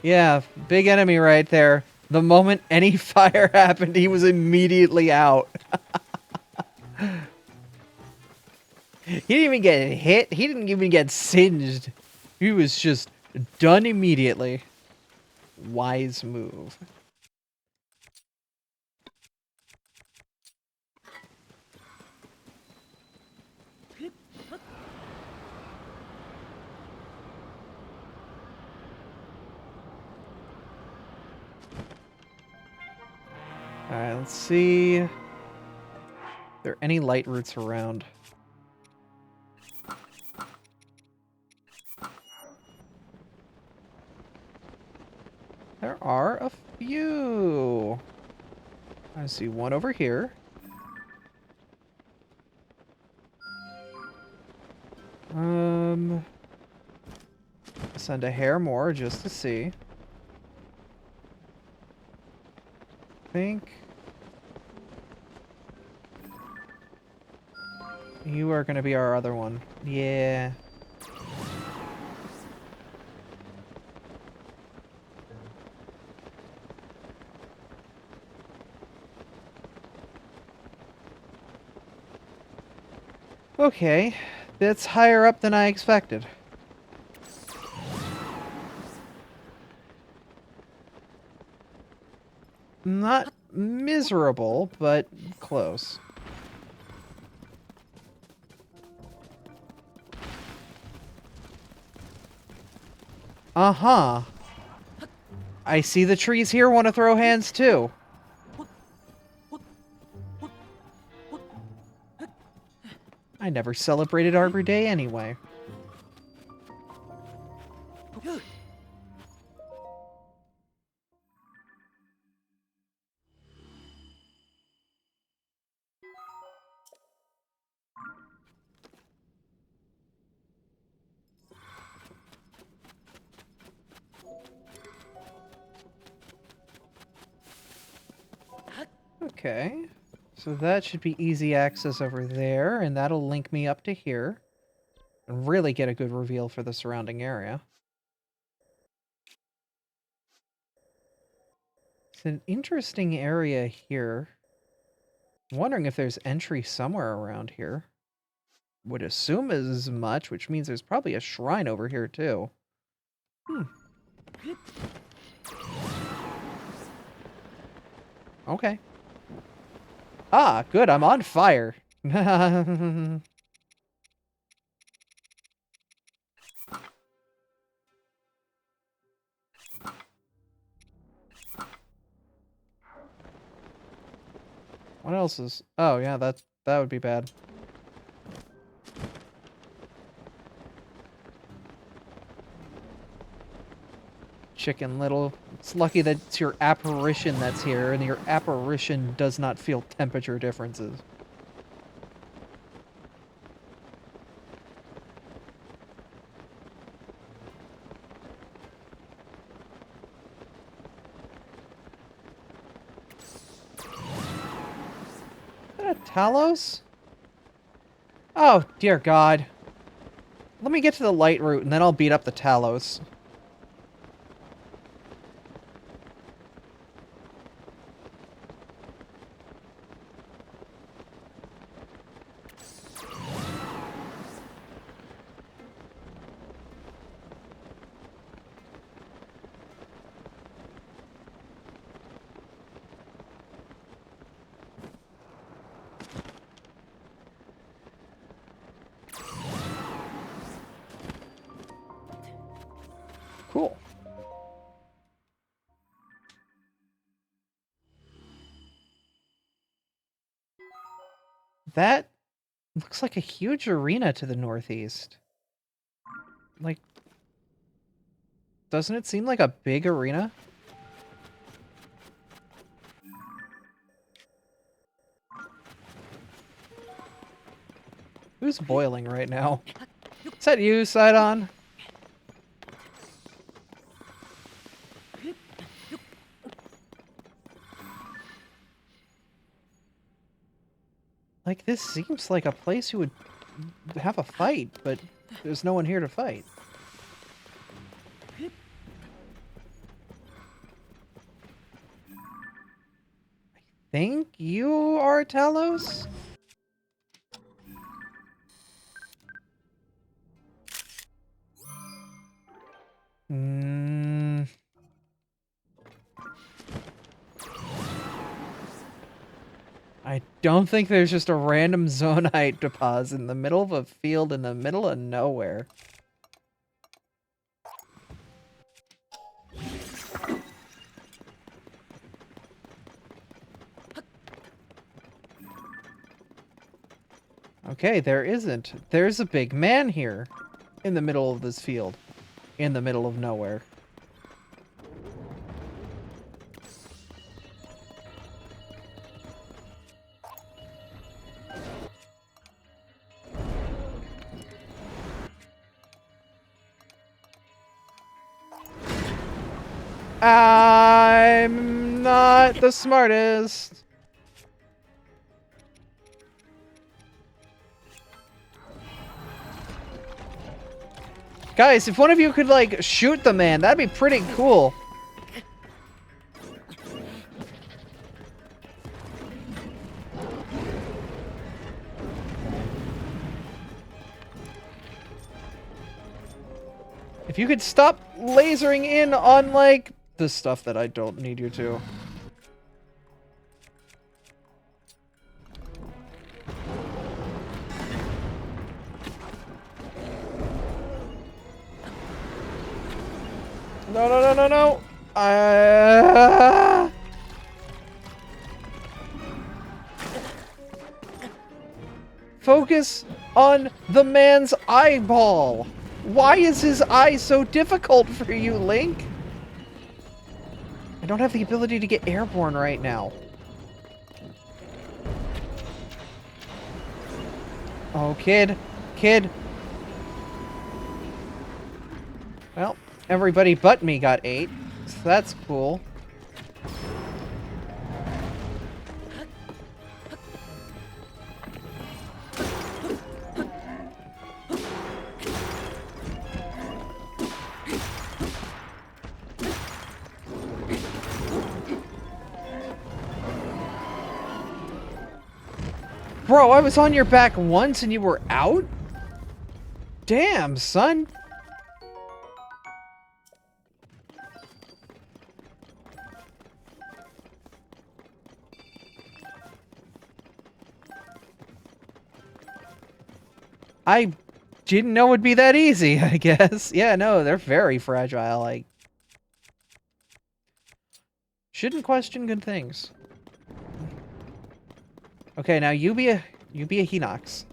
Yeah, big enemy right there. The moment any fire happened, he was immediately out. He didn't even get hit. He didn't even get singed. He was just done immediately. Wise move. Alright, let's see. Are there any light roots around? There are a few. I see one over here. Send a hair more just to see. Think you are going to be our other one. Yeah. Okay, that's higher up than I expected. Not miserable, but close. Uh-huh. I see the trees here want to throw hands too. I never celebrated Arbor Day anyway. Okay. So that should be easy access over there, and that'll link me up to here. And really get a good reveal for the surrounding area. It's an interesting area here. I'm wondering if there's entry somewhere around here. Would assume as much, which means there's probably a shrine over here too. Okay. Ah, good, I'm on fire. What else is... Oh, yeah, that would be bad. Chicken Little. It's lucky that it's your apparition that's here, and your apparition does not feel temperature differences. Is that a Talos? Oh, dear God. Let me get to the light route, and then I'll beat up the Talos. Cool. That looks like a huge arena to the northeast. Like, doesn't it seem like a big arena? Who's boiling right now? Is that you, Sidon? Like, this seems like a place you would have a fight, but there's no one here to fight. I think you are Talos? I don't think there's just a random zonite deposit in the middle of a field in the middle of nowhere. Okay, there isn't. There's a big man here in the middle of this field, in the middle of nowhere. I'm not the smartest. Guys, if one of you could, like, shoot the man, that'd be pretty cool. If you could stop lasering in on, like, the stuff that I don't need you to. No, no, no, no, no! Focus on the man's eyeball! Why is his eye so difficult for you, Link? I don't have the ability to get airborne right now. Oh, kid. Kid. Well, everybody but me got 8, so that's cool. Bro, I was on your back once and you were out? Damn, son. I didn't know it'd be that easy, I guess. Yeah, no, they're very fragile. I shouldn't question good things. Okay, now you be a Hinox.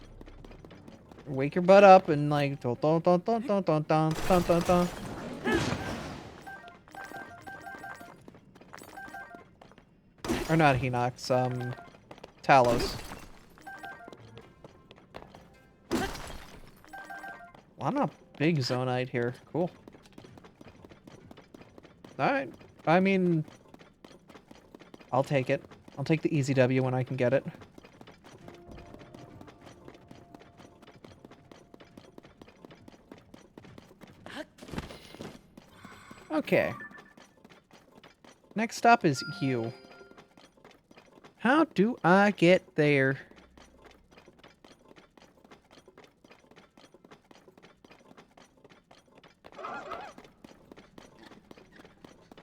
Wake your butt up and like don don don don don don don don don don. Or not Hinox, Talos. Well, I'm not big Zonite here. Cool. Alright. I mean, I'll take it. I'll take the easy W when I can get it. Okay. Next stop is you. How do I get there?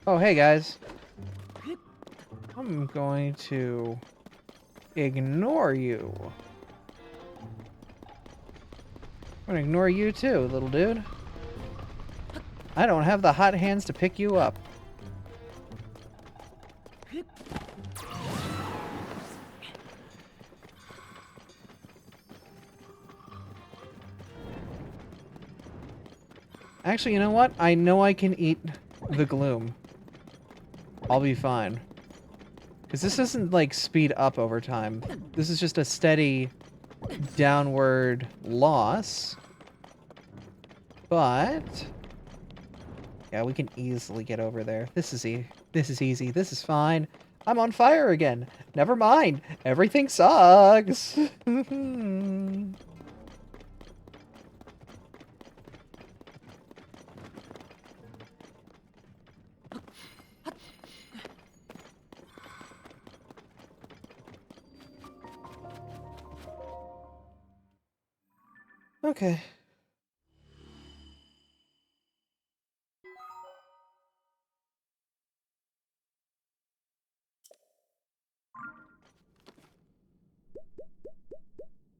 Oh, hey guys. I'm going to ignore you. I'm gonna ignore you too, little dude. I don't have the hot hands to pick you up. Actually, you know what? I know I can eat the gloom. I'll be fine. Because this doesn't, like, speed up over time. This is just a steady downward loss. But yeah, we can easily get over there. This is easy. This is fine. I'm on fire again. Never mind. Everything sucks. Okay.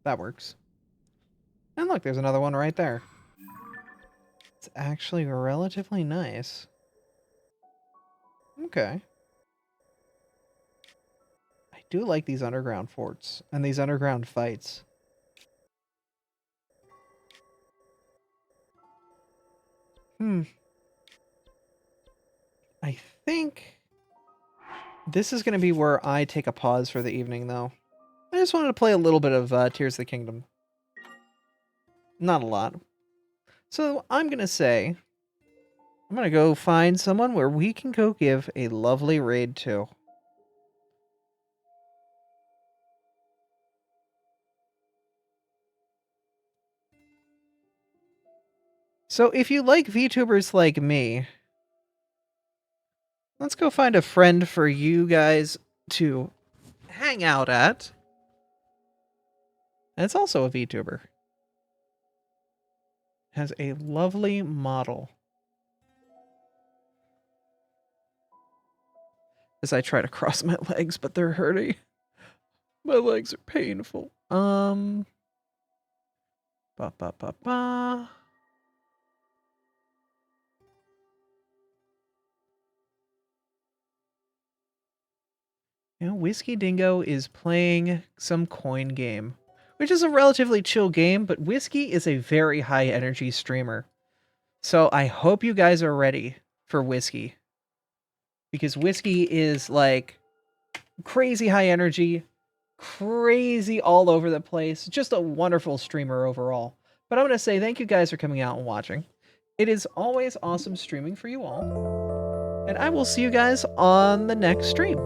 That works. And look, there's another one right there. It's actually relatively nice. Okay. I do like these underground forts and these underground fights. I think this is going to be where I take a pause for the evening, though. I just wanted to play a little bit of Tears of the Kingdom. Not a lot. So I'm going to say, I'm going to go find someone where we can go give a lovely raid to. So if you like VTubers like me, let's go find a friend for you guys to hang out at. And it's also a VTuber. Has a lovely model. As I try to cross my legs, but they're hurting. My legs are painful. Ba ba ba ba. You know, Whiskey Dingo is playing some coin game, which is a relatively chill game, but Whiskey is a very high energy streamer. So I hope you guys are ready for Whiskey. Because Whiskey is like crazy high energy, crazy all over the place, just a wonderful streamer overall. But I'm going to say thank you guys for coming out and watching. It is always awesome streaming for you all. And I will see you guys on the next stream.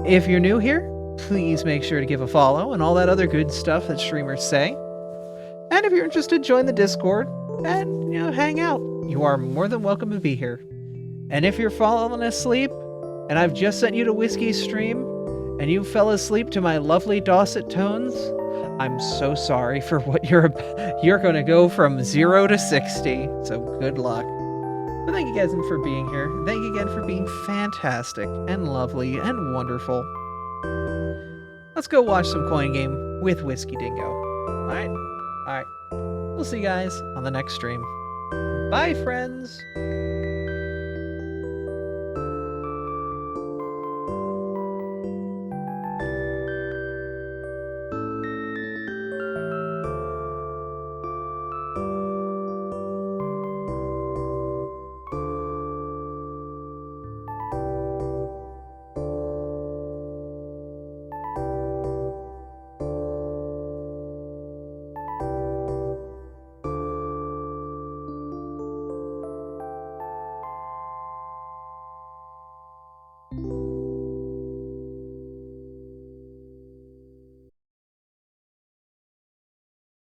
If you're new here, please make sure to give a follow and all that other good stuff that streamers say. And if you're interested, join the Discord and, you know, hang out. You are more than welcome to be here. And if you're falling asleep and I've just sent you to Whiskey's stream and you fell asleep to my lovely Dorset tones, I'm so sorry for what you're going to go from 0 to 60. So good luck. But thank you guys for being here. Thank you again for being fantastic and lovely and wonderful. Let's go watch some Coin Game with Whiskey Dingo. All right. We'll see you guys on the next stream. Bye, friends.